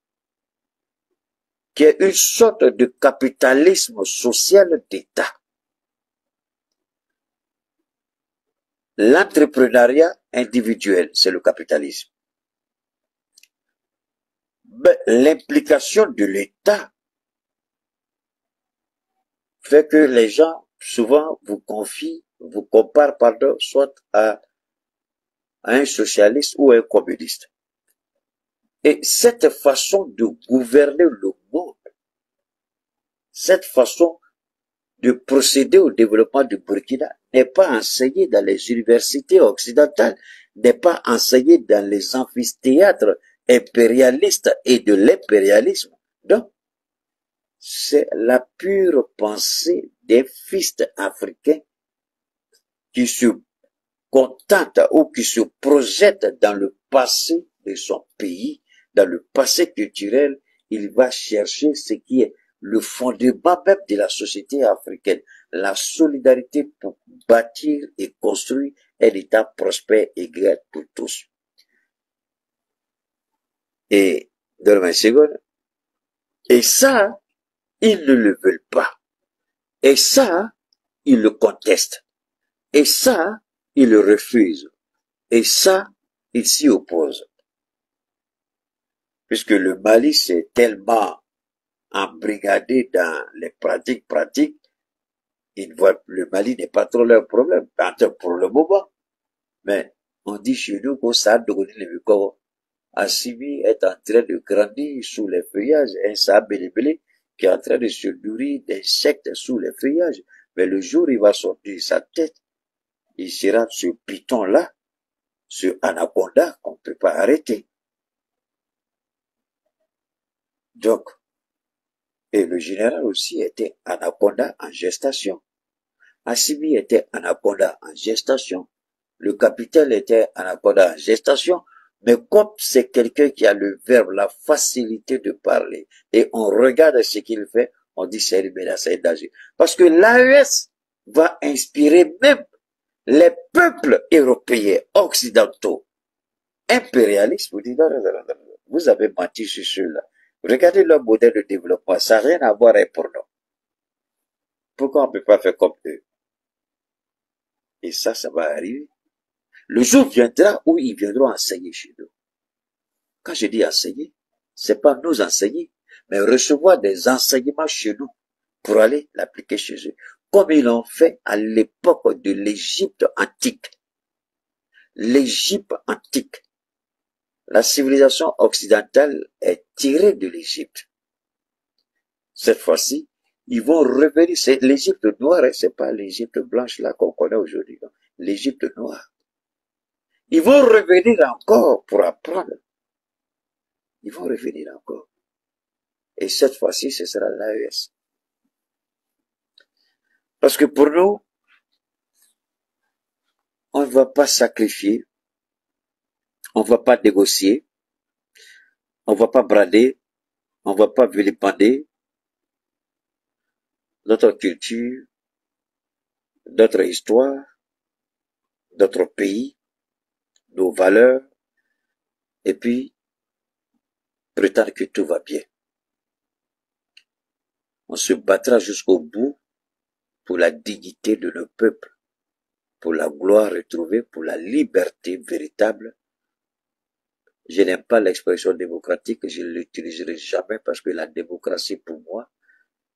qui est une sorte de capitalisme social d'État. L'entrepreneuriat individuel, c'est le capitalisme. Mais l'implication de l'État fait que les gens, souvent, vous comparent, soit à un socialiste ou à un communiste. Et cette façon de gouverner le monde, cette façon de procéder au développement du Burkina n'est pas enseignée dans les universités occidentales, n'est pas enseignée dans les amphithéâtres impérialistes et de l'impérialisme. Donc, c'est la pure pensée des fils africains qui se contente ou qui se projette dans le passé de son pays, dans le passé culturel, il va chercher ce qui est le fondement même de la société africaine, la solidarité pour bâtir et construire un État prospère et égal pour tous. Et, donne-moi une seconde. Et ça, ils ne le veulent pas. Et ça, ils le contestent. Et ça, ils le refusent. Et ça, ils s'y opposent. Puisque le Mali s'est tellement embrigadé dans les pratiques, ils voient, le Mali n'est pas trop leur problème, pour le moment. Mais, on dit chez nous qu'au Sahel de Gouni-Lévicor, Assimi est en train de grandir sous les feuillages, un Sahel belébélé qui est en train de se nourrir d'insectes sous les feuillages. Mais le jour où il va sortir sa tête, il sera ce python-là, ce anaconda qu'on ne peut pas arrêter. Donc, et le général aussi était anaconda en gestation. Assimi était anaconda en gestation. Le capitaine était anaconda en gestation. Mais comme c'est quelqu'un qui a le verbe, la facilité de parler, et on regarde ce qu'il fait, on dit c'est une menace d'agir. Parce que l'AES va inspirer même les peuples européens, occidentaux, impérialistes. Vous dites, non, vous avez menti sur ceux-là. Regardez leur modèle de développement, ça n'a rien à voir avec pour nous. Pourquoi on ne peut pas faire comme eux? Et ça va arriver. Le jour viendra où ils viendront enseigner chez nous. Quand je dis enseigner, c'est pas nous enseigner, mais recevoir des enseignements chez nous pour aller l'appliquer chez eux. Comme ils l'ont fait à l'époque de l'Égypte antique. L'Égypte antique. La civilisation occidentale est tirée de l'Égypte. Cette fois-ci, ils vont revenir. C'est l'Égypte noire, et c'est pas l'Égypte blanche là qu'on connaît aujourd'hui. L'Égypte noire. Ils vont revenir encore pour apprendre. Ils vont revenir encore. Et cette fois-ci, ce sera l'AES. Parce que pour nous, on ne va pas sacrifier, on ne va pas négocier, on ne va pas brader, on ne va pas vilipender notre culture, notre histoire, notre pays, nos valeurs, et puis prétendre que tout va bien. On se battra jusqu'au bout pour la dignité de nos peuples, pour la gloire retrouvée, pour la liberté véritable. Je n'aime pas l'expression démocratique, je ne l'utiliserai jamais parce que la démocratie pour moi,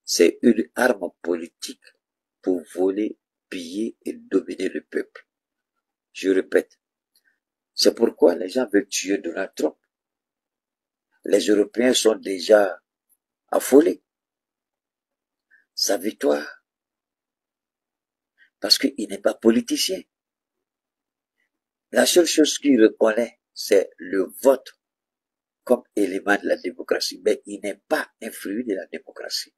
c'est une arme politique pour voler, piller et dominer le peuple. Je répète, c'est pourquoi les gens veulent tuer Donald Trump. Les Européens sont déjà affolés. Sa victoire. Parce qu'il n'est pas politicien. La seule chose qu'il reconnaît, c'est le vote comme élément de la démocratie. Mais il n'est pas influé de la démocratie.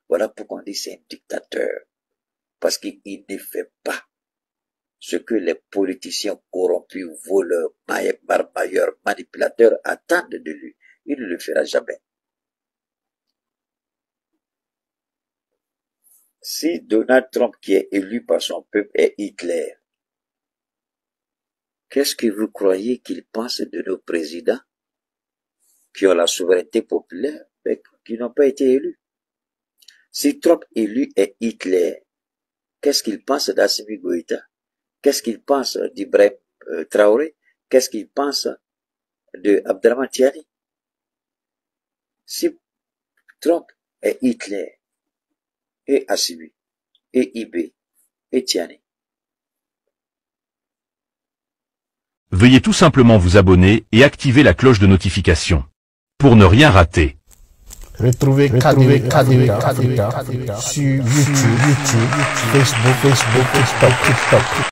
Voilà pourquoi on dit c'est un dictateur. Parce qu'il ne fait pas ce que les politiciens corrompus, voleurs, barbailleurs, manipulateurs attendent de lui. Il ne le fera jamais. Si Donald Trump, qui est élu par son peuple, est Hitler, qu'est-ce que vous croyez qu'il pense de nos présidents qui ont la souveraineté populaire, mais qui n'ont pas été élus? Si Trump élu est Hitler, qu'est-ce qu'il pense d'Assimi Goïta? Qu'est-ce qu'il pense d'Ibrahim Traoré? Qu'est-ce qu'il pense de Abdraman Tiani? Si Trump est Hitler, et Assimi, et Ibé, et Tiani. Veuillez tout simplement vous abonner et activer la cloche de notification pour ne rien rater. Retrouvez Africa sur YouTube, Facebook, TikTok.